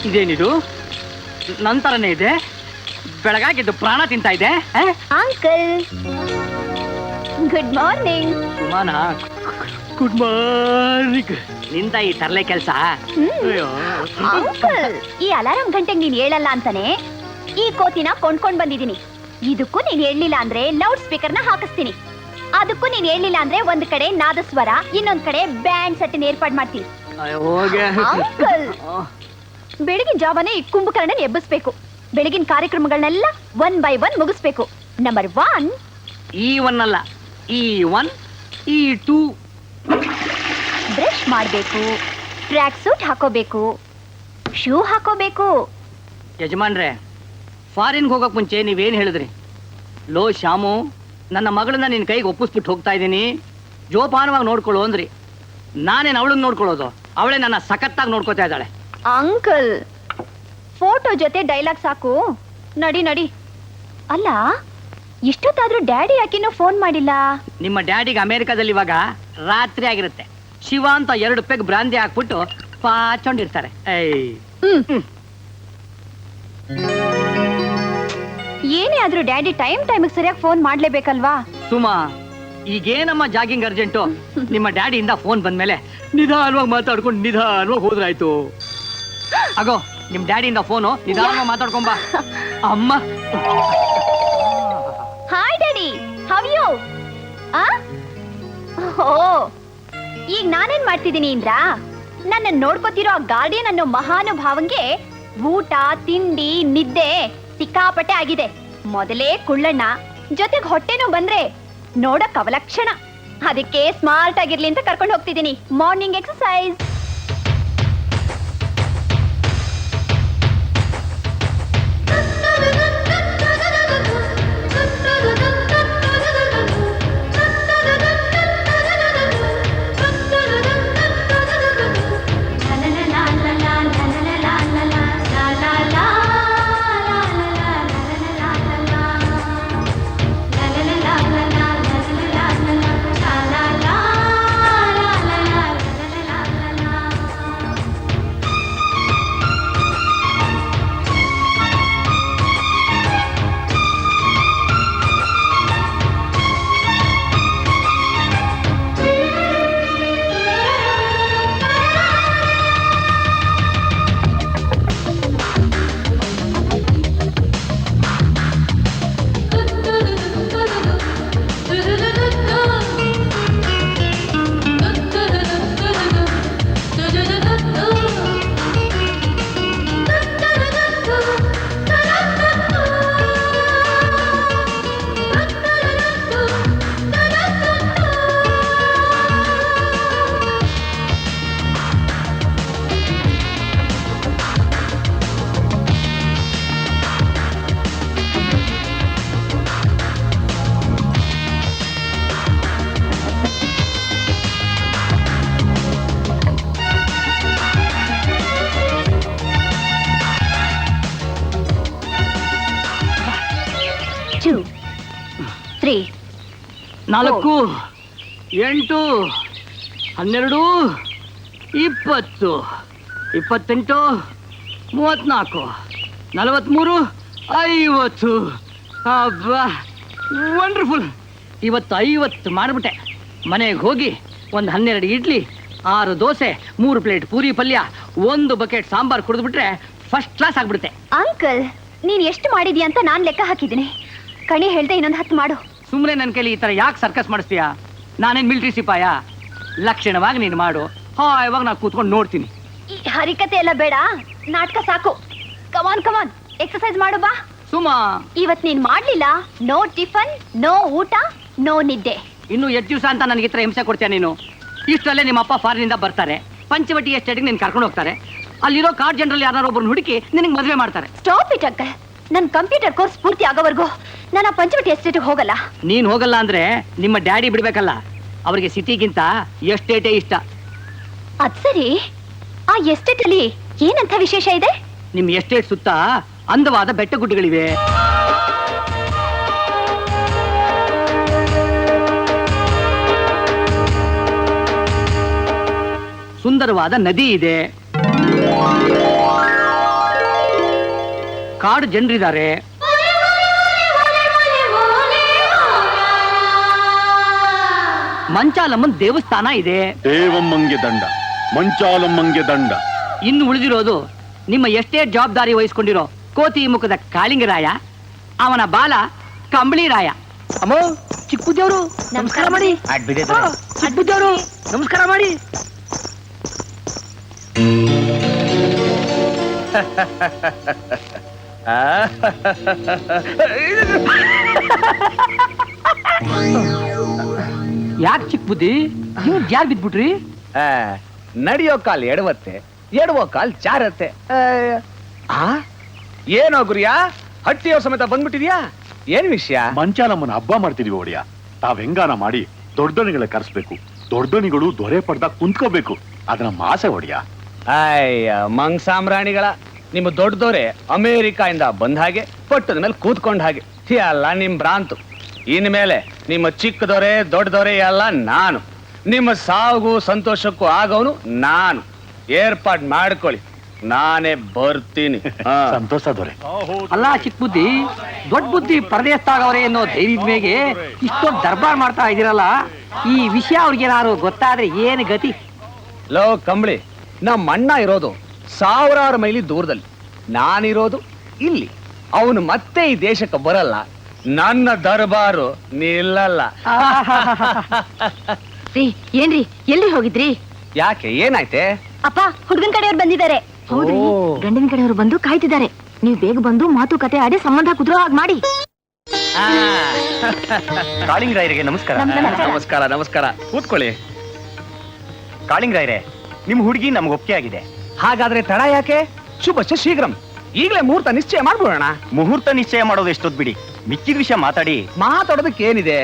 ಇದೇನಿದು ನಂತರನೇ ಇದೆ, ಬೆಳಗಾಗಿದ್ದು ಪ್ರಾಣ ತಿಂತಾ ಇದೆ. Uncle good morning. ಸುಮಾನ ಗುಡ್ ಮಾರ್ನಿಂಗ್. ನಿಂದ ಈ ತರಲೆ ಕೆಲಸ. ಅಂಕಲ್ ಈ ಅಲಾರಾಮ್ ಗಂಟೆಗೆ ನೀನ್ ಹೇಳಲ್ಲ ಅಂತಾನೆ ಈ ಕೋತಿನ ಕೊಂಡ್ಕೊಂಡ್ ಬಂದಿದೀನಿ. ಇದಕ್ಕೂ ನೀನ್ ಹೇಳಲಿಲ್ಲ ಅಂದ್ರೆ ಲೌಡ್ ಸ್ಪೀಕರ್ ನ ಹಾಕಿಸ್ತೀನಿ. ಅದಕ್ಕೂ ನೀನ್ ಹೇಳಲಿಲ್ಲ ಅಂದ್ರೆ ಒಂದ್ ಕಡೆ ನಾದಸ್ವರ, ಇನ್ನೊಂದ್ ಕಡೆ ಬ್ಯಾಂಡ್ ಸೆಟ್ ಏರ್ಪಾಡ್ ಮಾಡ್ತೀನಿ. ಅಂಕಲ್ ಬೆಳಗಿನ ಜಾವನೇ ಈ ಕುಂಭಕರ್ಣ ಎಬ್ಬಿಸ್ಬೇಕು. ಬೆಳಗಿನ ಕಾರ್ಯಕ್ರಮಗಳನ್ನೆಲ್ಲ 1 by 1 ಮುಗಿಸ್ಬೇಕು. ನಂಬರ್ 1 E1 ಅಲ್ಲ, E1 E2. ಬ್ರಷ್ ಮಾಡ್ಬೇಕು, ಟ್ರ್ಯಾಕ್ ಸೂಟ್ ಹಾಕೋಬೇಕು, ಶೂ ಹಾಕೋಬೇಕು. ಯಜಮಾನ್ರೆ, ಫಾರಿನ್ಗೆ ಹೋಗಕ್ ಮುಂಚೆ ನೀವೇನ್ ಹೇಳಿದ್ರಿ? ಲೋ ಶ್ಯಾಮು, ನನ್ನ ಮಗಳನ್ನ ನಿನ್ ಕೈಗೆ ಒಪ್ಪಿಸ್ಬಿಟ್ಟು ಹೋಗ್ತಾ ಇದ್ದೀನಿ, ಜೋಪಾನವಾಗಿ ನೋಡ್ಕೊಳ್ಳು ಅಂದ್ರಿ. ನಾನೇನು ಅವಳನ್ನ ನೋಡ್ಕೊಳ್ಳೋದು? ಅವಳೇ ನನ್ನ ಸಖತ್ತಾಗಿ ನೋಡ್ಕೋತಾ ಇದ್ದಾಳೆ. ಅಂಕಲ್ ಫೋಟೋ ಜೊತೆ ಡೈಲಾಗ್ ಸಾಕು, ನಡಿ ನಡಿ. ಅಲ್ಲ ಇಷ್ಟೊತ್ತಾದ್ರೂ ಡ್ಯಾಡಿ ಯಾಕಿನ್ನೂ ಫೋನ್ ಮಾಡಿಲ್ಲ? ನಿಮ್ಮ ಡ್ಯಾಡಿಗೆ ಅಮೆರಿಕಾದಲ್ಲಿ ಇವಾಗ ರಾತ್ರಿ ಆಗಿರುತ್ತೆ. ಶಿವ ಅಂತ 2 ಪೆಗ್ ಬ್ರಾಂದಿ ಹಾಕ್ಬಿಟ್ಟು ಪಾಚೊಂಡಿರ್ತಾರೆ. ಏನೇ ಆದ್ರೂ ಡ್ಯಾಡಿ ಟೈಮಿಗೆ ಸರಿಯಾಗಿ ಫೋನ್ ಮಾಡ್ಲೇಬೇಕಲ್ವಾ? ಸುಮಾ, ಈಗೇನಮ್ಮ ಜಾಗಿಂಗ್ ಅರ್ಜೆಂಟು? ನಿಮ್ಮ ಡ್ಯಾಡಿಯಿಂದ ಫೋನ್ ಬಂದ್ಮೇಲೆ ನಿಧಾನವಾಗಿ ಮಾತಾಡ್ಕೊಂಡು ನಿಧಾನವಾಗಿ ಹೋದ್ರಾಯ್ತು. ಆಗೋ ನಿಮ್ ಡ್ಯಾಡಿಯಿಂದ ಫೋನು, ನಿಧಾನವಾಗಿ ಮಾತಾಡ್ಕೊಂಬ. ಅಮ್ಮ. Hi daddy, how you? Oh, ಈಗ ನಾನೇನ್ ಮಾಡ್ತಿದ್ದೀನಿ ಇಂದ್ರ, ನನ್ನ ನೋಡ್ಕೋತಿರೋ ಆ ಗಾರ್ಡಿಯನ್ ಅನ್ನೋ ಮಹಾನುಭಾವಂಗೆ ಊಟ ತಿಂಡಿ ನಿದ್ದೆ ಸಿಕ್ಕಾಪಟ್ಟೆ ಆಗಿದೆ. ಮೊದಲೇ ಕುಳ್ಳಣ್ಣ, ಜೊತೆಗೆ ಹೊಟ್ಟೆನೂ ಬಂದ್ರೆ ನೋಡಕ್ ಅವಲಕ್ಷಣ. ಅದಕ್ಕೆ ಸ್ಮಾರ್ಟ್ ಆಗಿರ್ಲಿ ಅಂತ ಕರ್ಕೊಂಡು ಹೋಗ್ತಿದ್ದೀನಿ. Morning exercise. ನಾಲ್ಕು 8 12 20 28 34 43 50. ಅಬ್ಬಾ, ವಂಡರ್ಫುಲ್. ಇವತ್ತು 50 ಮಾಡಿಬಿಟ್ಟೆ. ಮನೆಗೆ ಹೋಗಿ ಒಂದು 12 ಇಡ್ಲಿ, 6 ದೋಸೆ, 3 ಪ್ಲೇಟ್ ಪೂರಿ ಪಲ್ಯ, 1 ಬಕೆಟ್ ಸಾಂಬಾರ್ ಕುಡಿದ್ಬಿಟ್ರೆ ಫಸ್ಟ್ ಕ್ಲಾಸ್ ಆಗ್ಬಿಡುತ್ತೆ. ಅಂಕಲ್, ನೀನ್ ಎಷ್ಟು ಮಾಡಿದ್ಯಾ ಅಂತ ನಾನ್ ಲೆಕ್ಕ ಹಾಕಿದ್ದೀನಿ. ಕಣಿ ಹೇಳ್ದೆ ಇನ್ನೊಂದು 10 ಮಾಡು. ಸುಮ್ಮನೆ ನನ್ನ ಕೈಲಿ ಈ ತರ ಯಾಕೆ ಸರ್ಕಸ್ ಮಾಡಿಸ್ತೀಯಾ? ನಾನೇನ್ ಮಿಲಿಟರಿ ಸಿಪಾಯ? ಲಕ್ಷಣವಾಗಿ ನೀನು ಮಾಡು, ಇವಾಗ ನಾನು ಕೂತ್ಕೊಂಡು ನೋಡ್ತೀನಿ. ಈ ಹರಿಕತೆ ಎಲ್ಲ ಬೇಡ, ನಾಟಕ ಸಾಕು. ಕಮಾನ್ ಕಮಾನ್, ಎಕ್ಸರ್ಸೈಸ್ ಮಾಡು ಬಾ. ಸುಮಾ, ಇವತ್ ನೀನ್ ಮಾಡ್ಲಿಲ್ಲ, ನೋ ಟಿಫನ್, ನೋ ಊಟ, ನೋ ನಿದ್ದೆ. ಇನ್ನು 8 ದಿವಸ ಅಂತ ನನಗೆ ಇತರ ಹಿಂಸೆ ಕೊಡ್ತೀಯ ನೀನು? ಇಷ್ಟರಲ್ಲೇ ನಿಮ್ಮ ಅಪ್ಪ ಫಾರಿನಿಂದ ಬರ್ತಾರೆ, ಪಂಚವಟಿ ಎಸ್ಟೇಟ್ಗೆ ನೀನು ಕರ್ಕೊಂಡು ಹೋಗ್ತಾರೆ. ಅಲ್ಲಿರೋ ಕಾರ್ಡ್ ಜನರಲ್ಲಿ ಯಾರು ಒಬ್ಬರನ್ನ ಹುಡುಕಿ ನಿನಗೆ ಮದುವೆ ಮಾಡ್ತಾರೆ. Stop it uncle. ನನ್ನ ಕಂಪ್ಯೂಟರ್ ಕೋರ್ಸ್ ಪೂರ್ತಿ ಆಗೋವರೆಗೂ ನಾನು ಆ ಪಂಚವಟಿ ಎಸ್ಟೇಟ್ಗೆ ಹೋಗಲ್ಲ. ನೀನ್ ಹೋಗಲ್ಲ ಅಂದ್ರೆ ನಿಮ್ಮ ಡ್ಯಾಡಿ ಬಿಡ್ಬೇಕಲ್ಲ. ಅವರಿಗೆ ಸಿಟಿಗಿಂತ ಎಸ್ಟೇಟೇ ಇಷ್ಟ. ಅದ್ ಸರಿ, ಆ ಎಸ್ಟೇಟ್ ಅಲ್ಲಿ ಏನಂತ ವಿಶೇಷ ಇದೆ? ನಿಮ್ ಎಸ್ಟೇಟ್ ಸುತ್ತ ಅಂದವಾದ ಬೆಟ್ಟ ಗುಡ್ಡಗಳಿವೆ, ಸುಂದರವಾದ ನದಿ ಇದೆ, ಕಾಡು ಜನರಿದ್ದಾರೆ, ಮಂಚಾಲಮ್ಮನ್ ದೇವಸ್ಥಾನ ಇದೆ, ದೇವಮ್ಮಂಗೆ ದಂಡ, ಮಂಚಾಲಮ್ಮಂಗೆ ದಂಡ. ಇನ್ನು ಉಳಿದಿರೋದು ನಿಮ್ಮ ಎಸ್ಟೇಟ್ ಜವಾಬ್ದಾರಿ ವಹಿಸ್ಕೊಂಡಿರೋ ಕೋತಿ ಮುಖದ ಕಾಳಿಂಗರಾಯ, ಅವನ ಬಾಲ ಕಂಬಳಿ ರಾಯ. ಅಮ್ಮ ಚಿಕ್ಕುದೇವ್ರು ನಮಸ್ಕಾರ ಮಾಡಿ. ಚಿಕ್ಕುದೇವ್ರು ನಮಸ್ಕಾರ ಮಾಡಿ. ಯಾಕೆ ಚಿಕ್ಕ ಬುದ್ಧಿ ನೀವು ಯಾರು ಬಿದ್ಬಿಟ್ರಿ? ನಡೆಯೋ ಕಾಲ್ ಎಡವತ್ತೆ, ಎಡವೋ ಕಾಲ್ ಚಾರತ್ತೆ. ಏನೋ ಗುರಿಯಾ, ಹಟ್ಟಿಯೋ ಸಮೇತ ಬಂದ್ಬಿಟ್ಟಿದ್ಯಾ? ಏನ್ ವಿಷಯ? ಮಂಚಾಲಮ್ಮನ ಹಬ್ಬ ಮಾಡ್ತಿದೀವಿ ಒಡೆಯ. ತಾವ್ ಹೆಂಗಾನ ಮಾಡಿ ದೊಡ್ಡದಣಿಗಳ ಕರೆಸ್ಬೇಕು, ದೊಡ್ಡದಣಿಗಳು ದೊರೆ ಪಡ್ದಾಗ ಕುಂತ್ಕೋಬೇಕು. ಅದನ್ನ ಮಾಸೆ ಒಡೆಯ. ಅಯ್ಯ ಮಂಗ್ ಸಾಮ್ರಾಣಿಗಳ, ನಿಮ್ಮ ದೊಡ್ಡದೋರೆ ಅಮೇರಿಕಾಯಿಂದ ಬಂದ ಹಾಗೆ, ಪಟ್ಟದ ಮೇಲೆ ಕೂತ್ಕೊಂಡ ಹಾಗೆ ಎಲ್ಲ ನಿಮ್ ಭ್ರಾಂತು. ಇನ್ಮೇಲೆ ನಿಮ್ಮ ಚಿಕ್ಕದೊರೆ ದೊಡ್ಡದೊರೆ ಎಲ್ಲ ನಾನು. ನಿಮ್ಮ ಸಾವುಗೂ ಸಂತೋಷಕ್ಕೂ ಆಗೋನು ನಾನು. ಏರ್ಪಾಡ್ ಮಾಡ್ಕೊಳ್ಳಿ, ನಾನೇ ಬರ್ತೀನಿ. ಸಂತೋಷ ದೊರೆ. ಅಲ್ಲ ಚಿಕ್ಕ ಬುದ್ಧಿ, ದೊಡ್ಡ ಬುದ್ಧಿ ಪರದೇಶಾಗವ್ರೆ ಅನ್ನೋ ಧೈರ್ಯದ ಮೇಲೆ ಇಷ್ಟೊಂದು ದರ್ಬಾರ್ ಮಾಡ್ತಾ ಇದೀರಲ್ಲ, ಈ ವಿಷಯ ಅವ್ರಿಗೇನಾದ್ರು ಗೊತ್ತಾದ್ರೆ ಏನು ಗತಿ? ಲೋ ಕಂಬಳಿ, ನಮ್ಮ ಅಣ್ಣ ಇರೋದು ಸಾವಿರಾರು ಮೈಲಿ ದೂರದಲ್ಲಿ, ನಾನಿರೋದು ಇಲ್ಲಿ. ಅವನು ಮತ್ತೆ ಈ ದೇಶಕ್ಕೆ ಬರಲ್ಲ, ನನ್ನ ದರ್ಬಾರು ನಿಲ್ಲಲ್ಲ. ಏನ್ರಿ ಎಲ್ಲಿ ಹೋಗಿದ್ರಿ? ಯಾಕೆ, ಏನಾಯ್ತೆ? ಅಪ್ಪ, ಹುಡುಗನ್ ಕಡೆಯವ್ರು ಬಂದಿದ್ದಾರೆ. ಹೌದ್ರಿ, ಗಂಡಿನ ಕಡೆಯವರು ಬಂದು ಕಾಯ್ತಿದ್ದಾರೆ. ನೀವು ಬೇಗ ಬಂದು ಮಾತುಕತೆ ಆಡಿ ಸಂಬಂಧ ಕುದುರೋ ಹಾಗೆ ಮಾಡಿ. ಕಾಳಿಂಗರಾಯರಿಗೆ ನಮಸ್ಕಾರ. ನಮಸ್ಕಾರ ನಮಸ್ಕಾರ, ಕೂತ್ಕೊಳ್ಳಿ. ಕಾಳಿಂಗರಾಯರೇ, ನಿಮ್ ಹುಡುಗಿ ನಮ್ಗೆ ಒಪ್ಪಿಗೆ ಆಗಿದೆ. ಹಾಗಾದ್ರೆ ತಡ ಯಾಕೆ? ಶುಭ ಶೀಘ್ರಂ, ಈಗಲೇ ಮುಹೂರ್ತ ನಿಶ್ಚಯ ಮಾಡ್ಬಿಡೋಣ. ಮುಹೂರ್ತ ನಿಶ್ಚಯ ಮಾಡೋದು ಎಷ್ಟೊತ್ತು ಬಿಡಿ, ಮಿಕ್ಕಿದ ವಿಷಯ ಮಾತಾಡಿ. ಮಾತಾಡೋದಕ್ಕೆ ಏನಿದೆ,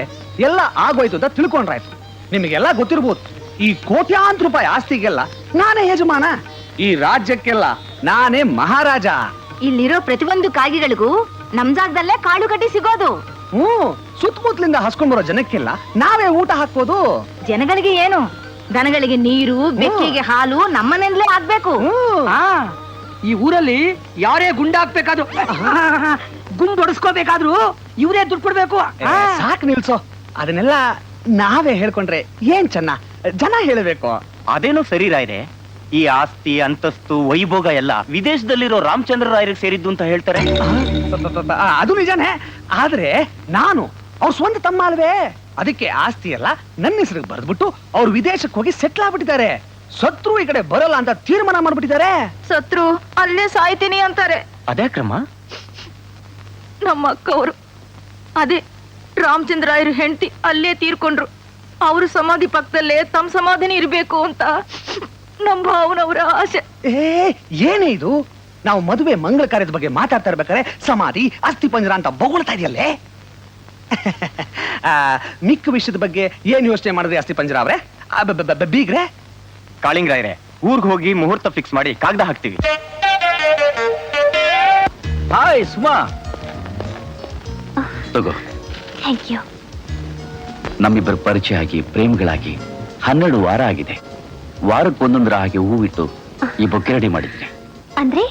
ಎಲ್ಲ ಆಗೋಯ್ತು ಅಂತ ತಿಳ್ಕೊಂಡ್ರಾಯ್ತು. ನಿಮಗೆಲ್ಲ ಗೊತ್ತಿರ್ಬೋದು, ಈ ಕೋಟ್ಯಾಂತರ ರೂಪಾಯಿ ಆಸ್ತಿಗೆಲ್ಲ ನಾನೇ ಯಜಮಾನ, ಈ ರಾಜ್ಯಕ್ಕೆಲ್ಲ ನಾನೇ ಮಹಾರಾಜ. ಇಲ್ಲಿರೋ ಪ್ರತಿಯೊಂದು ಕಾಗಿಗಳಿಗೂ ನಮ್ ಜಾಗದಲ್ಲೇ ಕಾಳು ಕಟ್ಟಿ ಸಿಗೋದು. ಸುತ್ತಮುತ್ತಲಿಂದ ಹಸ್ಕೊಂಡ್ ಬರೋ ಜನಕ್ಕೆಲ್ಲ ನಾವೇ ಊಟ ಹಾಕ್ಬೋದು. ಜನಗಳಿಗೆ ಏನು, ದನಗಳಿಗೆ ನೀರು, ಬೆಕ್ಕಿಗೆ ಹಾಲು ನಮ್ಮನೆಯಿಂದಲೇ ಆಗ್ಬೇಕು. ಈ ಊರಲ್ಲಿ ಯಾರೇ ಗುಂಡಾಕ್ಬೇಕಾದ್ರು, ಗುಂಡು ಹೊಡೆಸ್ಕೋಬೇಕಾದ್ರು ಇವರೇ ದುಡ್ಡು ಕೊಡ್ಬೇಕು. ಸಾಕು ನಿಲ್ಸೋ, ಅದನ್ನೆಲ್ಲ ನಾವೇ ಹೇಳ್ಕೊಂಡ್ರೆ ಏನ್ ಚೆನ್ನ, ಜನ ಹೇಳಬೇಕು. ಅದೇನೋ ಸರಿ ರಾಯರೇ, ಈ ಆಸ್ತಿ ಅಂತಸ್ತು ವೈಭೋಗ ಎಲ್ಲ ವಿದೇಶದಲ್ಲಿರೋ ರಾಮಚಂದ್ರ ರಾಯರಿಗೆ ಸೇರಿದ್ದು ಅಂತ ಹೇಳ್ತಾರೆ. ಅದು ನಿಜಾನೇ, ಆದ್ರೆ ನಾನು ಅವ್ರ ಸ್ವಂತ ತಮ್ಮ ಅಲ್ವೇ, ಅದಕ್ಕೆ ಆಸ್ತಿ ಎಲ್ಲ ನನ್ನ ಹೆಸರಿಗೆ ಬರೆದ್ಬಿಟ್ಟು ಅವ್ರು ವಿದೇಶಕ್ಕೆ ಹೋಗಿ ಸೆಟ್ಲ್ ಆಗ್ಬಿಟ್ಟಿದ್ದಾರೆ. ಸತ್ರು ಈ ಕಡೆ ಬರಲ್ಲ ಅಂತ ತೀರ್ಮಾನ ಮಾಡ್ಬಿಟ್ಟಿದ್ದಾರೆ. ಸತ್ರು ಅಲ್ಲೇ ಸಾಯ್ತೀನಿ ಅಂತಾರೆ. ಅದೇ ಕ್ರಮ. ನಮ್ಮ ಅಕ್ಕವರು ಅದೇ ರಾಮಚಂದ್ರಾಯರು ಹೆಂಡತಿ ಅಲ್ಲೇ ತೀರ್ಕೊಂಡ್ರು. ಅವರು ಸಮಾಧಿ ಪಕ್ಕದಲ್ಲೇ ತಮ್ಮ ಸಮಾಧಿನೇ ಇರ್ಬೇಕು ಅಂತ ನಮ್ಮ ಭಾವನವರ ಆಸೆ. ಏನೇ ಇದು, ನಾವು ಮದುವೆ ಮಂಗಳ ಕಾರ್ಯದ ಬಗ್ಗೆ ಮಾತಾಡ್ತಾ ಇರ್ಬೇಕಾದ್ರೆ ಸಮಾಧಿ ಅಸ್ಥಿ ಪಂಜರ ಅಂತ ಬೊಗಳ್ತಾ ಇದೆಯಲ್ಲೇ. ಮಿಕ್ಕ ವಿಷಯದ ಬಗ್ಗೆ ಏನ್ ಯೋಚನೆ ಮಾಡಿದ್ರಿ ಅಸ್ಥಿ ಪಂಜರ ಅವ್ರೆ? ಬೀಗ್ರೆ, ಕಾಳಿಂಗರಾಯರೇ, ಊರ್ಗ್ ಹೋಗಿ ಮುಹೂರ್ತ ಫಿಕ್ಸ್ ಮಾಡಿ ಕಾಗದ ಹಾಕ್ತೀವಿ. ಹಾಯ್ ಸುಮಾ, ತಗೋ. Thank you. ನಮ್ಮಿಬ್ಬರು ಪರಿಚಯ ಆಗಿ ಪ್ರೇಮಿಗಳಾಗಿ 12 ವಾರ ಆಗಿದೆ. ವಾರಕ್ಕೊಂದೊಂದರ ಹಾಗೆ ಹೂವಿಟ್ಟು ಈ ಬೊಕ್ಕೆ ರೆಡಿ ಮಾಡಿದ್ದೆ. ಅಂದ್ರೆ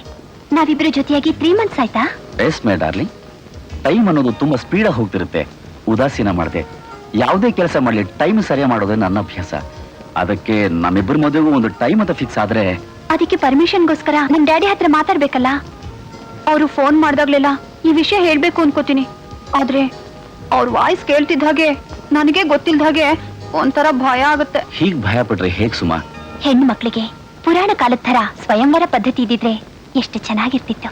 ನಾವಿಬ್ರು ಜೊತೆಯಾಗಿ 3 months ಆಯ್ತಾ? ಎಸ್ ಮೈ ಡಾರ್ಲಿಂಗ್, ಟೈಮ್ ಅನ್ನೋದು ತುಂಬಾ ಸ್ಪೀಡಾಗಿ ಹೋಗ್ತಿರುತ್ತೆ. ಉದಾಸೀನ ಮಾಡದೆ ಯಾವುದೇ ಕೆಲಸ ಮಾಡಲಿ ಟೈಮ್ ಸರಿಯಾಗಿ ಮಾಡೋದೇ ನನ್ನ ಅಭ್ಯಾಸ. ಅದಕ್ಕೆ ನಮ್ಮಿಬ್ಬರ ಮದುವೆಗೂ ಒಂದು ಟೈಮ್ ಅಂತ ಫಿಕ್ಸ್ ಆದ್ರೆ, ಅದಕ್ಕೆ ಪರ್ಮಿಷನ್ಗೋಸ್ಕರ ನನ್ ಡ್ಯಾಡಿ ಹತ್ರ ಮಾತಾಡ್ಬೇಕಲ್ಲ. ಅವರು ಫೋನ್ ಮಾಡ್ದಾಗ್ಲೆಲ್ಲ ಈ ವಿಷಯ ಹೇಳ್ಬೇಕು ಅನ್ಕೋತೀನಿ, ಆದ್ರೆ ಅವ್ರ ವಾಯ್ಸ್ ಕೇಳ್ತಿದ್ದ ಹಾಗೆ ನನಗೆ ಗೊತ್ತಿಲ್ದ ಹಾಗೆ ಒಂಥರ ಭಯ ಆಗುತ್ತೆ. ಹೀಗ್ ಭಯ ಪಟ್ರೆ ಹೇಗ್ ಸುಮಾ? ಹೆಣ್ಣು ಮಕ್ಕಳಿಗೆ ಪುರಾಣ ಕಾಲದ ತರ ಸ್ವಯಂವರ ಪದ್ಧತಿ ಇದ್ದಿದ್ರೆ ಎಷ್ಟು ಚೆನ್ನಾಗಿರ್ತಿತ್ತು.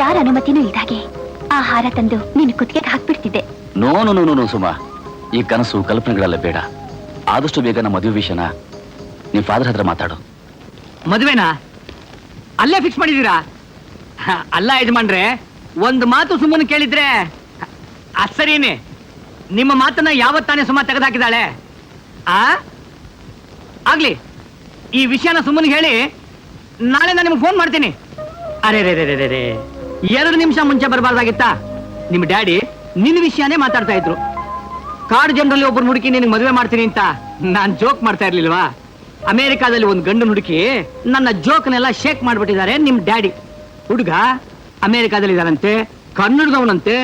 ಯಾರ ಅನುಮತಿನೂ ಇಲ್ದಾಗೆ ಆಹಾರ ತಂದು ನಿನ್ನ ಕುತ್ತಿಗೆಗೆ ಹಾಕ್ಬಿಡ್ತಿದ್ದೆ. No no no no Suma, ಈ ಕನಸು ಕಲ್ಪನೆಗಳೆಲ್ಲ ಬೇಡ. ಆದಷ್ಟು ಬೇಗ ನಮ್ಮ ಮದುವೆ ವಿಷಯನ ನಿಮ್ ಫಾದರ್ ಹತ್ರ ಮಾತಾಡು. ಮದುವೆನಾ ಅಲ್ಲೇ ಫಿಕ್ಸ್ ಮಾಡಿದೀರಾ? ಅಲ್ಲ ಯಜಮಾನ್ರೆ, ಒಂದು ಮಾತು ಸುಮ್ಮನೆ ಕೇಳಿದ್ರೆ ಸರಿನೇ. ನಿಮ್ಮ ಮಾತನ್ನ ಯಾವತ್ತಾನೆ ಸುಮ್ಮ ತೆಗೆದಾಕಿದಾಳೆ? ಆಗ್ಲಿ, ಈ ವಿಷಯನ ಸುಮ್ಮನೆ ಹೇಳಿ, ನಾಳೆ ನಾನು ನಿಮ್ಗೆ ಫೋನ್ ಮಾಡ್ತೀನಿ. ಅರೆ ರೇ ರೇ ರೇ ರೇ 2 ನಿಮಿಷ ಮುಂಚೆ ಬರಬಾರ್ದಾಗಿತ್ತಾ? ನಿಮ್ಮ ಡ್ಯಾಡಿ ನಿನ್ನ ವಿಷಯನೇ ಮಾತಾಡ್ತಾ ಇದ್ರು. ಕಾಡು ಜನರಲ್ಲಿ ಒಬ್ಬರು ಹುಡುಕಿ ನಿನಗೆ ಮದುವೆ ಮಾಡ್ತೀನಿ ಅಂತ ನಾನ್ ಜೋಕ್ ಮಾಡ್ತಾ ಇರ್ಲಿಲ್ವಾ? ಅಮೆರಿಕಾದಲ್ಲಿ ಒಂದು ಗಂಡು ಹುಡುಕಿ ನನ್ನ ಜೋಕ್ನೆಲ್ಲ ಶೇಕ್ ಮಾಡ್ಬಿಟ್ಟಿದ್ದಾರೆ ನಿಮ್ ಡ್ಯಾಡಿ. ಹುಡುಗ ಅಮೆರಿಕಾದಲ್ಲಿ ಇದಾರಂತೆ, ಕನ್ನಡದವನಂತೆ,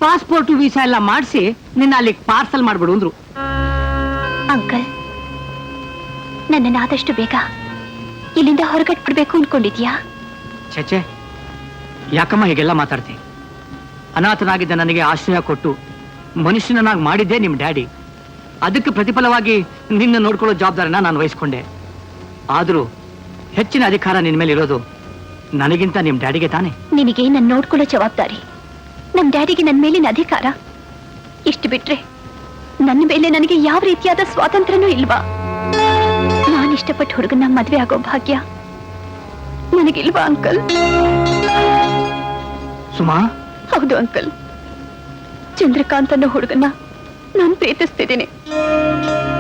ಪಾಸ್ಪೋರ್ಟ್ ವೀಸಾ ಎಲ್ಲ ಮಾಡಿಸಿ ನಿನ್ನ ಅಲ್ಲಿ ಪಾರ್ಸಲ್ ಮಾಡ್ಬಿಡು ಅಂದ್ರು. ಅಂಕಲ್, ನನ್ನನ್ನು ಆದಷ್ಟು ಬೇಗ ಇಲ್ಲಿಂದ ಹೊರಗಟ್ಬಿಡ್ಬೇಕು ಅನ್ಕೊಂಡಿದ್ಯಾ? ಚಚೆ, ಯಾಕಮ್ಮ ಹೀಗೆಲ್ಲ ಮಾತಾಡ್ತಿ? ಅನಾಥನಾಗಿದ್ದ ನನಗೆ ಆಶ್ರಯ ಕೊಟ್ಟು ಮನುಷ್ಯನಾಗಿ ಮಾಡಿದ್ದೆ ನಿಮ್ ಡ್ಯಾಡಿ. ಅದಕ್ಕೆ ಪ್ರತಿಫಲವಾಗಿ ನಿನ್ನ ನೋಡ್ಕೊಳ್ಳೋ ಜವಾಬ್ದಾರಿನ ನಾನು ವಹಿಸ್ಕೊಂಡೆ. ಆದ್ರೂ ಹೆಚ್ಚಿನ ಅಧಿಕಾರ ನಿನ್ ಮೇಲೆ ಇರೋದು ನನಗಿಂತ ನಿಮ್ ಡ್ಯಾಡಿಗೆ ತಾನೆ. ನಿನಗೆ ನನ್ನ ನೋಡ್ಕೊಳ್ಳೋ ಜವಾಬ್ದಾರಿ, ನಮ್ ಡ್ಯಾಡಿಗೆ ನನ್ನ ಮೇಲಿನ ಅಧಿಕಾರ ಇಷ್ಟು ಬಿಟ್ರೆ ನನ್ನ ಮೇಲೆ ನನಗೆ ಯಾವ ರೀತಿಯಾದ ಸ್ವಾತಂತ್ರ್ಯನೂ ಇಲ್ವಾ? ನಾನು ಇಷ್ಟಪಟ್ಟು ಹುಡುಗನ ಮದ್ವೆ ಆಗೋ ಭಾಗ್ಯ ನನಗಿಲ್ವಾ ಅಂಕಲ್? ಸುಮಾ, ಹೌದು ಅಂಕಲ್, ಚಂದ್ರಕಾಂತ್ ಅನ್ನೋ ಹುಡುಗನ ನಾನು ಪ್ರೀತಿಸ್ತಿದ್ದೀನಿ.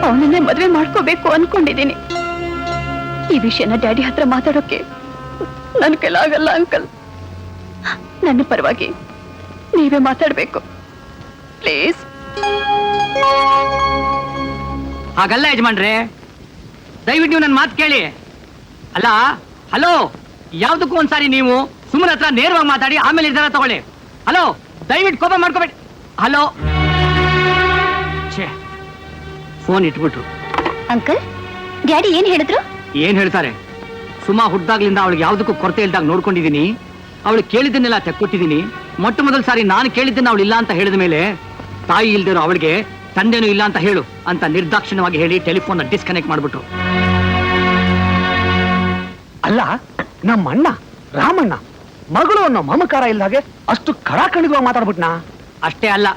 ಅವನನ್ನೇ ಮದ್ವೆ ಮಾಡ್ಕೋಬೇಕು ಅನ್ಕೊಂಡಿದ್ದೀನಿ. ಈ ವಿಷಯನ ಡ್ಯಾಡಿ ಹತ್ರ ಮಾತಾಡೋಕೆ ನನ್ ಕೈಲಾಗಲ್ಲ ಅಂಕಲ್. ನನ್ನ ಪರವಾಗಿ ನೀವೇ ಮಾತಾಡ್ಬೇಕು ಪ್ಲೀಸ್. ಹಾಗಲ್ಲ ಯಜಮಾನ್ರೆ, ದಯವಿಟ್ಟು ನೀವು ನನ್ನ ಮಾತು ಕೇಳಿ. ಅಲ್ಲ, ಹಲೋ, ಯಾವ್ದಕ್ಕೂ ಒಂದ್ಸಾರಿ ನೀವು ಸುಮ್ಮನೆ ಹತ್ರ ನೇರವಾಗಿ ಮಾತಾಡಿ ಆಮೇಲೆ ನಿರ್ಧಾರ ತಗೊಳ್ಳಿ. ಹಲೋ, ದಯವಿಟ್ಟು ಕೋಪ ಮಾಡ್ಕೋಬೇಡಿ. ಹಲೋ, ಫೋನ್ ಇಟ್ಬಿಟ್ರು. ಅಂಕಲ್, ಡ್ಯಾಡಿ ಏನ್ ಹೇಳಿದ್ರು? ಏನ್ ಹೇಳ್ತಾರೆ? ಸುಮಾ ಹುಡ್ದಾಗ್ಲಿಂದ ಅವಳಿಗೆ ಯಾವ್ದಕ್ಕೂ ಕೊರತೆ ಇಲ್ದಾಗ ನೋಡ್ಕೊಂಡಿದೀನಿ. ಅವಳು ಕೇಳಿದ್ದನ್ನೆಲ್ಲ ತೆಕ್ಕೊಟ್ಟಿದ್ದೀನಿ. ಮೊಟ್ಟ ಮೊದಲ ಸಾರಿ ನಾನು ಕೇಳಿದ್ದನ್ನ ಅವಳು ಇಲ್ಲ ಅಂತ ಹೇಳಿದ ಮೇಲೆ, ತಾಯಿ ಇಲ್ದಿರೋ ಅವಳಿಗೆ ತಂದೆನೂ ಇಲ್ಲ ಅಂತ ಹೇಳು ಅಂತ ನಿರ್ದಾಕ್ಷಿಣ್ಯವಾಗಿ ಹೇಳಿ ಟೆಲಿಫೋನ್ ಡಿಸ್ಕನೆಕ್ಟ್ ಮಾಡ್ಬಿಟ್ರು. ಅಲ್ಲ, ನಮ್ಮ ಅಣ್ಣ ರಾಮಣ್ಣ ಮಗಳು ಅನ್ನೋ ಮಮಕಾರ ಇಲ್ದಾಗೆ ಅಷ್ಟು ಕಡಾಖಂಡಿತವಾಗಿ ಮಾತಾಡ್ಬಿಟ್ನಾ? ಅಷ್ಟೇ ಅಲ್ಲ,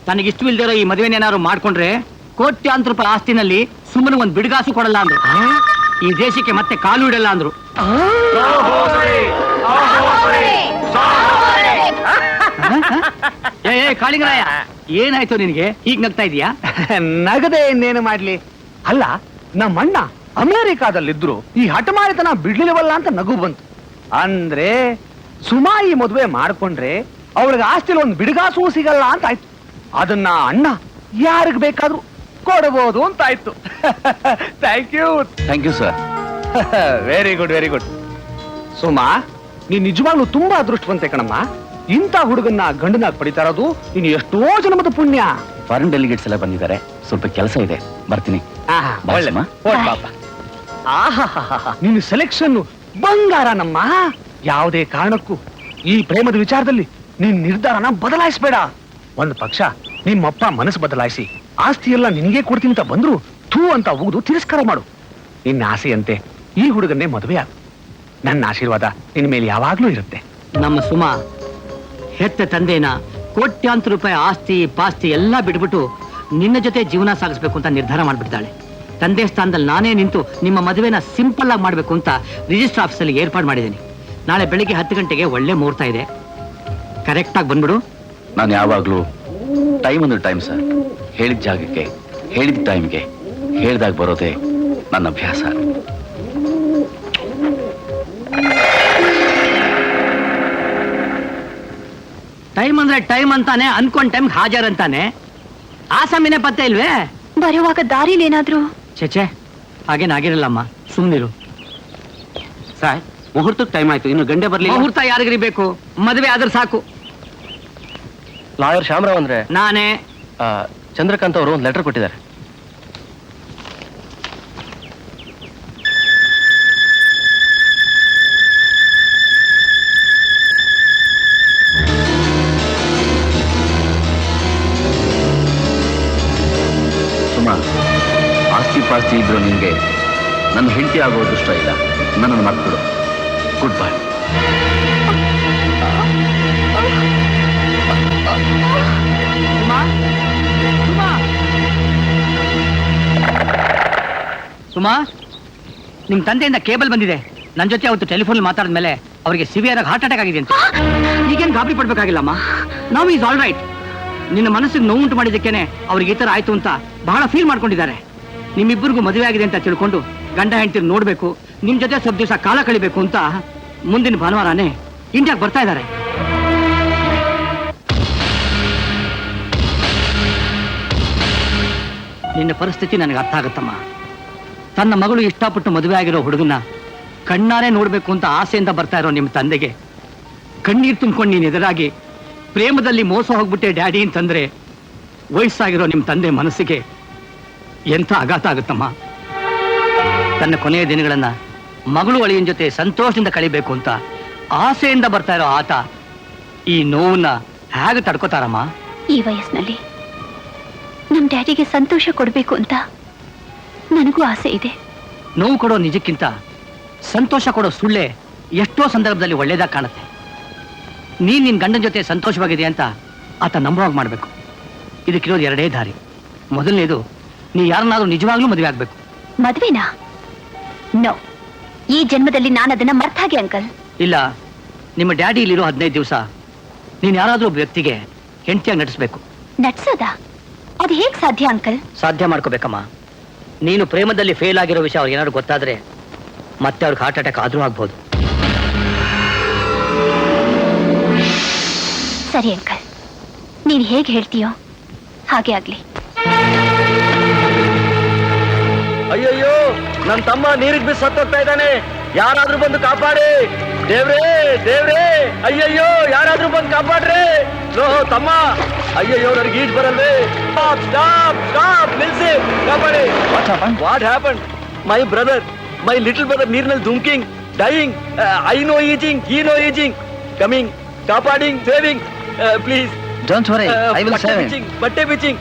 ತನಗಿಷ್ಟು ಇಲ್ದಿರೋ ಈ ಮದುವೆನೇನಾದ್ರು ಮಾಡ್ಕೊಂಡ್ರೆ ಕೋಟ್ಯಾಂತರ ರೂಪಾಯಿ ಆಸ್ತಿನಲ್ಲಿ ಸುಮ್ಮನೆ ಒಂದ್ ಬಿಡುಗಾಸು ಕೊಡಲ್ಲ ಅಂದ್ರು. ಈ ದೇಶಕ್ಕೆ ಮತ್ತೆ ಕಾಲು ಇಡಲ್ಲ ಅಂದ್ರು. ಏ ಕಾಳಿಂಗರಾಯ, ಏನಾಯ್ತು ನಿನಗೆ? ಈಗ ನಗ್ತಾ ಇದೀಯಾ? ನಗದೆ ಇನ್ನೇನು ಮಾಡ್ಲಿ. ಅಲ್ಲ, ನಮ್ಮಣ್ಣ ಅಮೆರಿಕಾದಲ್ಲಿದ್ರು ಈ ಹಠಮಾರಿತನ ಬಿಡ್ಲಿಲ್ವಲ್ಲ ಅಂತ ನಗು ಬಂತು. ಅಂದ್ರೆ ಸುಮಾ ಈ ಮದುವೆ ಮಾಡ್ಕೊಂಡ್ರೆ ಅವಳಿಗೆ ಆಸ್ತಿಲಿ ಒಂದು ಬಿಡುಗಾಸು ಸಿಗಲ್ಲ ಅಂತ ಆಯ್ತು. ಅದನ್ನ ಅಣ್ಣ ಯಾರಿಗ್ ಬೇಕಾದ್ರೂ ಕೊಡಬಹುದು ಅಂತ ಆಯ್ತು. Thank you sir. Very good, very good. Suma, ನೀನ್ ನಿಜವಾಗ್ಲೂ ತುಂಬಾ ಅದೃಷ್ಟವಂತೆ ಕಣಮ್ಮ. ಇಂಥ ಹುಡುಗನ್ನ ಗಂಡನಾಗ್ ಪಡಿತಾ ಇರೋದು ನೀನು ಎಷ್ಟೋ ಜನ್ಮದ ಪುಣ್ಯ. ಫಾರಿನ್ ಡೆಲಿಗೇಟ್ಸ್ ಎಲ್ಲ ಬಂದಿದ್ದಾರೆ, ಸ್ವಲ್ಪ ಕೆಲಸ ಇದೆ, ಬರ್ತೀನಿ. ಒಳ್ಳೆ ನಿನ್ನ ಸೆಲೆಕ್ಷನ್ ಬಂಗಾರ ನಮ್ಮ. ಯಾವುದೇ ಕಾರಣಕ್ಕೂ ಈ ಪ್ರೇಮದ ವಿಚಾರದಲ್ಲಿ ನಿನ್ ನಿರ್ಧಾರನ ಬದಲಾಯಿಸಬೇಡ. ಒಂದು ಪಕ್ಷ ನಿಮ್ಮಪ್ಪ ಮನಸ್ಸು ಬದಲಾಯಿಸಿ ಆಸ್ತಿ ಎಲ್ಲ ನಿನಗೆ ಕೊಡ್ತೀನಿ ಅಂತ ಬಂದ್ರು ಥೂ ಅಂತ ಉಗಿದು ತಿರಸ್ಕಾರ ಮಾಡು. ನಿನ್ನ ಆಸೆಯಂತೆ ಈ ಹುಡುಗನ್ನೇ ಮದುವೆ ಆಗು. ನನ್ನ ಆಶೀರ್ವಾದ ನಿನ್ ಮೇಲೆ ಯಾವಾಗ್ಲೂ ಇರುತ್ತೆ. ನಮ್ಮ ಸುಮಾ ಹೆತ್ತ ತಂದೆನ ಕೋಟ್ಯಾಂತರ ರೂಪಾಯಿ ಆಸ್ತಿ ಪಾಸ್ತಿ ಎಲ್ಲ ಬಿಟ್ಬಿಟ್ಟು ನಿನ್ನ ಜೊತೆ ಜೀವನ ಸಾಗಿಸ್ಬೇಕು ಅಂತ ನಿರ್ಧಾರ ಮಾಡ್ಬಿಡ್ತಾಳೆ. ತಂದೆ ಸ್ಥಾನದಲ್ಲಿ ನಾನೇ ನಿಂತು ನಿಮ್ಮ ಮದುವೆನ ಸಿಂಪಲ್ ಆಗಿ ಮಾಡ್ಬೇಕು ಅಂತ ರಿಜಿಸ್ಟರ್ ಆಫೀಸಲ್ಲಿ ಏರ್ಪಾಡು ಮಾಡಿದ್ದೀನಿ. ನಾಳೆ ಬೆಳಿಗ್ಗೆ 10 ಗಂಟೆಗೆ ಒಳ್ಳೆ ಮುಹೂರ್ತ ಇದೆ, ಕರೆಕ್ಟ್ ಆಗಿ ಬಂದ್ಬಿಡು. ನಾನು ಯಾವಾಗ್ಲೂ ಟೈಮ್ ಅಂದ್ರೆ ಟೈಮ್ ಸರ್. ಹೇಳಿದ ಜಾಗಕ್ಕೆ ಹೇಳಿದ ಟೈಮ್ಗೆ ಹೇಳ್ದಾಗ ಬರೋದೇ ನನ್ನ ಅಭ್ಯಾಸ. ಟೈಮ್ ಅಂದ್ರೆ ಟೈಮ್ ಅಂತಾನೆ, ಅನ್ಕೊಂಡ್ ಟೈಮ್ ಹಾಜರ್ ಅಂತಾನೆ. ಆ ಸಮಯನೇ ಪತ್ತೆ ಇಲ್ವೇ? ಬರುವಾಗ ದಾರಿಲಿ ಏನಾದ್ರು? ಚೇಚೆ, ಹಾಗೇನಾಗಿರಲ್ಲಮ್ಮ, ಸುಮ್ನಿರು. ಸರ್, ಮುಹೂರ್ತಕ್ಕೆ ಟೈಮ್ ಆಯ್ತು, ಇನ್ನು ಗಂಡೆ ಬರ್ಲಿ. ಮುಹೂರ್ತ ಯಾರಿಗ್ರಿ ಬೇಕು? ಮದುವೆ ಆದ್ರೆ ಸಾಕು. ಲಾಯರ್ ಶ್ಯಾಮರಾವ್ ಅಂದ್ರೆ ನಾನೇ. ಚಂದ್ರಕಾಂತ್ ಅವರು ಒಂದು ಲೆಟರ್ ಕೊಟ್ಟಿದ್ದಾರೆ. ಸುಮಾ, ಆಸ್ತಿ ಪಾಸ್ತಿ ಇದ್ರು ನಿನ್ಗೆ ನನ್ನ ಹೆಂಡತಿ ಆಗೋ ಅದೃಷ್ಟ ಇಲ್ಲ. ನನ್ನನ್ನು ಮರ್ತ್ಬಿಡು. Good bye. ಸುಮಾ, ನಿಮ್ ತಂದೆಯಿಂದ ಕೇಬಲ್ ಬಂದಿದೆ. ನನ್ನ ಜೊತೆ ಅವತ್ತು ಟೆಲಿಫೋನ್ ಮಾತಾಡಿದ್ಮೇಲೆ ಅವರಿಗೆ ಸಿವಿಯರ್ ಆಗಿ ಹಾರ್ಟ್ ಅಟ್ಯಾಕ್ ಆಗಿದೆ ಅಂತ. ಈಗೇನು ಗಾಬರಿ ಪಡ್ಬೇಕಾಗಿಲ್ಲಮ್ಮ, ನಾವು ಈಸ್ ಆಲ್ ರೈಟ್. ನಿನ್ನ ಮನಸ್ಸಿಗೆ ನೋವುಂಟು ಮಾಡಿದ್ದಕ್ಕೇನೆ ಅವ್ರಿಗೆ ಈ ತರ ಆಯ್ತು ಅಂತ ಬಹಳ ಫೀಲ್ ಮಾಡ್ಕೊಂಡಿದ್ದಾರೆ. ನಿಮ್ಮಿಬ್ಬರಿಗೂ ಮದುವೆ ಆಗಿದೆ ಅಂತ ತಿಳ್ಕೊಂಡು ಗಂಡ ಹೆಂಡತಿ ನೋಡ್ಬೇಕು, ನಿಮ್ ಜೊತೆ ಸ್ವಲ್ಪ ದಿವಸ ಕಾಲ ಕಳಿಬೇಕು ಅಂತ ಮುಂದಿನ ಭಾನುವಾರನೇ ಇಂಡಿಯಾಗೆ ಬರ್ತಾ ಇದ್ದಾರೆ. ನಿನ್ನ ಪರಿಸ್ಥಿತಿ ನನಗೆ ಅರ್ಥ ಆಗುತ್ತಮ್ಮ. ತನ್ನ ಮಗಳು ಇಷ್ಟಪಟ್ಟು ಮದುವೆ ಆಗಿರೋ ಹುಡುಗನ ಕಣ್ಣಾರೆ ನೋಡ್ಬೇಕು ಅಂತ ಆಸೆಯಿಂದ ಬರ್ತಾ ಇರೋ ನಿಮ್ಮ ತಂದೆಗೆ ಕಣ್ಣೀರು ತುಂಬ್ಕೊಂಡು ನೀನು ಎದುರಾಗಿ ಪ್ರೇಮದಲ್ಲಿ ಮೋಸ ಹೋಗ್ಬಿಟ್ಟೆ ಡ್ಯಾಡಿ ಅಂತಂದ್ರೆ ವಯಸ್ಸಾಗಿರೋ ನಿಮ್ಮ ತಂದೆ ಮನಸ್ಸಿಗೆ ಎಂಥ ಆಘಾತ ಆಗುತ್ತಮ್ಮ. ತನ್ನ ಕೊನೆಯ ದಿನಗಳನ್ನ ಮಗಳು ಅಳಿಯನ ಜೊತೆ ಸಂತೋಷದಿಂದ ಕಳಿಬೇಕು ಅಂತ ಆಸೆಯಿಂದ ಬರ್ತಾ ಇರೋ ಆತ ಈ ನೋವನ್ನ ಹೇಗೆ ತಡ್ಕೋತಾರಮ್ಮ? ಈ ವಯಸ್ಸಿನಲ್ಲಿ ನಮ್ ಡ್ಯಾಡಿಗೆ ಸಂತೋಷ ಕೊಡ್ಬೇಕು ಅಂತ ನನಗೂ ಆಸೆ ಇದೆ. ನೋವು ಕೊಡೋ ನಿಜಕ್ಕಿಂತ ಸಂತೋಷ ಕೊಡೋ ಸುಳ್ಳೆ ಎಷ್ಟೋ ಸಂದರ್ಭದಲ್ಲಿ ಒಳ್ಳೇದಾಗ ಕಾಣುತ್ತೆ. ನೀನ್ ನಿನ್ ಗಂಡನ ಜೊತೆ ಸಂತೋಷವಾಗಿದೆ ಅಂತ ಆತ ನಂಬುವಾಗ ಮಾಡ್ಬೇಕು. ಇದಕ್ಕಿರೋದು ಎರಡೇ ದಾರಿ. ಮೊದಲನೇದು, ನೀ ಯಾರನ್ನಾದ್ರೂ ನಿಜವಾಗ್ಲೂ ಮದುವೆ ಆಗ್ಬೇಕು. ಮದ್ವೆನಾ? ನೋ, ಈ ಜನ್ಮದಲ್ಲಿ ನಾನು ಅದನ್ನ ಮರ್ತಾಗೆ ಅಂಕಲ್. ಇಲ್ಲ, ನಿಮ್ಮ ಡ್ಯಾಡಿ ಇಲ್ಲಿರೋ 15 ದಿವಸ ನೀನ್ ಯಾರಾದ್ರೂ ಒಬ್ಬ ವ್ಯಕ್ತಿಗೆ ಹೆಂಡತಿಯಾಗಿ ನಟಿಸ್ಬೇಕು. ನಡ್ಸೋದಾ? ಅದು ಹೇಗ್ ಸಾಧ್ಯ ಅಂಕಲ್? ಸಾಧ್ಯ ಮಾಡ್ಕೋಬೇಕಮ್ಮ. ನೀನು ಪ್ರೇಮದಲ್ಲಿ ಫೇಲ್ ಆಗಿರೋ ವಿಷಯ ಅವ್ರಿಗೆ ಏನಾದ್ರು ಗೊತ್ತಾದ್ರೆ ಮತ್ತೆ ಅವ್ರಿಗೆ ಹಾರ್ಟ್ ಅಟ್ಯಾಕ್ ಆದ್ರೂ ಆಗ್ಬೋದು. ಸರಿ ಅಂಕಲ್, ನೀನ್ ಹೇಗ್ ಹೇಳ್ತೀಯೋ ಹಾಗೆ ಆಗ್ಲಿ. ಅಯ್ಯಯ್ಯೋ, ನನ್ ತಮ್ಮ ನೀರಿಗೆ ಬಿದ್ದು ಸತ್ತೋಗ್ತಾ ಇದ್ದಾನೆ, ಯಾರಾದ್ರೂ ಬಂದು ಕಾಪಾಡಿ. ದೇವ್ರೇ ದೇವ್ರೇ, ಅಯ್ಯಯ್ಯೋ ಯಾರಾದ್ರೂ ಬಂದು ಕಾಪಾಡ್ರಿ. ಲೋ ತಮ್ಮ, ಅಯ್ಯಯ್ಯೋ ನನಗೆ ಈಜ್ ಬರಲ್ವೇ. ಸ್ಟಾಪ್ ಸ್ಟಾಪ್ ಸ್ಟಾಪ್, ನಿಲ್ಸಿ, ಕಾಪಾಡಿ. What happen? My brother, my little brother ನೀರಿನಲ್ಲಿ ಧುಮ್ಕಿಂಗ್, ಡೈಯಿಂಗ್. ಐ ನೋ ಈಜಿಂಗ್, ಈ ನೋ ಈಜಿಂಗ್, ಕಮಿಂಗ್, ಕಾಪಾಡಿಂಗ್, saving, please. Don't worry, I will save him. ಬಟ್ಟೆ ಬಿಚಿಂಗ್.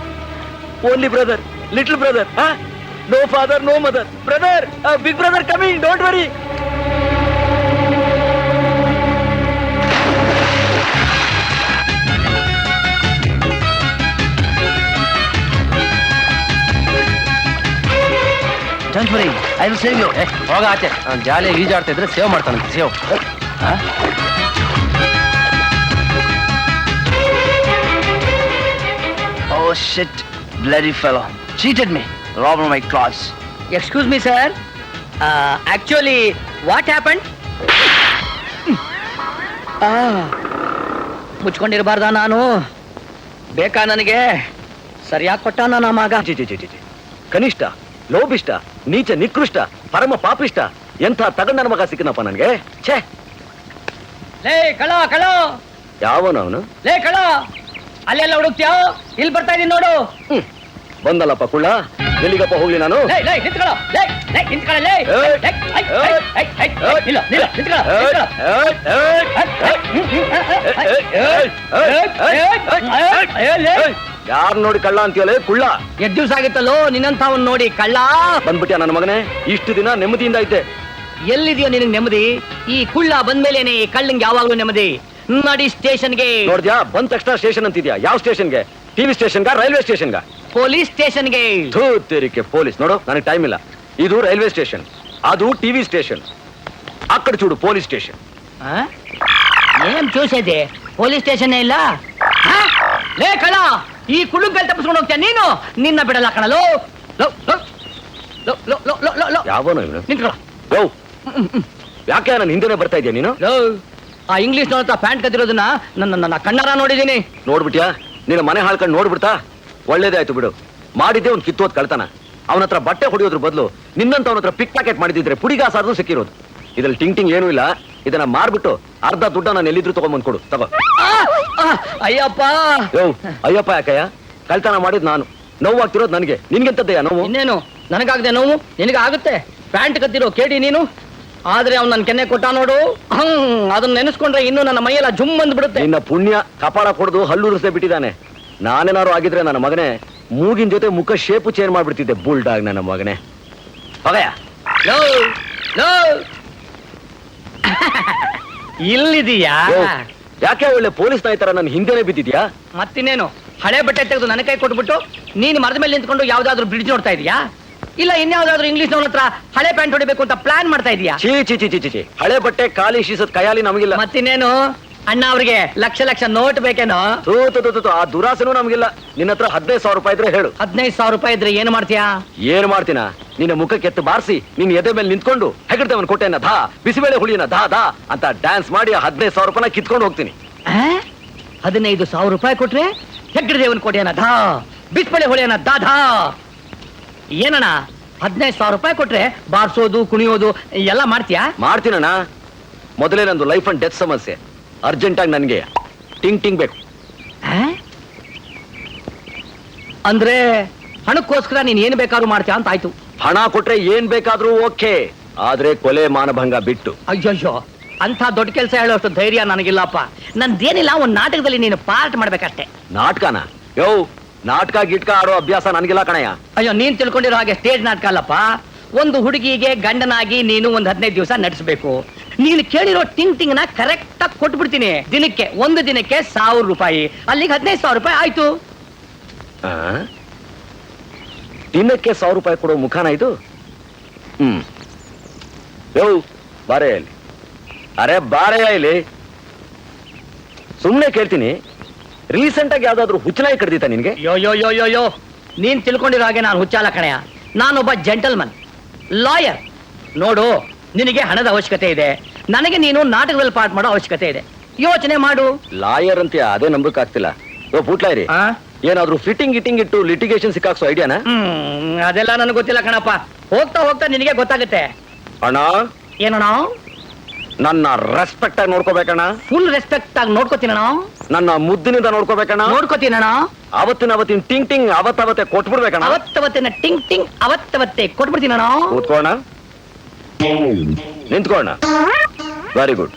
Only brother, little brother. No father, no mother. Brother, big brother coming, don't worry. Don't worry, I will save you. ಹೋಗ ಆಚೆ. Jolly ಈಜಾಡ್ತಾ ಇದ್ರೆ save ಮಾಡ್ತಾನಂತೆ. Save. Oh shit, bloody fellow. Cheated me. Robbed my clothes. Excuse me, sir. Actually, what happened? ಮುಚ್ಕೊಂಡಿರಬಾರ್ದ ನಾನು? ಬೇಕಾ ನನಗೆ? ಸರಿಯಾಗಿ ಕೊಟ್ಟ ನನ್ನ ಮಗ. ಕನಿಷ್ಠ, ಲೋಭಿಷ್ಟ, ನೀಚ, ನಿಕೃಷ್ಟ, ಪರಮ ಪಾಪಿಷ್ಟ, ಎಂಥ ತಗಂಡನ ಮಗ ಸಿಕ್ಕನಪ್ಪ ನನಗೆ. ಛೇ, ಲೇ ಕಳ ಕಳ, ಯಾವನು ಅವನು? ಲೇ ಕಳ, ಅಲ್ಲೆಲ್ಲ ಹುಡುಕ್ತಿಯೋ? ಇಲ್ಲಿ ಬರ್ತಾ ಇದೀನಿ ನೋಡು. ಬಂದಲ್ಲಪ್ಪ ಕುಳ್ಳ, ಎಲ್ಲಿಗಪ್ಪ ಹೋಗ್ಲಿ ನಾನು? ಲೇ ಲೇ ನಿಂತ್ಕೊಳ್ಳೋ, ಲೇ ಲೇ ನಿಂತ್ಕೊಳ್ಳೋ, ಲೇ ಇಲ್ಲ ನಿಲ್ಲ, ನಿಂತ್ಕೊಳ್ಳೋ. ಯಾರು ನೋಡಿ ಕಳ್ಳ ಅಂತೀಯಲೇ ಕುಳ್ಳ? 2 ದಿವಸ ಆಗಿತ್ತಲ್ಲೋ ನಿನ್ನಂಥವನ್ ನೋಡಿ ಕಳ್ಳ. ಬಂದ್ಬಿಟ್ಯಾ ನನ್ನ ಮಗನೇ? ಇಷ್ಟು ದಿನ ನೆಮ್ಮದಿಯಿಂದ ಐತೆ. ಎಲ್ಲಿದೆಯೋ ನಿನಗೆ ನೆಮ್ಮದಿ? ಈ ಕುಳ್ಳ ಬಂದ್ಮೇಲೇನೆ ಈ ಕಳ್ಳಂಗೆ ಯಾವಾಗ್ಲೂ ನೆಮ್ಮದಿ. ನಡಿ ಸ್ಟೇಷನ್ಗೆ. ನೋಡ್ದ್ಯಾ, ಬಂದ ತಕ್ಷಣ ಸ್ಟೇಷನ್ ಅಂತಿದ್ಯಾ? ಯಾವ ಸ್ಟೇಷನ್ಗೆ? ಟಿವಿ ಸ್ಟೇಷನ್ಗ, ರೈಲ್ವೆ ಸ್ಟೇಷನ್ಗ? ಪೊಲೀಸ್ ಸ್ಟೇಷನ್ಗೆ. ತೇರಿಕೆ ಪೊಲೀಸ್. ನೋಡು, ನನಗೆ ಟೈಮ್ ಇಲ್ಲ. ಇದು ರೈಲ್ವೆ ಸ್ಟೇಷನ್, ಅದು ಟಿವಿ ಸ್ಟೇಷನ್. ಅಕ್ಕಡೆ చూడు ಪೊಲೀಸ್ ಸ್ಟೇಷನ್. ಏನ್ చూసేది? ಪೊಲೀಸ್ ಸ್ಟೇಷನ್ ಇಲ್ಲ. ಲೇ ಕಳ್ಳ, ಈ ಕುಳ್ಳು ಕೈ ತಪ್ಪಿಸ್ಕೊಂಡು ಹೋಗ್ತೀಯ ನೀನು? ನಿನ್ನ ಬಿಡಲ್ಲ ಕಣಲು. ಯಾವನು ಇವನು? ನಿಂತ್ಕೊಳ್ಳೋ. ಯಾಕೆ ನನ್ನ ಹಿಂದೆನೆ ಬರ್ತಾ ಇದೆಯಾ ನೀನು? ಆ ಇಂಗ್ಲಿಷ್ ನೋಡ್ತಾ ಪ್ಯಾಂಟ್ ಕದ್ದಿರೋದನ್ನ ನನ್ನ ಕಣ್ಣಾರ ನೋಡಿದೀನಿ. ನೋಡ್ಬಿಟ್ಯಾ? ನಿನ್ನ ಮನೆ ಹಾಳ್ಕೊಂಡು ನೋಡ್ಬಿಡ್ತಾ? ಒಳ್ಳೇದೇ ಆಯ್ತು ಬಿಡು. ಮಾಡಿದ್ದೆ ಒಂದು ಕಿತ್ತೋದ್ ಕಳ್ತನ. ಅವನ ಹತ್ರ ಬಟ್ಟೆ ಹೊಡಿಯೋದ್ರ ಬದಲು ನಿನ್ನಂತ ಅವನ ಹತ್ರ ಪಿಕ್ ಪ್ಯಾಕೆಟ್ ಮಾಡಿದಿದ್ರೆ ಪುಡಿಗಾಸಾದ್ರೂ ಸಿಕ್ಕಿರೋದು. ಇದ್ರಲ್ಲಿ ಟಿಂಗ್ ಏನೂ ಇಲ್ಲ. ಇದನ್ನ ಮಾರ್ಬಿಟ್ಟು ಅರ್ಧ ದುಡ್ಡ ನಾನು ಎಲ್ಲಿದ್ರು ತಗೊಂಡ್ಬಂದ್ ಕೊಡು. ತಗೋ. ಅಯ್ಯಪ್ಪ. ಅಯ್ಯಪ್ಪ ಯಾಕಯ್ಯ? ಕಳ್ತನ ಮಾಡಿದ್ ನಾನು, ನೋವಾಗ್ತಿರೋದು ನನಗೆ. ನಿನ್ಗೆಂತದ್ದಯ್ಯ ನೋವು? ಇನ್ನೇನು ನನಗಾಗದೆ ನೋವು ನಿನಗೆ ಆಗುತ್ತೆ. ಪ್ಯಾಂಟ್ ಕದ್ದಿರೋ ಕೇಳಿ ನೀನು. ಆದ್ರೆ ಅವ್ನು ನನ್ನ ಕೆನ್ನೆ ಕೊಟ್ಟ ನೋಡು, ಅದನ್ನ ನೆನೆಸ್ಕೊಂಡ್ರೆ ಇನ್ನು ನನ್ನ ಮೈಯೆಲ್ಲ ಜುಮ್ ಬಂದ್ಬಿಡುತ್ತೆ. ನಿನ್ನ ಪುಣ್ಯ ಕಪಾಳ ಕೊಡ್ದು ಹಲ್ಲುರಿಸೇ ಬಿಟ್ಟಿದ್ದಾನೆ. ನಾನೇನಾರು ಆಗಿದ್ರೆ ನನ್ನ ಮಗನೇ ಮೂಗಿನ ಜೊತೆ ಮುಖ ಶೇಪು ಚೇಂಜ್ ಮಾಡ್ಬಿಡ್ತಿದ್ದೆ. ಬುಲ್ಡಾಗ್ ನನ್ನ ಮಗನೇ. ಹೋಗಯ್ಯ. ಇಲ್ಲಿದೀಯಾ? ಯಾಕೆ ಒಳ್ಳೆ ಪೊಲೀಸ್ ನಾಯ್ತರ ನನ್ನ ಹಿಂದೆನೆ ಬಿದ್ದಿದ್ಯಾ? ಮತ್ತಿನ್ನೇನು, ಹಳೆ ಬಟ್ಟೆ ತೆಗೆದು ನನ್ನ ಕೈ ಕೊಟ್ಬಿಟ್ಟು ನೀನು ಮರದ ಮೇಲೆ ನಿಂತ್ಕೊಂಡು ಯಾವ್ದಾದ್ರು ಬ್ರಿಡ್ಜ್ ನೋಡ್ತಾ ಇದೀಯಾ? ಇಲ್ಲ ಇನ್ಯಾವ್ದಾದ್ರು ಇಂಗ್ಲಿಷ್ ನವನ ಹತ್ರ ಹಳೆ ಪ್ಯಾಂಟ್ ಹೊಡಿಬೇಕು ಅಂತ ಪ್ಲಾನ್ ಮಾಡ್ತಾ ಇದೀಯಾ? ಚೀ ಚಿ ಚಿ ಚಿ ಚಿ, ಹಳೆ ಬಟ್ಟೆ ಖಾಲಿ ಶೀಸದ್ ಕೈಯಾಲಿ ನಮಗಿಲ್ಲ. ಮತ್ತಿನ್ನೇನು, ಅಣ್ಣ ಅವ್ರಿಗೆ ಲಕ್ಷ ಲಕ್ಷ ನೋಟ್ ಬೇಕೇನೋ? ಆ ದುರಾಸೆನೂ ನಮಗಿಲ್ಲ. ನಿನ್ನ ಹತ್ರ 15,000 ರೂಪಾಯಿ ಇದ್ರೆ ಹೇಳು. 15,000 ರೂಪಾಯಿ ಇದ್ರೆ ಏನು ಮಾಡ್ತೀಯಾ? ಏನ್ ಮಾಡ್ತೀನ? ನಿನ್ನ ಮುಖಕ್ಕೆ ಎತ್ತು ಬಾರಿಸಿ ನಿನ್ನ ಎದೆ ಮೇಲೆ ನಿಂತ್ಕೊಂಡು ಹೆಗಡ್ತವನ್ ಕೊಟ್ಟೆನ ಧಾ, ಬಿಸಿಬೇಳೆ ಹುಳಿನ ಧಾ ಧಾ ಅಂತ ಡ್ಯಾನ್ಸ್ ಮಾಡಿ 15,000 ರೂಪಾಯಿನ ಕಿತ್ಕೊಂಡು ಹೋಗ್ತೀನಿ. 15,000 ರೂಪಾಯಿ ಕೊಟ್ರೆ ಹೆಗ್ಗಡೆ ದೇವನ್ ಕೊಡಿಯನ ಧಾ, ಬಿಸ್ಬಳೆ ಹೊಳೆಯನ ದಾ ಧಾ. ಏನಣ್ಣ 15,000 ರೂಪಾಯಿ ಕೊಟ್ರೆ ಬಾರ್ಸೋದು ಕುಣಿಯೋದು ಎಲ್ಲ ಮಾಡ್ತೀಯಾ? ಮಾಡ್ತೀನಣ್ಣ. ಮೊದಲೇ ನಂದು ಲೈಫ್ ಅಂಡ್ ಡೆತ್ ಸಮಸ್ಯೆ. ಅರ್ಜೆಂಟಾಗಿ ನನಗೆ ಟಿಂಗ್ ಟಿಂಗ್ ಬೇಕು. ಆ? ಅಂದ್ರೆ ಹಣಕ್ಕೋಸ್ಕರ ನೀನ್ ಏನ್ ಬೇಕಾದ್ರೂ ಮಾಡ್ತೀಯ ಅಂತ ಆಯ್ತು. ಹಣ ಕೊಟ್ರೆ ಏನ್ ಬೇಕಾದ್ರೂ ಓಕೆ, ಆದ್ರೆ ಕೊಲೆ ಮಾನಭಂಗ ಬಿಟ್ಟು. ಅಯ್ಯಯ್ಯೋ, ಅಂತ ದೊಡ್ಡ ಕೆಲಸ ಹೇಳೋಷ್ಟು ಧೈರ್ಯ ನನಗಿಲ್ಲಪ್ಪ. ನಂದೇನಿಲ್ಲ, ಒಂದ್ ನಾಟಕದಲ್ಲಿ ನೀನು ಪಾರ್ಟ್ ಮಾಡ್ಬೇಕಷ್ಟೇ. ನಾಟಕನ? ಯೋ, ನಾಟಕ ಗಿಟ್ಕ ಆಡೋ ಅಭ್ಯಾಸ ನನಗಿಲ್ಲ ಕಣಯ್ಯ. ಅಯ್ಯೋ, ನೀನ್ ತಿಳ್ಕೊಂಡಿರೋ ಹಾಗೆ ಸ್ಟೇಜ್ ನಾಟಕ ಅಲ್ಲಪ್ಪ. ಒಂದು ಹುಡುಗಿಗೆ ಗಂಡನಾಗಿ ನೀನು ಒಂದ್ 15 ದಿವಸ ನಡೆಸಬೇಕು. ನೀನು ಕೇಳಿರೋ ಟಿಂಗ್ ಟಿಂಗ್ ನ ಕರೆಕ್ಟ್ ಆಗಿ ಕೊಟ್ಬಿಡ್ತೀನಿ. ಒಂದು ದಿನಕ್ಕೆ 1,000 ರೂಪಾಯಿ, ಅಲ್ಲಿಗೆ 15,000 ರೂಪಾಯಿ ಆಯ್ತು. ಆ? ದಿನಕ್ಕೆ 1,000 ರೂಪಾಯಿ ಕೊಡೋ ಮುಖಾನ ಇದು? ಯೋ, ಬಾರೇ ಇಲ್ಲಿ. ಅರೆ ಬಾರೇ ಇಲ್ಲಿ. ಸುಮ್ನೆ ಕೇಳ್ತೀನಿ, ರೀಸೆಂಟ್ ಆಗಿ ಯಾವ್ದಾದ್ರು ಹುಚ್ಚನಾಯಿ ಕಡ್ದಿತ್ತ ನಿನ್ಗೆ? ಯೋ, ನೀನ್ ತಿಳ್ಕೊಂಡಿರೋ ಹಾಗೆ ನಾನು ಹುಚ್ಚಾಲ ಕಣಯ್ಯ. ನಾನೊಬ್ಬ ಜೆಂಟಲ್ಮನ್, ಲಾಯರ್. ನೋಡು, ನಿನಗೆ ಹಣದ ಅವಶ್ಯಕತೆ ಇದೆ, ನನಗೆ ನೀನು ನಾಟಕದಲ್ಲಿ ಪಾಠ ಮಾಡೋ ಅವಶ್ಯಕತೆ ಇದೆ. ಯೋಚನೆ ಮಾಡು. ಲಾಯರ್ ಅಂತ ಅದೇ ನಂಬಕ್ ಆಗ್ತಿಲ್ಲ. ಓ ಪುಟ್ಲಾಯ್ರಿ, ಆ? ಏನಾದ್ರೂ ಫಿಟ್ಟಿಂಗ್ ಗಿಟ್ಟಿಂಗ್ ಇಟ್ಟು ಲಿಟಿಗೇಷನ್ ಸಿಕ್ಕಾಕ್ಸೋ ಐಡಿಯಾನ? ಅದೆಲ್ಲ ನನಗೆ ಗೊತ್ತಿಲ್ಲ ಕಣಪ್ಪ. ಹೋಗ್ತಾ ಹೋಗ್ತಾ ನಿನಗೆ ಗೊತ್ತಾಗುತ್ತೆ. ಅಣ್ಣ, ಏನಣ್ಣ? ನನ್ನ ರೆಸ್ಪೆಕ್ಟ್ ಆಗಿ ನೋಡ್ಕೋಬೇಕಣ್ಣ. ಫುಲ್ ರೆಸ್ಪೆಕ್ಟ್ ಆಗಿ ನೋಡ್ಕೋತೀನಣ್ಣ. ನನ್ನ ಮುದ್ದಿನಿಂದ ನೋಡ್ಕೋಬೇಕಣ್ಣ. ನೋಡ್ಕೋತೀನಣ್ಣ. ಅವತ್ತಿನ ಟಿಂಗ್ ಟಿಂಗ್ ಅವತ್ತವತ್ತೆ ಕೊಟ್ಬಿಡ್ಬೇಕಣ್ಣ. ಅವತ್ತವತ್ತಿನ ಟಿಂಗ್ ಟಿಂಗ್ ಅವತ್ತವತ್ತೆ ಕೊಟ್ಬಿಡ್ತೀನಣ್ಣ. ಕೂತ್ಕೋಣ, ನಿಂತ್ಕೋಣ. Very good.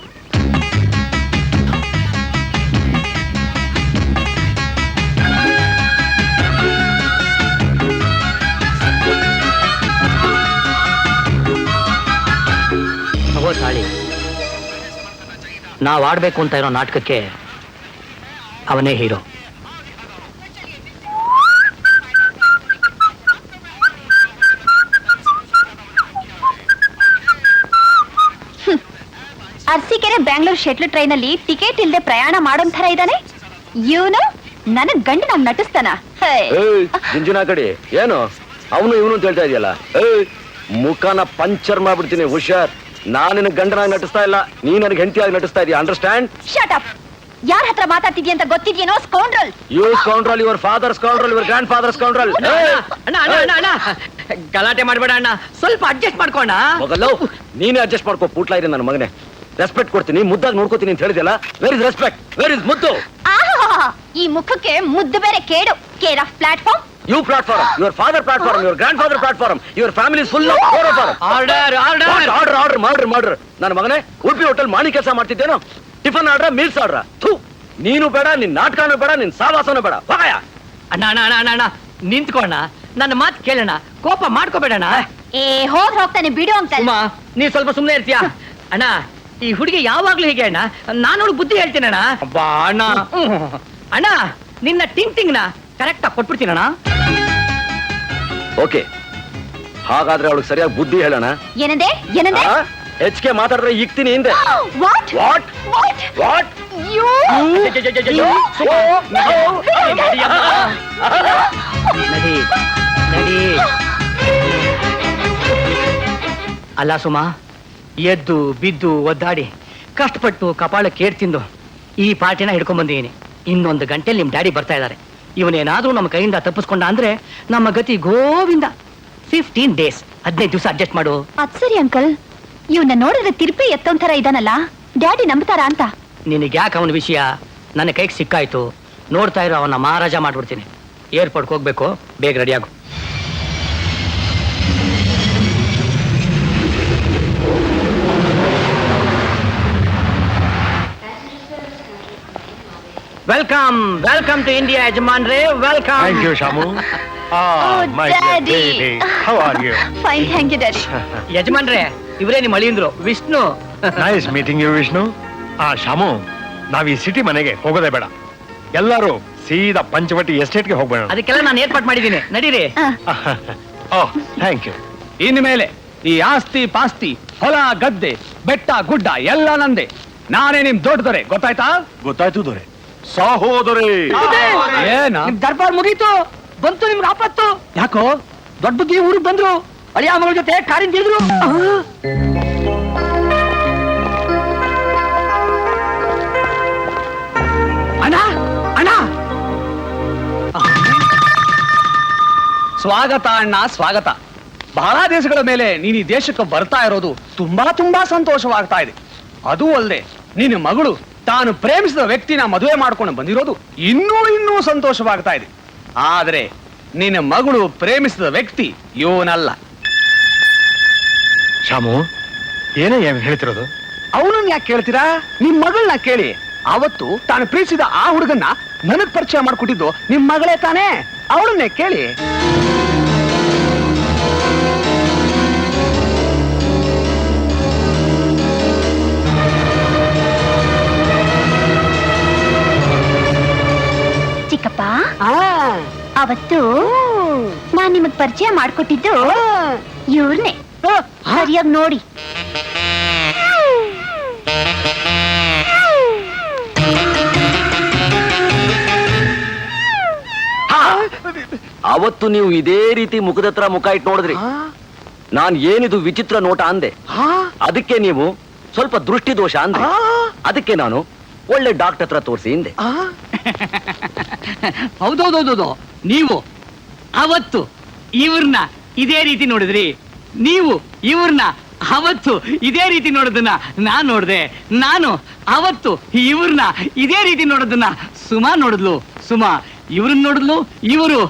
ತಗೋ ತಾಳಿ. ನಾವ್ ಆಡ್ಬೇಕು ಅಂತ ಇರೋ ನಾಟಕಕ್ಕೆ ಅವನೇ hero. Arsikere Bangalore shuttle train ಅಲ್ಲಿ ಟಿಕೆಟ್ ಇಲ್ಲದೆ ಪ್ರಯಾಣ ಮಾಡೋನ್ ತರ ಇದ್ದಾನೆ ಇವನು. ನನಗ್ ಗಂಡನಾಗ್ ನಟಿಸ್ತಾನ. ಜಿಂಜಿನ ಕಡಿ ಏನು ಅವನು ಇವನು ಅಂತ ಹೇಳ್ತಾ ಇದೆಯಲ್ಲ. ಮುಖನ ಪಂಚರ್ ಮಾಡ್ಬಿಡ್ತೀನಿ, ಹುಷಾರ್. ನಾನು ಗಂಡನಾಗಿ ನಟಿಸ್ತಾ ಇಲ್ಲ, ನೀ ನನಗೆ ಹೆಂಡತಿಯಾಗಿ ನಟಿಸ್ತಾ ಇದೀಯ. ಅಂಡರ್ಸ್ಟ್ಯಾಂಡ್? Shut up. ಯಾರ ಹತ್ರ ಮಾತಾಡ್ತಿದ್ಯ ಅಂತ ಗೊತ್ತಿದ್ಯೇನೋ? Scoundrel. You scoundrel, your father scoundrel, your grandfather scoundrel. ಅಣ್ಣ, ಗಲಾಟೆ ಮಾಡ್ಬೇಡ ಅಣ್ಣ, ಸ್ವಲ್ಪ ಅಡ್ಜಸ್ಟ್ ಮಾಡ್ಕೋಣ. ನೀನೇ ಅಡ್ಜಸ್ಟ್ ಮಾಡ್ಕೋ ಪುಟ್ಲಾಯ್ರಿ ನನ್ನ ಮಗನೇ. ರೆಸ್ಪೆಕ್ಟ್ ಕೊಡ್ತೀನಿ, ಮುದ್ದಾಗಿ ನೋಡ್ಕೋತೀನಿ ಅಂತ ಹೇಳಿದ್ಯಲ್ಲ. Where is respect? Where is ಮುದ್ದು? ಈ ಮುಖಕ್ಕೆ ಮುದ್ದು ಬೇರೆ ಕೇಡು. Care of platform. You platform, your father platform, your grandfather platform, your family is full of chloroform. Order. ನನ್ನ ಮಗನೇ, ಉಡುಪಿ ಹೋಟೆಲ್ ಮಾಡಿ ಕೆಲಸ ಮಾಡ್ತಿದ್ದೇನೋ? ಟಿಫನ್ ಆರ್ಡ್ರ, ಮೀಲ್ಸ್ ಆರ್ಡ್ರ? ಥೂ, ನೀನು ಬೇಡ, ನಿನ್ ನಾಟಕನೂ ಬೇಡ, ನಿನ್ ಸಾವಾಸನೂ ಬೇಡ. ಹೋಗಯ್ಯ. ಅಣ್ಣ, ನಿಂತ್ಕೋಣ. ನನ್ನ ಮಾತು ಕೇಳೋಣ, ಕೋಪ ಮಾಡ್ಕೋಬೇಡಣ. ಹೋಗ್ತಾನೆ ಬಿಡು ಅಂಕಲ್. ನೀ ಸ್ವಲ್ಪ ಸುಮ್ಮನೆ ಇರ್ತೀಯಾ? ಅಣ್ಣ, ಈ ಹುಡುಗಿ ಯಾವಾಗ್ಲೂ ಹೀಗೆ ಅಣ್ಣ. ನಾನು ಬುದ್ಧಿ ಹೇಳ್ತೀನಿ ಅಣ್ಣ. ಅಣ್ಣ, ನಿನ್ನ ಟಿಂಗ್ ಟಿಂಗ್ ನ ಕರೆಕ್ಟ್ ಆಗಿ ಕೊಟ್ಬಿಡ್ತೀನಣ್ಣ. ಓಕೆ, ಹಾಗಾದ್ರೆ ಅವಳಿಗೆ ಸರಿಯಾಗಿ ಬುದ್ಧಿ ಹೇಳೋಣ. ಏನಂದೆ? ಹೆಚ್ಚಿಗೆ ಮಾತಾಡಿದ್ರೆ ಇಕ್ತೀನಿ ಹಿಂದೆ. ವಾಟ್? ನಡಿ. ಅಲ್ಲ ಸುಮಾ, ಎದ್ದು ಬಿದ್ದು ಒದ್ದಾಡಿ ಕಷ್ಟಪಟ್ಟು ಕಪಾಳಕ್ಕೆ ಏಟ್ ತಿಂದು ಈ ಪಾರ್ಟಿನ ಹಿಡ್ಕೊಂಡ್ ಬಂದಿದ್ದೀನಿ. ಇನ್ನೊಂದು ಗಂಟೆಲಿ ನಿಮ್ ಡ್ಯಾಡಿ ಬರ್ತಾ ಇದ್ದಾರೆ. ಇವನೇನಾದ್ರೂ ನಮ್ಮ ಕೈಯಿಂದ ತಪ್ಪಿಸ್ಕೊಂಡ ಅಂದ್ರೆ ನಮ್ಮ ಗತಿ ಗೋವಿಂದ. 15 days, 15 ದಿವಸ ಅಡ್ಜಸ್ಟ್ ಮಾಡು. ಅದ್ ಸರಿ ಅಂಕಲ್, ಇವನ್ನ ನೋಡಿದ್ರೆ ತಿರ್ಪಿ ಎತ್ತೊಂಥರ ಇದಾನಲ್ಲ, ಡ್ಯಾಡಿ ನಂಬ್ತಾರ ಅಂತ. ನಿನಗ್ಯಾಕೆ ಅವನ ವಿಷಯ? ನನ್ನ ಕೈಗೆ ಸಿಕ್ಕಾಯ್ತು. ನೋಡ್ತಾ ಇರೋ ಅವನ ಮಹಾರಾಜ ಮಾಡ್ಬಿಡ್ತೀನಿ. ಏರ್ಪೋರ್ಟ್ಗೆ ಹೋಗ್ಬೇಕು, ಬೇಗ ರೆಡಿ ಆಗು. ವೆಲ್ಕಮ್ ಟು ಇಂಡಿಯಾ ಯಜಮಾನ್ರೆ. Welcome. Thank you, Shamu. My dear baby. How are you? Fine, thank you daddy. ಯಜಮಾನ್ರೆ, ಇವರೇ ನಿಮ್ಮ ಅಳಿಯಂದ್ರು, Vishnu. Nice meeting you, Vishnu. Shamu, ನಾವ್ ಈ ಸಿಟಿ ಮನೆಗೆ ಹೋಗೋದೇ ಬೇಡ. ಎಲ್ಲರೂ ಸೀದಾ ಪಂಚವಟಿ ಎಸ್ಟೇಟ್ಗೆ ಹೋಗ್ಬೇಡ. ಅದಕ್ಕೆಲ್ಲ ನಾನು ಏರ್ಪಾಟ್ ಮಾಡಿದ್ದೀನಿ, ನಡೀರಿ. ಓಹ್, ಥ್ಯಾಂಕ್ ಯು. ಇನ್ಮೇಲೆ ಈ ಆಸ್ತಿ ಪಾಸ್ತಿ, ಹೊಲ ಗದ್ದೆ, ಬೆಟ್ಟ ಗುಡ್ಡ ಎಲ್ಲ ನಂದೆ. ನಾನೇ ನಿಮ್ ದೊಡ್ಡ ದೊರೆ, ಗೊತ್ತಾಯ್ತಾ? ಗೊತ್ತಾಯ್ತು ದೊರೆ. ಸಹೋದರಿ, ಏನ ನಿಮ್ ದರ್ಬಾರ್ ಮುಗೀತು, ಬಂತು ನಿಮ್ಗೆ ಆಪತ್ತು. ಯಾಕೋ ದೊಡ್ಡ ಬುದ್ಧಿ ಊರಿಗೆ ಬಂದ್ರು, ಅಳಿಯ ಮಗಳ ಜೊತೆ ಕಾರಿನ ತಿಳಿದ್ರು. ಅಣ್ಣ, ಸ್ವಾಗತ ಅಣ್ಣ, ಸ್ವಾಗತ. ಬಹಳ ದೇಶಗಳ ಮೇಲೆ ನೀನು ಈ ದೇಶಕ್ಕೆ ಬರ್ತಾ ಇರೋದು ತುಂಬಾ ತುಂಬಾ ಸಂತೋಷವಾಗ್ತಾ ಇದೆ. ಅದೂ ಅಲ್ಲದೆ ನಿನ್ನ ಮಗಳು ತಾನು ಪ್ರೇಮಿಸಿದ ವ್ಯಕ್ತಿನ ಮದುವೆ ಮಾಡ್ಕೊಂಡು ಬಂದಿರೋದು ಇನ್ನೂ ಸಂತೋಷವಾಗ್ತಾ ಇದೆ. ಆದ್ರೆ ನಿನ್ನ ಮಗಳು ಪ್ರೇಮಿಸಿದ ವ್ಯಕ್ತಿ ಇವನಲ್ಲ. ಶಾಮು, ಏನೇ ಹೇಳ್ತಿರೋದು? ಅವನನ್ನ ಯಾಕೆ ಕೇಳ್ತೀರಾ? ನಿಮ್ ಮಗಳನ್ನ ಕೇಳಿ. ಅವತ್ತು ತಾನು ಪ್ರೀತಿಸಿದ ಆ ಹುಡುಗನ್ನ ನನಗ್ ಪರಿಚಯ ಮಾಡ್ಕೊಟ್ಟಿದ್ದು ನಿಮ್ ಮಗಳೇ ತಾನೇ, ಅವಳನ್ನೇ ಕೇಳಿ. ಚಿಕ್ಕಪ್ಪ, ಅವತ್ತು ನಾನ್ ನಿಮಗ್ ಪರಿಚಯ ಮಾಡ್ಕೊಟ್ಟಿದ್ದು ಇವ್ರನ್ನೇ. ಸರಿಯಾಗಿ ನೋಡಿ. ಅವತ್ತು ನೀವು ಇದೇ ರೀತಿ ಮುಖದ ಹತ್ರ ಮುಖ ಇಟ್ಟು ನೋಡಿದ್ರಿ. ನಾನ್ ಏನಿದು ವಿಚಿತ್ರ ನೋಟ ಅಂದೆ. ಅದಕ್ಕೆ ನೀವು ಸ್ವಲ್ಪ ದೃಷ್ಟಿ ದೋಷ ಅಂದ್ರಿ. ಅದಕ್ಕೆ ನಾನು ಒಳ್ಳೆ ಡಾಕ್ಟರ್ ಹತ್ರ ತೋರಿಸಿ ಹಿಂದೆ. ಹೌದೌದೌದೌದು, ನೀವು ಅವತ್ತು ಇವ್ರನ್ನ ಇದೇ ರೀತಿ ನೋಡಿದ್ರಿ. ನೀವು ಇವ್ರನ್ನ ಅವತ್ತು ಇದೇ ರೀತಿ ನೋಡೋದನ್ನ ನಾನ್ ನೋಡ್ದೆ. ನಾನು ಅವತ್ತು ಇವ್ರನ್ನ ಇದೇ ರೀತಿ ನೋಡೋದನ್ನ ಸುಮಾ ನೋಡಿದ್ಲು. ಸುಮಾ ಇವ್ರನ್ನ ನೋಡಿದ್ಲು. ಇವರು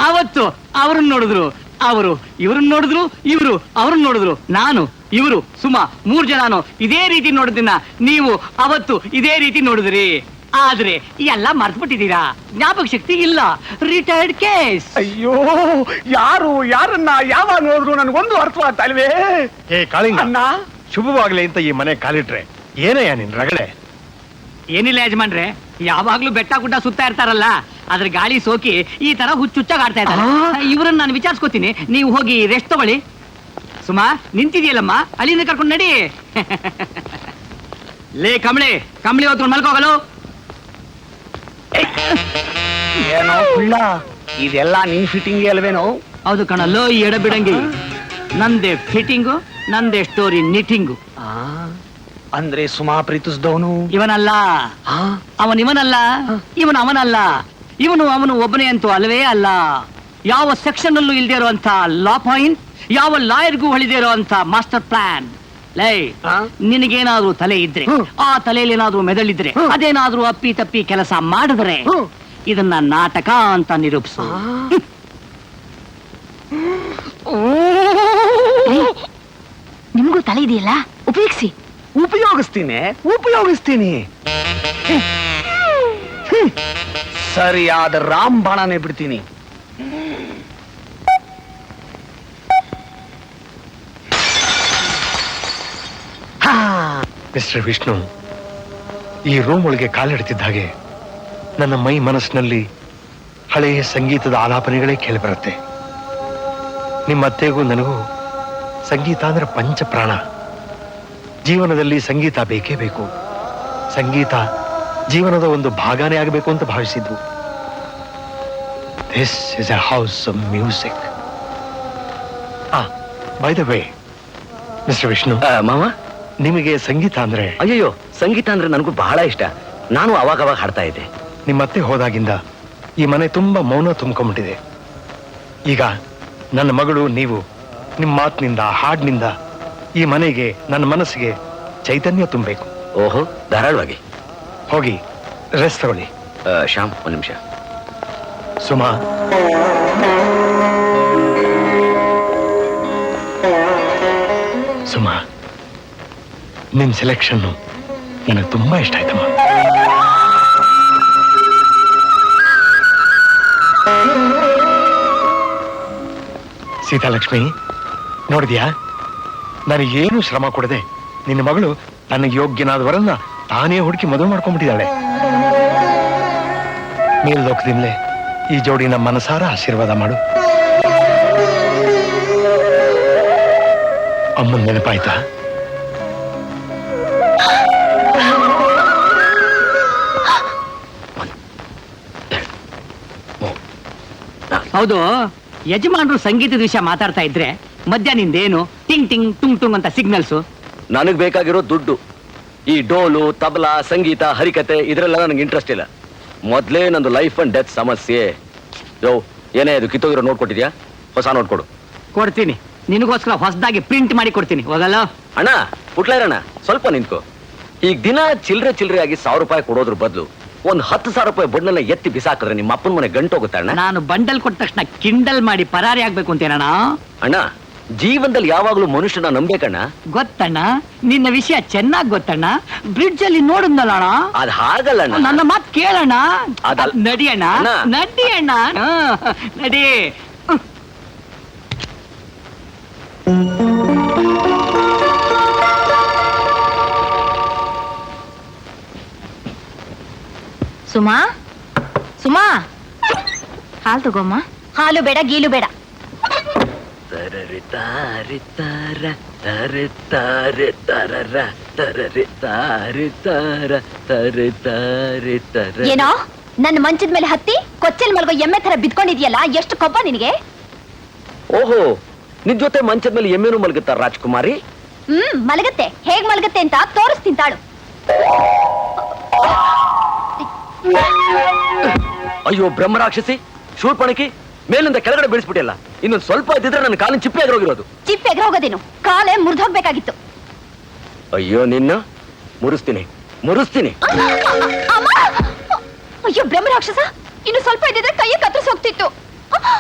ಅವತ್ತು ಅವ್ರನ್ನ ನೋಡಿದ್ರು. ಅವರು ಇವ್ರನ್ನ ನೋಡಿದ್ರು. ಇವರು ಅವ್ರನ್ನ ನೋಡಿದ್ರು. ನಾನು, ಇವರು, ಸುಮಾ 3 ಜನನು ಇದೇ ರೀತಿ ನೋಡೋದನ್ನ ನೀವು ಅವತ್ತು ಇದೇ ರೀತಿ ನೋಡಿದ್ರಿ. ಆದ್ರೆ ಎಲ್ಲ ಮರ್ತ್ಬಿಟ್ಟಿದ್ದೀರಾ. ಜ್ಞಾಪಕ ಶಕ್ತಿ ಇಲ್ಲ. Retired case. ಅಯ್ಯೋ, ಯಾರನ್ನ ಯಾವಾಗ ನೋಡಿದ್ರು ನನ್ಗೊಂದು ಅರ್ಥವಾಗ್ತಾ ಇಲ್ವೇ? ಏ ಕಾಳಿಂಗ, ಅಣ್ಣ, ಶುಭವಾಗ್ಲಿ ಅಂತ ಈ ಮನೆ ಕಾಲಿಟ್ರೆ ಏನಯ್ಯ ನಿನ್ ರಗಳೆ? ಏನಿಲ್ಲ ಯಜಮಾನ್ರೆ, ಯಾವಾಗ್ಲೂ ಬೆಟ್ಟ ಗುಡ್ಡ ಸುತ್ತಾ ಇರ್ತಾರಲ್ಲ, ಅದ್ರ ಗಾಳಿ ಸೋಕಿ ಈ ತರ ಹುಚ್ಚುಚ್ಚಾಗಿ ಆಡ್ತಾ ಇದ್ದಾರೆ. ಇವ್ರನ್ನ ನಾನು ವಿಚಾರಿಸ್ಕೋತೀನಿ, ನೀವು ಹೋಗಿ ರೆಸ್ಟ್ ತಗೊಳ್ಳಿ. ಸುಮಾ ನಿಂತಿದೆಯಲ್ಲಮ್ಮ, ಅಲ್ಲಿಂದ ಕರ್ಕೊಂಡು ನಡಿ. ಲೇ ಕಮಳಿ ಹೊತ್ಕೊಂಡು ಮಲ್ಕೋಗಲು. ಏನೋ ಕುಳ್ಳ, ಇದೆಲ್ಲ ನಿನ್ ಫಿಟ್ಟಿಂಗ್ ಅಲ್ವೇನೋ? ಹೌದು ಕಣಲ್ಲೋ ಈ ಎಡಬಿಡಂಗಿ. ನಂದೇ ಫಿಟ್ಟಿಂಗು, ನಂದೇ ಸ್ಟೋರಿ ನಿಟಿಂಗು. ಅಂದ್ರೆ ಸುಮಾ ಪ್ರೀತಿಸಿದವನು ಇವನಲ್ಲ, ಇವನಲ್ಲ, ಅವನಲ್ಲ. ಇವನು ಒಬ್ಬನೇ ಅಂತೂ ಅಲ್ಲವೇ ಅಲ್ಲ. ಯಾವ ಸೆಕ್ಷನ್ ಅಲ್ಲೂ ಇಲ್ದೇ ಇರುವಂತ ಲಾ ಪಾಯಿಂಟ್, ಯಾವ ಲಾಯರ್ಗೂ ಹೊಳಿದೇ ಇರುವಂತ ಮಾಸ್ಟರ್ ಪ್ಲಾನ್. ಲೈ, ನಿನಗೇನಾದ್ರೂ ತಲೆ ಇದ್ರೆ, ಆ ತಲೆಯಲ್ಲಿ ಏನಾದ್ರೂ ಮೆದಳಿದ್ರೆ, ಅದೇನಾದ್ರೂ ಅಪ್ಪಿ ತಪ್ಪಿ ಕೆಲಸ ಮಾಡಿದ್ರೆ ಇದನ್ನ ನಾಟಕ ಅಂತ ನಿರೂಪಿಸು. ನಿಮ್ಗೂ ತಲೆ ಇದೆಯಲ್ಲ, ಉಪಯೋಗಿಸ್ತೀನಿ. ಸರಿಯಾದ ರಾಂಬಾಣನೆ ಬಿಡ್ತೀನಿ. ಮಿಸ್ಟರ್ ವಿಷ್ಣು, ಈ ರೂಮ್ ಒಳಗೆ ಕಾಲಿಡ್ತಿದ್ದ ಹಾಗೆ ನನ್ನ ಮೈ ಮನಸ್ಸಿನಲ್ಲಿ ಹಳೆಯ ಸಂಗೀತದ ಆಲಾಪನೆಗಳೇ ಕೇಳಿಬರುತ್ತೆ. ನಿಮ್ಮ ಅತ್ತೆಗೂ ನನಗೂ ಸಂಗೀತ ಅಂದ್ರೆ ಪಂಚಪ್ರಾಣ. ಜೀವನದಲ್ಲಿ ಸಂಗೀತ ಬೇಕೇ ಬೇಕು. ಸಂಗೀತ ಜೀವನದ ಒಂದು ಭಾಗನೇ ಆಗಬೇಕು ಅಂತ ಭಾವಿಸಿದ್ವು. This is a house of music. By the way mister Vishnu, ಮಾವ, ನಿಮಗೆ ಸಂಗೀತ ಅಂದ್ರೆ? ಅಯ್ಯಯ್ಯೋ, ಸಂಗೀತ ಅಂದ್ರೆ ನನಗೂ ಬಹಳ ಇಷ್ಟ. ನಾನು ಅವಾಗ ಹಾಡ್ತಾ ಇದ್ದೆ. ನಿಮ್ಮ ಅತ್ತೆ ಹೋದಾಗಿಂದ ಈ ಮನೆ ತುಂಬಾ ಮೌನ ತುಂಬಿಕೊಂಡಿದೆ. ಈಗ ನನ್ನ ಮಗಳು, ನೀವು ನಿಮ್ಮ ಮಾತಿನಿಂದ, ಹಾಡಿನಿಂದ ಈ ಮನೆಗೆ, ನನ್ನ ಮನಸ್ಸಿಗೆ ಚೈತನ್ಯ ತುಂಬಬೇಕು. ಓಹೋ, ಧಾರಾಳವಾಗಿ ಹೋಗಿ ರೆಸ್ಟ್ ತಗೊಳ್ಳಿ. ಶ್ಯಾಮ್, ಒಂದು ನಿಮಿಷ. ಸುಮಾ, ಸುಮಾ, ನಿಮ್ ಸೆಲೆಕ್ಷನ್ ನನಗೆ ತುಂಬಾ ಇಷ್ಟ ಆಯ್ತಮ್ಮ. ಸೀತಾಲಕ್ಷ್ಮಿ, ನೋಡಿದ್ಯಾ, ನನಗೇನು ಶ್ರಮ ಕೊಡದೆ ನಿನ್ನ ಮಗಳು ನನಗೆ ಯೋಗ್ಯನಾದವರನ್ನ ತಾನೇ ಹುಡುಕಿ ಮದುವೆ ಮಾಡ್ಕೊಂಡ್ಬಿಟ್ಟಿದ್ದಾಳೆ. ಮೇಲ್ಲೋಕದಿಂದಲೇ ಈ ಜೋಡಿನ ಮನಸಾರ ಆಶೀರ್ವಾದ ಮಾಡು. ಅಮ್ಮನ ನೆನಪಾಯ್ತಾ? ಹೌದು, ಯಜಮಾನರು ಸಂಗೀತದ ವಿಷಯ ಮಾತಾಡ್ತಾ ಇದ್ರೆ ಮಧ್ಯ ನಿಂದೇನು ಟಿಂಗ್ ಟಿಂಗ್ ಟುಂಗ್ ಟುಂಗ್ ಅಂತ ಸಿಗ್ನಲ್ಸು? ನನಗ್ ಬೇಕಾಗಿರೋ ದುಡ್ಡು. ಈ ಡೋಲು, ತಬಲಾ, ಸಂಗೀತ, ಹರಿಕತೆ ಇದ್ರೆಲ್ಲ ನನಗೆ ಇಂಟ್ರೆಸ್ಟ್ ಇಲ್ಲ. ಮೊದ್ಲೇ ನಂದು ಲೈಫ್ ಅಂಡ್ ಡೆತ್ ಸಮಸ್ಯೆ. ಯೋ, ಏನೇ ಇದು ಕಿತ್ತೋಗಿರೋ ನೋಡ್ಕೊಟ್ಟಿದ್ಯಾ? ಹೊಸ ನೋಟ್ ಕೊಡು. ಕೊಡ್ತೀನಿ, ನಿನಗೋಸ್ಕರ ಹೊಸದಾಗಿ ಪ್ರಿಂಟ್ ಮಾಡಿ ಕೊಡ್ತೀನಿ. ಹೋಗಲ್ಲ ಅಣ್ಣ ಪುಟ್ಲಾರಣ್ಣ, ಸ್ವಲ್ಪ ನಿಂತ್ಕೋ. ಈಗ ದಿನ ಚಿಲ್ರೆ ಆಗಿ 1,000 ರೂಪಾಯಿ ಕೊಡೋದ್ರ ಬದಲು ಒಂದ್ 10,000 ರೂಪಾಯಿ ಬಣ್ಣನ ಎತ್ತಿ ಬಿಸಾಕಿದ್ರೆ ನಿಮ್ಮ ಅಪ್ಪನ ಮನೆ ಗಂಟೋಗುತ್ತೆ ಅಣ್ಣ. ನಾನು ಬಂಡಲ್ ಕೊಟ್ಟ ತಕ್ಷಣ ಕಿಂಡಲ್ ಮಾಡಿ ಪರಾರಿ ಆಗ್ಬೇಕು ಅಂತೇನಣ್ಣ? ಅಣ್ಣ, ಜೀವನದಲ್ಲಿ ಯಾವಾಗ್ಲೂ ಮನುಷ್ಯನ ನಂಬೇಕಣ್ಣ. ಗೊತ್ತಣ್ಣ, ನಿನ್ನ ವಿಷಯ ಚೆನ್ನಾಗ್ ಗೊತ್ತಣ್ಣ. ಬ್ರಿಡ್ಜ್ ಅಲ್ಲಿ ನೋಡಿದ್ನಲ್ಲ ಅಣ್ಣ. ಅದ್ ಹಾಗಲ್ಲ ಅಣ್ಣ. ನನ್ನ ಮಾತ್ ಕೇಳಣ್ಣ. ಅದಲ್ಲ. ನಡಿಯಣ್ಣ, ಅಣ್ಣ. ನಡಿಯಣ್ಣ, ನಡಿ. ಸುಮಾ, ಸುಮಾ, ಹಾಲು ತಗೋಮ್ಮ. ಹಾಲು ಬೇಡ, ಗೀಲು ಬೇಡ. ಏನೋ ನನ್ನ ಮಂಚದ ಮೇಲೆ ಹತ್ತಿ ಕೊಚ್ಚಲ್ ಮಲ್ಗೋ ಎಮ್ಮೆ ತರ ಬಿದ್ಕೊಂಡಿದ್ಯಲ್ಲ, ಎಷ್ಟು ಕೊಬ್ಬ ನಿನಗೆ? ಓಹೋ, ನಿನ್ ಜೊತೆ ಮಂಚದ ಮೇಲೆ ಎಮ್ಮೆನೂ ಮಲಗುತ್ತಾರ ರಾಜ್ಕುಮಾರಿ? ಮಲಗತ್ತೆ. ಹೇಗ್ ಮಲಗತ್ತೆ ಅಂತ ತೋರಿಸ್ತೀನಿ ತಾಳು. ಅಯ್ಯೋ ಬ್ರಹ್ಮರಾಕ್ಷಸಿ, ಶೂರ್ಪಣಕಿ, ಮೇಲಿಂದ ಕೆಳಗಡೆ ಬೀಳಿಸ್ಬಿಟ್ಟಿಲ್ಲ. ಇನ್ನೊಂದು ಸ್ವಲ್ಪ ಇದ್ದಿದ್ರೆ ನನ್ನ ಕಾಲಿನ ಚಿಪ್ಪೆ ಎಗರೋಗಿರೋದು. ಚಿಪ್ಪೆ ಎಗರೋಗೋದೇನು, ಕಾಲೇ ಮುರಿದೋಗ್ಬೇಕಾಗಿತ್ತು. ಅಯ್ಯೋ ನಿನ್ನ ಮುರಿಸ್ತೀನಿ. ಅಮ್ಮ! ಅಯ್ಯೋ ಬ್ರಹ್ಮರಾಕ್ಷಸ, ಇನ್ನು ಸ್ವಲ್ಪ ಇದ್ದಿದ್ರೆ ಕೈಯ ಕತ್ತರಿಸಿ ಹೋಗ್ತಿತ್ತು.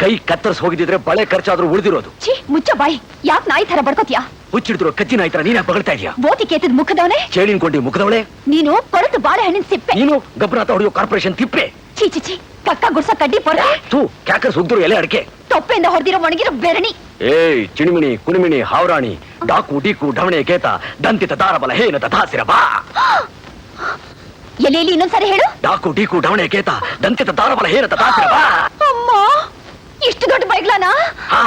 ಕೈ ಕತ್ತರಿಸಿ ಹೋಗಿದ್ರೆ ಬಳೆ ಖರ್ಚಾದ್ರೂ ಉಳಿದಿರೋದು. ಛೀ, ಮುಚ್ಚ ಬಾಯಿ. ಯಾಕೆ ನಾಯಿ ತರ ಬಡ್ಕೋತಿಯಾ? ಹುಚ್ಚಿಡಿದ್ರು ಕಚ್ಚಿ ನಾಯಿ ತರ ನೀನ ಬಗಳ್ತಾ ಇದೀಯಾ? ಬೋತಿ ಕೇತದ ಮುಖದವನೇ, ಚೇಳಿನ್ಕೊಂಡಿ ಮುಖದವಳೆ ನೀನು ಕೊರತು ಬಾಳೆಹಣ್ಣಿನ ಸಿಪ್ಪೆ. ನೀನು ಗಬ್ಬರಾತ ಹೊಡೆಯೋ ಕಾರ್ಪೊರೇಷನ್ ತಿಪ್ಪೆ. ಛೀ ಛೀ ಛೀ, ಕಕ್ಕ ಗುಡ್ಸ ಕಡ್ಡಿ ಪೊರೆ. ತೂ ಕ್ಯಾಕರ್ಸ್ ಉಗ್ದ್ರು ಎಲೆ ಅಡಕೆ. ತೊಪ್ಪೆಯಿಂದ ಹೊಡೆದಿರೋ ಒಣಗಿರೋ ಬೆರಣಿ. ಏಯ್ ಚಿಣಿಮಿಣಿ ಕುಣಿಮಿಣಿ ಹಾವರಾಣಿ, ಡಾಕು ಡೀಕು ಢವಣೆ ಕೇತ ದಂತಿತ ದಾರಬಲ ಹೇನ ತಥಾಸಿರ ಬಾ. ಎಲೆಯಲ್ಲಿ ಇನ್ನೊಂದ್ಸರಿ ಹೇಳು. ಡಾಕು ಡೀಕು ಢವಣೆ ಕೇತ ದಂತಿತ ದಾರಬಲ ಹೇನ ತಥಾಸಿರ ಬಾ. ಅಮ್ಮ, ಇಷ್ಟು ದೊಡ್ಡ ಬೈಗ್ಲಾನ? ಹಾ,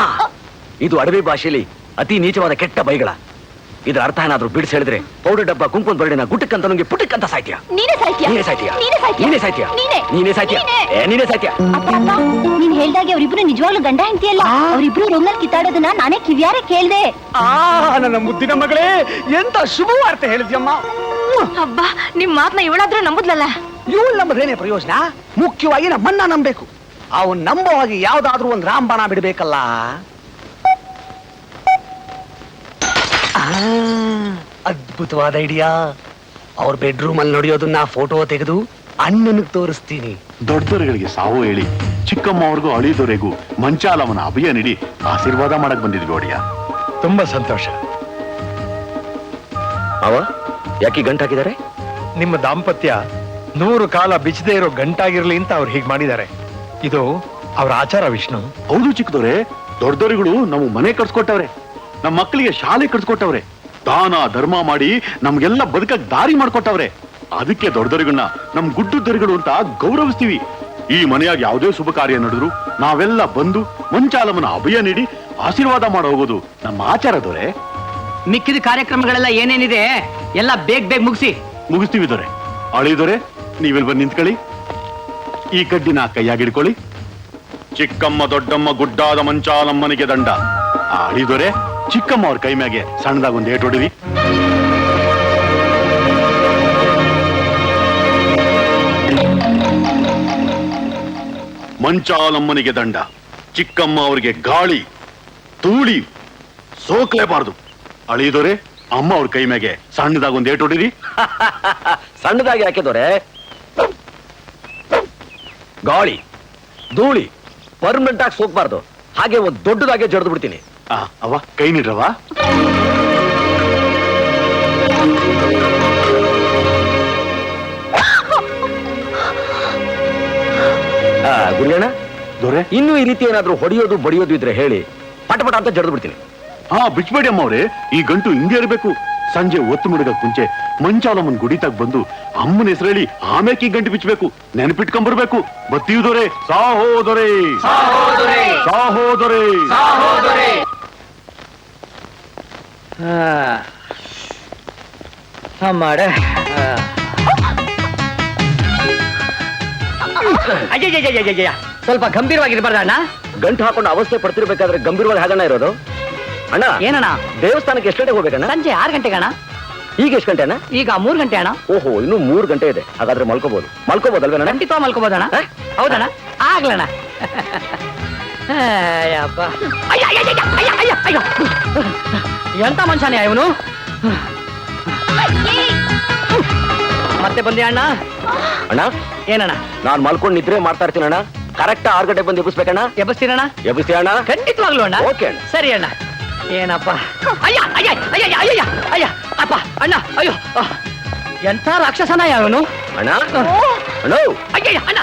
ಇದು ಅಡವಿ ಭಾಷೆಯಲ್ಲಿ ಅತಿ ನೀಚವಾದ ಕೆಟ್ಟ ಬೈಗಳ. ಇದರ ಅರ್ಥ ಏನಾದ್ರೂ ಬಿಡಿಸಿ ಹೇಳಿದ್ರೆ ಪೌಡರ್ ಡಬ್ಬ ಕುಂಕುಮ ಬರಡಿನ ಗುಟ್ಟಕ್ಕಂತ ನಂಗೆ ಪುಟ್ಟಕ್ಕಂತ ಸಾಯ್ತೀಯ. ನೀನೇ ಸಾಯ್ತೀಯ. ನೀನೇ ಸಾಯ್ತೀಯ. ನೀನೇ ಸಾಯ್ತೀಯ. ನೀನೇ ಸಾಯ್ತೀಯ. ನೀನೇ. ನೀನೇ ಸಾಯ್ತೀಯ. ನೀನೇ ಸಾಯ್ತೀಯ. ಅಪ್ಪ ಅಪ್ಪ, ನೀನ್ ಹೇಳ್ದಾಗೆ ಅವ್ರಿಬ್ರು ನಿಜವಾಗ್ಲೂ ಗಂಡ ಹೆಂಡತಿಯಲ್ಲ. ಅವ್ರಿಬ್ರು ರೂಮ್ನಲ್ಲಿ ಕಿತ್ತಾಡೋದನ್ನ ನಾನೇ ಕಿವ್ಯಾರೆ ಕೇಳ್ದೆ. ನನ್ನ ಮುದ್ದಿನ ಮಗಳೇ, ಎಂತ ಶುಭ ವಾರ್ತೆ ಹೇಳಿದ್ಯಮ್ಮ. ಹಬ್ಬ, ನಿಮ್ ಮಾತ್ನ ಇವಳಾದ್ರೂ ನಂಬುದ್ಲಲ್ಲ. ಇವಳು ನಂಬದೇನೆ ಪ್ರಯೋಜನ? ಮುಖ್ಯವಾಗಿ ನಮ್ಮನ್ನ ನಂಬೇಕು. ಅವನ್ ನಂಬುವಾಗಿ ಯಾವ್ದಾದ್ರೂ ಒಂದ್ ರಾಮಬಾಣ ಬಿಡ್ಬೇಕಲ್ಲ. ಅದ್ಭುತವಾದ ಐಡಿಯಾ. ಅವ್ರ ಬೆಡ್ರೂಮ್ ಅಲ್ಲಿ ನಡೆಯೋದನ್ನ ಫೋಟೋ ತೆಗೆದು ಅಣ್ಣನಿಗೆ ತೋರಿಸ್ತೀನಿ. ದೊಡ್ಡದೊರೆಗಳಿಗೆ ಸಾವು ಹೇಳಿ ಚಿಕ್ಕಮ್ಮ ಅವ್ರಿಗೂ ಅಳಿದೊರೆಗೂ ಮಂಚಾಲವನ ಅಭಯ ನೀಡಿ ಆಶೀರ್ವಾದ ಮಾಡಕ್ ಬಂದಿದ್ವಿ ಒಡೆಯ. ತುಂಬಾ ಸಂತೋಷ. ಅವ ಯಾಕೆ ಗಂಟು ಹಾಕಿದ್ದಾರೆ? ನಿಮ್ಮ ದಾಂಪತ್ಯ 100 ಕಾಲ ಬಿಚ್ಚದೇ ಇರೋ ಗಂಟಾಗಿರ್ಲಿ ಅಂತ ಅವ್ರು ಹೀಗೆ ಮಾಡಿದ್ದಾರೆ. ಇದು ಅವ್ರ ಆಚಾರ ವಿಷ್ಣು. ಹೌದು ಚಿಕ್ಕದವ್ರೆ, ದೊಡ್ಡದೊರೆಗಳು ನಮ್ಮ ಮನೆ ಕಟ್ಸ್ಕೊಟ್ಟವ್ರೆ, ನಮ್ಮ ಮಕ್ಕಳಿಗೆ ಶಾಲೆ ಕಟ್ಸ್ಕೊಟ್ಟವ್ರೆ, ದಾನ ಧರ್ಮ ಮಾಡಿ ನಮ್ಗೆಲ್ಲ ಬದುಕಕ್ ದಾರಿ ಮಾಡ್ಕೊಟ್ಟವ್ರೆ. ಅದಕ್ಕೆ ದೊಡ್ಡದೊರೆಗಳನ್ನ ನಮ್ ಗುಡ್ಡು ದೊರೆಗಳು ಅಂತ ಗೌರವಿಸ್ತೀವಿ. ಈ ಮನೆಯಾಗ ಯಾವುದೇ ಶುಭ ಕಾರ್ಯ ನಡೆದ್ರು ನಾವೆಲ್ಲ ಬಂದು ಮಂಚಾಲಮ್ಮನ ಅಭಯ ನೀಡಿ ಆಶೀರ್ವಾದ ಮಾಡಿ ಹೋಗೋದು ನಮ್ಮ ಆಚಾರ ದೊರೆ. ಮಿಕ್ಕಿದ ಕಾರ್ಯಕ್ರಮಗಳೆಲ್ಲ ಏನೇನಿದೆ ಎಲ್ಲ ಬೇಗ ಮುಗಿಸ್ತೀವಿ ದೊರೆ. ಅಳಿದೊರೆ, ನೀವೆಲ್ ಬಂದು ನಿಂತ್ಕೊಳ್ಳಿ. ಈ ಕಡ್ಡಿನ ಕೈಯಾಗಿಡ್ಕೊಳ್ಳಿ. ಚಿಕ್ಕಮ್ಮ ದೊಡ್ಡಮ್ಮ ಗುಡ್ಡಾದ ಮಂಚಾಲಮ್ಮನಿಗೆ ದಂಡ. ಆ ಅಳಿದೊರೆ, ಚಿಕ್ಕಮ್ಮ ಅವ್ರ ಕೈ ಮ್ಯಾಗೆ ಸಣ್ಣದಾಗ ಒಂದು ಏಟು ಹೊಡಿರಿ. ಮಂಚಾಲಮ್ಮನಿಗೆ ದಂಡ. ಚಿಕ್ಕಮ್ಮ ಅವ್ರಿಗೆ ಗಾಳಿ ತೂಳಿ ಸೋಕ್ಲೇಬಾರ್ದು. ಅಳಿದೊರೆ, ಅಮ್ಮ ಅವ್ರ ಕೈ ಮ್ಯಾಗೆ ಸಣ್ಣದಾಗ ಒಂದು ಏಟು ಹೊಡಿರಿ. ಸಣ್ಣದಾಗಿ ಹಾಕಿದೋರೆ ಗಾಳಿ ಧೂಳಿ ಪರ್ಮನೆಂಟ್ ಆಗಿ ಸೋಕ್ಬಾರ್ದು. ಹಾಗೆ ಒಂದು ದೊಡ್ಡದಾಗೆ ಜಡ್ದು ಬಿಡ್ತೀನಿ. ಅವ ಕೈ ನೀಡ್ರವ. ಗುರಿಯಣ್ಣ ದೊರೆ, ಇನ್ನು ಈ ರೀತಿ ಏನಾದ್ರೂ ಹೊಡೆಯೋದು ಬಡಿಯೋದು ಇದ್ರೆ ಹೇಳಿ, ಪಟಪಟ ಅಂತ ಜಡ್ದು ಬಿಡ್ತೀನಿ. ಬಿಚ್ಬೇಡಿ ಅಮ್ಮ ಅವ್ರೆ, ಈ ಗಂಟು ಹಿಂಗೆ ಇರಬೇಕು. ಸಂಜೆ ಒತ್ತು ಮುಡುಗಕ್ ಮುಂಚೆ ಮಂಚಾಲಮ್ಮನ್ ಗುಡಿತಾಗ ಬಂದು ಅಮ್ಮನ ಹೆಸರೇಳಿ ಆಮೇಲೆ ಈ ಗಂಟು ಬಿಚ್ಚಬೇಕು. ನೆನಪಿಟ್ಕೊಂಡ್ಬರ್ಬೇಕು. ಬತ್ತೀವ್ದೊರೆ, ಸಾಹೋದೊರೆ ಸಾಹೋದೊರೆ. ಅಯ್ಯಯ್ಯಯ್ಯಯ್ಯಯ್ಯ, ಸ್ವಲ್ಪ ಗಂಭೀರವಾಗಿರ್ಬಾರ್ದ ಅಣ್ಣ? ಗಂಟು ಹಾಕೊಂಡು ಅವಸ್ಥೆ ಪಡ್ತಿರ್ಬೇಕಾದ್ರೆ ಗಂಭೀರವಾಗಿ ಹಾಗಣ್ಣ ಇರೋದು. ಅಣ್ಣ, ಏನಣ್ಣ? ದೇವಸ್ಥಾನಕ್ಕೆ ಎಷ್ಟು ಗಂಟೆಗೆ ಹೋಗ್ಬೇಕಣ್ಣ? ಸಂಜೆ 6 ಗಂಟೆಗೆ ಅಣ್ಣ. ಈಗ ಎಷ್ಟು ಗಂಟೆ ಅಣ್ಣ? ಈಗ 3 ಗಂಟೆ ಅಣ್ಣ. ಓಹೋ, ಇನ್ನು 3 ಗಂಟೆ ಇದೆ. ಹಾಗಾದ್ರೆ ಮಲ್ಕೋಬಹುದಲ್ವೇನಣ್ಣ? ಖಂಡಿತ ಮಲ್ಕೋಬೋದಣ್ಣ. ಹೌದಣ್ಣ, ಆಗ್ಲಣ್ಣ. ಅಯ್ಯಪ್ಪ ಅಯ್ಯ ಅಯ್ಯ ಅಯ್ಯ ಅಯ್ಯ ಅಯ್ಯ ಅಯ್ಯೋ ಎಂತ ಮನುಷ್ಯನೇ ಇವನು ಮತ್ತೆ ಬಂದೆ ಅಣ್ಣ ಅಣ್ಣ ಏನಣ್ಣ ನಾನ್ ಮಲ್ಕೊಂಡ್ ನಿದ್ರೆ ಮಾಡ್ತಾ ಇರ್ತೀನಿ ಅಣ್ಣ ಕರೆಕ್ಟ್ 6 ಗಂಟೆಗೆ ಬಂದು ಎಬ್ಬಿಸ್ಬೇಕಣ್ಣ ಎಬ್ಬಸ್ತೀನಣ್ಣ ಎಬ್ಬಿಸ್ತೀ ಅಣ್ಣ ಖಂಡಿತವಾಗ್ಲು ಅಣ್ಣ ಓಕೆ ಅಣ್ಣ ಸರಿ ಅಣ್ಣ ಏನಪ್ಪ ಅಯ್ಯ ಅಯ್ಯ ಅಯ್ಯ ಅಯ್ಯ ಅಯ್ಯ ಅಯ್ಯ ಅಪ್ಪ ಅಣ್ಣ ಅಯ್ಯೋ ಎಂಥ ರಾಕ್ಷಸನ ಯಾವನು ಅಣ್ಣ ಅಣ್ಣ ಅಯ್ಯ ಅಣ್ಣ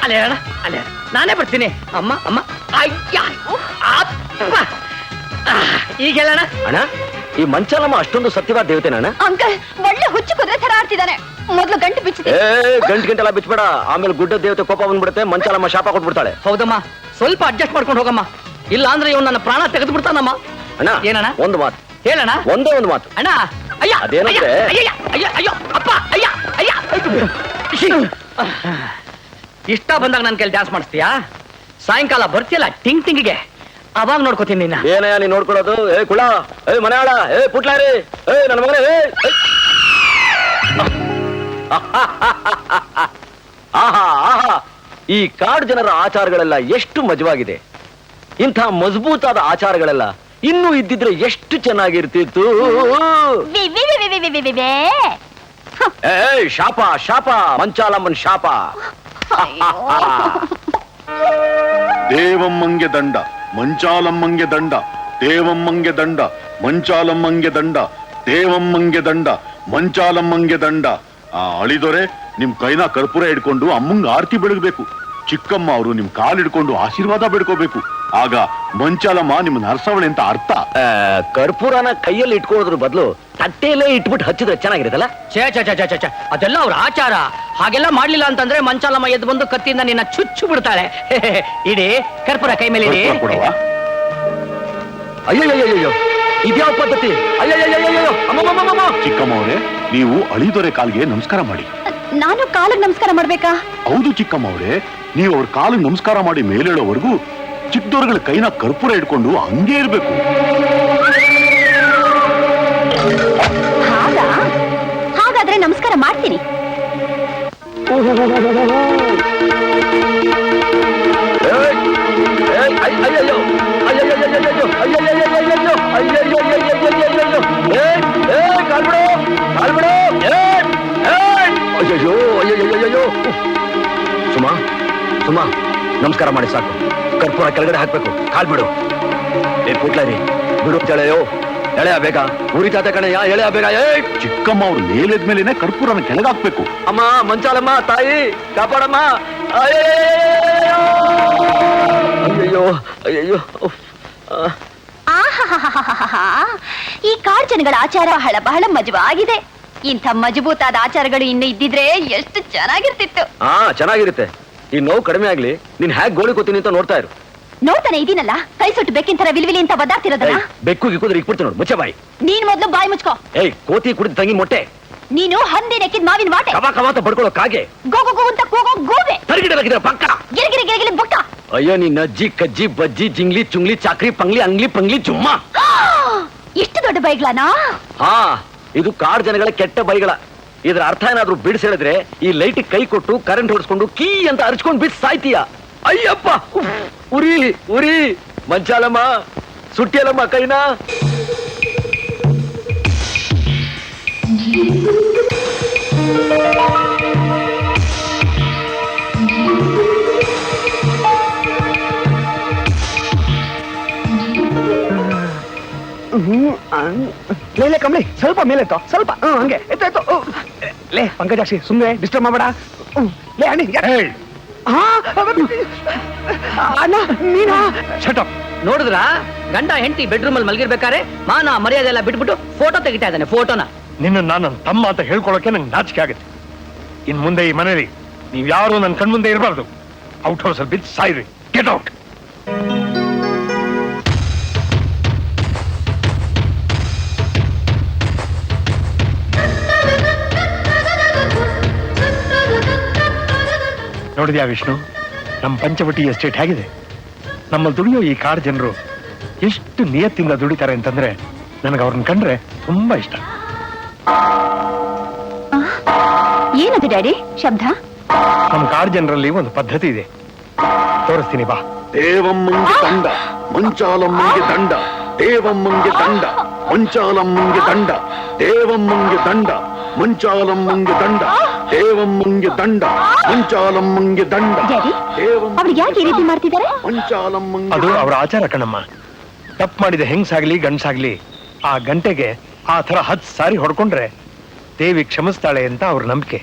ಅಲ್ಲೇ ಅಣ್ಣ ಅಲ್ಲೇ ನಾನೇ ಬರ್ತೀನಿ ಅಮ್ಮ ಅಮ್ಮ ಅಯ್ಯ ಅಪ್ಪ ಈಗ ಹೇಳಣ್ಣ ಅಣ್ಣ ಈ ಮಂಚಾಲಮ್ಮ ಅಷ್ಟೊಂದು ಸತ್ಯವಾದ ದೇವತೆನ ಅಣ್ಣ ಅಂಕಲ್ ಒಳ್ಳೆ ಹುಚ್ಚು ಕುದುರೆ ತರ ಆಡ್ತಿದ್ದಾನೆ ಮೊದ್ಲು ಗಂಟು ಬಿಚ್ಚಿದೆ ಗಂಟೆಲ್ಲ ಬಿಚ್ಬೇಡ ಆಮೇಲೆ ಗುಡ್ಡ ದೇವತೆ ಕೋಪ ಬಂದ್ಬಿಡುತ್ತೆ ಮಂಚಾಲಮ್ಮ ಶಾಪ ಕೊಟ್ಬಿಡ್ತಾಳೆ ಹೌದಮ್ಮ ಸ್ವಲ್ಪ ಅಡ್ಜಸ್ಟ್ ಮಾಡ್ಕೊಂಡು ಹೋಗಮ್ಮ ಇಲ್ಲ ಅಂದ್ರೆ ಇವ್ ನನ್ನ ಪ್ರಾಣ ತೆಗೆದು ಬಿಡ್ತಾನಮ್ಮ ಅಣ್ಣ ಏನಣ್ಣ ಒಂದು ಮಾತು ಹೇಳಣ್ಣ ಒಂದೇ ಒಂದು ಮಾತು ಅಣ್ಣ ಅಯ್ಯ ಅದೇನಂದ್ರೆ? ಅಯ್ಯ ಅಯ್ಯ ಅಯ್ಯೋ ಅಪ್ಪ ಅಯ್ಯ ಅಯ್ಯ ಇಷ್ಟ ಬಂದಾಗ ನನ್ ಕೈಲಿ ಡ್ಯಾನ್ಸ್ ಮಾಡಿಸ್ತೀಯಾ ಸಾಯಂಕಾಲ ಬರ್ತೀಯಲ್ಲ ಟಿಂಗ್ ಟಿಂಗಿಗೆ ಅವಾಗ ನೋಡ್ಕೋತೀನಿ ನಿನ್ನ ಏನಯ್ಯ ನೀನ್ ನೋಡ್ಕೊಳ್ಳೋದು ಕುಳ ಮನೆಯಾಳ ಪುಟ್ಲಾರಿ ನನ್ನ ಮಗನೇ ಆಹಾ ಆಹಾ ಈ ಕಾಡು ಜನರ ಆಚಾರಗಳೆಲ್ಲ ಎಷ್ಟು ಮಜವಾಗಿದೆ ಇಂಥ ಮಜಬೂತಾದ ಆಚಾರಗಳೆಲ್ಲ ಇನ್ನೂ ಇದ್ದಿದ್ರೆ ಎಷ್ಟು ಚೆನ್ನಾಗಿರ್ತಿತ್ತು ಶಾಪ ಶಾಪ ಮಂಚಾಲಮ್ಮನ್ ಶಾಪ ದೇವಮ್ಮಂಗೆ ದಂಡ ಮಂಚಾಲಮ್ಮಂಗೆ ದಂಡ ದೇವಮ್ಮಂಗೆ ದಂಡ ಮಂಚಾಲಮ್ಮಂಗೆ ದಂಡ ದೇವಮ್ಮಂಗೆ ದಂಡ ಮಂಚಾಲಮ್ಮಂಗೆ ದಂಡ ಆ ಅಳಿದೊರೆ ನಿಮ್ ಕೈನ ಕರ್ಪೂರ ಹಿಡ್ಕೊಂಡು ಅಮ್ಮಂಗ ಆರತಿ ಬೆಳಗ್ಬೇಕು ಚಿಕ್ಕಮ್ಮ ಅವರು ನಿಮ್ ಕಾಲ್ ಹಿಡ್ಕೊಂಡು ಆಶೀರ್ವಾದ ಬೇಡ್ಕೋಬೇಕು ಆಗ ಮಂಚಾಲಮ್ಮ ನಿಮ್ಮನ್ನ ಹರ್ಸವಳೆ ಅಂತ ಅರ್ಥ ಕರ್ಪೂರನ ಕೈಯಲ್ಲಿ ಇಟ್ಕೊಳ್ಳೋದ್ರ ಬದಲು ತಟ್ಟೆಯಲ್ಲೇ ಇಟ್ಬಿಟ್ಟು ಹಚ್ಚಿದ್ರೆ ಚೆನ್ನಾಗಿರುತ್ತಲ್ಲ ಛೇ ಛೇ ಛೇ ಛೇ ಛೇ ಅದೆಲ್ಲ ಅವ್ರ ಆಚಾರ ಹಾಗೆಲ್ಲ ಮಾಡ್ಲಿಲ್ಲ ಅಂತಂದ್ರೆ ಮಂಚಾಲಮ್ಮ ಎದ್ದು ಬಂದು ಕತ್ತಿಯಿಂದ ನಿನ್ನ ಚುಚ್ಚು ಬಿಡ್ತಾಳೆ ಇಡಿ ಕರ್ಪೂರ ಕೈ ಮೇಲೆ ಇಡಿ ಕೊಡವ ಅಯ್ಯಯ್ಯಯ್ಯೋ ಇದ್ಯಾವ ಪದ್ಧತಿ ಅಯ್ಯಯ್ಯಯ್ಯೋ ಅಮ್ಮಮ್ಮಮ್ಮಮ್ಮ ಚಿಕ್ಕಮ್ಮ ಅವರೇ ನೀವು ಅಳಿದೊರೆ ಕಾಲ್ಗೆ ನಮಸ್ಕಾರ ಮಾಡಿ ನಾನು ಕಾಲಿಗೆ ನಮಸ್ಕಾರ ಮಾಡ್ಬೇಕಾ ಹೌದು ಚಿಕ್ಕಮ್ಮ ಅವರೇ ನೀವು ಅವ್ರ ಕಾಲಿಗೆ ನಮಸ್ಕಾರ ಮಾಡಿ ಮೇಲೇಳೋವರೆಗೂ ಚಿಕ್ಕದವ್ರಗಳ ಕೈನ ಕರ್ಪೂರ ಇಟ್ಕೊಂಡು ಹಂಗೆ ಇರ್ಬೇಕು ಹಾಗಾ ಹಾಗಾದ್ರೆ ನಮಸ್ಕಾರ ಮಾಡ್ತೀನಿ ಅಯ್ಯಯ್ಯೋ ಅಯ್ಯಯ್ಯಯ್ಯೋ ಅಯ್ಯಯ್ಯಯ್ಯೋ ಅಯ್ಯಯ್ಯಯ್ಯೋ ಕಾಲ್ಬಿಡು ಕಾಲ್ಬಿಡು ಅಯ್ಯಯ್ಯೋ ಅಯ್ಯಯ್ಯಯ್ಯೋ ಸುಮಾ ಸುಮಾ ನಮಸ್ಕಾರ ಮಾಡಿ ಸಾಕು ಕರ್ಪೂರ ಕೆಳಗಡೆ ಹಾಕ್ಬೇಕು ಕಾಲ್ಬಿಡು ಪುಟ್ಲಾರಿ ಬಿಡು ಎಳೆಯೋ ಎಳೆಯ ಬೇಗ ಉರಿತಾತ ಕಣಯ್ಯ ಎಳೆಯ ಬೇಗ ಚಿಕ್ಕಮ್ಮ ಅವ್ರು ಮೇಲೇದ್ಮೇಲೆನೆ ಕರ್ಪೂರನ ಕೆಳಗಾಕ್ಬೇಕು ಅಮ್ಮ ಮಂಚಾಲಮ್ಮ ತಾಯಿ ಕಾಪಾಡಮ್ಮ ಅಯ್ಯಯ್ಯೋ ಅಯ್ಯಯ್ಯೋ ಆಹಾಹಾಹಾಹಾಹಾ. ಈ ಕಾಡು ಜನಗಳ ಆಚಾರ ಬಹಳ ಬಹಳ ಮಜವಾಗಿದೆ ಇಂಥ ಮಜಬೂತಾದ ಆಚಾರಗಳು ಇನ್ನು ಇದ್ದಿದ್ರೆ ಎಷ್ಟು ಚೆನ್ನಾಗಿರ್ತಿತ್ತು ಹಾ ಚೆನ್ನಾಗಿರುತ್ತೆ ಈ ನೋವು ಕಡಿಮೆ ಆಗ್ಲಿ ನೀನ್ ಹ್ಯಾಕ್ ಗೋಳಿ ಕೂತೀನಿ ಅಂತ ನೋಡ್ತಾ ಇರು ನೋಡ್ತಾನೆ ಇದೀನಲ್ಲ ಕೈ ಸುಟ್ಟು ಬೆಕ್ಕಿನ ತರ ವಿಲ್ವಿಲಿ ಅಂತ ಬದಾಡ್ತಿರೋದಲ್ಲ ಬೆಕ್ಕು ಗಿಕ್ಕುದ್ರೆ ಇಕ್ಬಿಡ್ತೀನಿ ನೋಡು ಮುಚ್ಚೆ ಬಾಯಿ ನೀನ್ ಮೊದ್ಲು ಬಾಯಿ ಮುಚ್ಕೋ ಕೋತಿ ಕುಡಿದ ತಂಗಿ ಮೊಟ್ಟೆ ನೀನು ಹಂದಿ ನೆಕ್ಕಿದ್ ಮಾವಿನ ವಾಟೆ ಕವ ಕವಾತ ಬಡ್ಕೊಳ್ಳೋ ಕಾಗೆ ಗೋ ಗೋ ಗೋ ಅಂತ ಕೂಗೋ ಗೋವೆ ತರಗಿಡಲಾಗಿದ್ರೆ ಪಕ್ಕ ಗಿರಿಗಿರಿ ಗಿರಿಗಿರಿ ಬುಕ್ಕ ಅಯ್ಯೋ ನಿನ್ನ ಅಜ್ಜಿ ಕಜ್ಜಿ ಬಜ್ಜಿ ಜಿಂಗ್ಲಿ ಚುಂಗ್ಲಿ ಚಾಕ್ರಿ ಪಂಗ್ಲಿ ಅಂಗ್ಲಿ ಪಂಗ್ಲಿ ಚುಮ್ಮ ಇಷ್ಟು ದೊಡ್ಡ ಬೈಗ್ಲಾನಾ ಹಾ ಇದು ಕಾಡು ಜನಗಳ ಕೆಟ್ಟ ಬೈಗಳ ಇದ್ರ ಅರ್ಥ ಏನಾದ್ರೂ ಬಿಡಿಸಿ ಹೇಳಿದ್ರೆ ಈ ಲೈಟ್ ಕೈ ಕೊಟ್ಟು ಕರೆಂಟ್ ಹೊಡ್ಸ್ಕೊಂಡು ಕೀ ಅಂತ ಅರ್ಚ್ಕೊಂಡು ಬಿಟ್ಟು ಸಾಯ್ತೀಯ ಅಯ್ಯಪ್ಪ ಉರಿ ಉರಿ ಮಂಚಾಲಮ್ಮ ಸುಟ್ಟಿಯಲ್ಲಮ್ಮ ಕೈನ ಲೇ ಕಮಲಿ ಸ್ವಲ್ಪ ಮೇಲೆ ಎತ್ತೋ ಸ್ವಲ್ಪ ಹಂಗೆ ಎತ್ತು ಎತ್ತು ಲೇ ಪಂಕಜಾಕ್ಷಿ ಸುಮ್ಮನೆ ಡಿಸ್ಟರ್ಬ್ ಮಾಡಬೇಡ ಲೇ ಅಣ್ಣಿ ಅಣ್ಣ ನೀನಾ ಶಟಪ್ ನೋಡಿದ್ರ ಗಂಡ ಹೆಂಡತಿ ಬೆಡ್ರೂಮ್ ಅಲ್ಲಿ ಮಲಗಿರ್ಬೇಕಾರೆ ಮಾನ ಮರ್ಯಾದೆ ಎಲ್ಲ ಬಿಟ್ಬಿಟ್ಟು ಫೋಟೋ ತೆಗಿತಾ ಇದ್ದಾನೆ ಫೋಟೋನ ನಿನ್ನ ನಾನು ನನ್ನ ತಮ್ಮ ಅಂತ ಹೇಳ್ಕೊಳಕ್ಕೆ ನಂಗೆ ನಾಚಿಕೆ ಆಗುತ್ತೆ ಇನ್ ಮುಂದೆ ಈ ಮನೇಲಿ ನೀವ್ ಯಾರು ನನ್ನ ಕಣ್ಮುಂದೆ ಇರಬಾರ್ದು ಔಟ್ ಹೌಸ್ ಅಲ್ಲಿ ಬಿದ್ದು ಸಾಯ್ರಿ ಗೆಟ್ ಔಟ್ ನೋಡಿದ್ಯಾ ವಿಷ್ಣು ನಮ್ಮ ಪಂಚವಟಿ ಎಸ್ಟೇಟ್ ಹೇಗಿದೆ ನಮ್ಮಲ್ಲಿ ದುಡಿಯೋ ಈ ಕಾಡು ಜನರು ಎಷ್ಟು ನಿಯತ್ತಿಂದ ದುಡಿತಾರೆ ಅಂತಂದ್ರೆ ನನಗೆ ಅವ್ರನ್ನ ಕಂಡ್ರೆ ತುಂಬಾ ಇಷ್ಟ ಏನದು ಡ್ಯಾಡಿ ಶಬ್ದ ನಮ್ಮ ಕಾಡು ಜನರಲ್ಲಿ ಒಂದು ಪದ್ಧತಿ ಇದೆ ತೋರಿಸ್ತೀನಿ ಬಾ ದೇವಮ್ಮಂಗೆ ದಂಡ ಮಂಚಾಲಮ್ಮಂಗೆ ದಂಡ ದೇವಮ್ಮಂಗೆ ದಂಡ ಮಂಚಾಲಮ್ಮಂಗೆ ದಂಡ ದೇವಮ್ಮಂಗೆ ದಂಡ ಮಂಚಾಲಮ್ಮಂಗೆ ದಂಡ ದೇವಮ್ಮಂಗೆ ದಂಡ ಮಂಚಾಲಮ್ಮಂಗೆ ದಂಡ ಡ್ಯಾಡಿ, ಅವ್ರಿಗೆ ಯಾಕೆ ಈ ರೀತಿ ಮಾಡ್ತಿದ್ದಾರೆ? ಮಂಚಾಲಮ್ಮಂಗೆ ಅದು ಅವರ ಆಚಾರ ಕಣಮ್ಮ. ತಪ್ಪು ಮಾಡಿದ ಹೆಂಗ್ಸಾಗ್ಲಿ ಗಂಡ್ಸಾಗ್ಲಿ ಆ ಗಂಟೆಗೆ ಆ ಥರ 10 ಸಾರಿ ಹೊಡ್ಕೊಂಡ್ರೆ ದೇವಿ ಕ್ಷಮಿಸ್ತಾಳೆ ಅಂತ ಅವ್ರ ನಂಬಿಕೆ.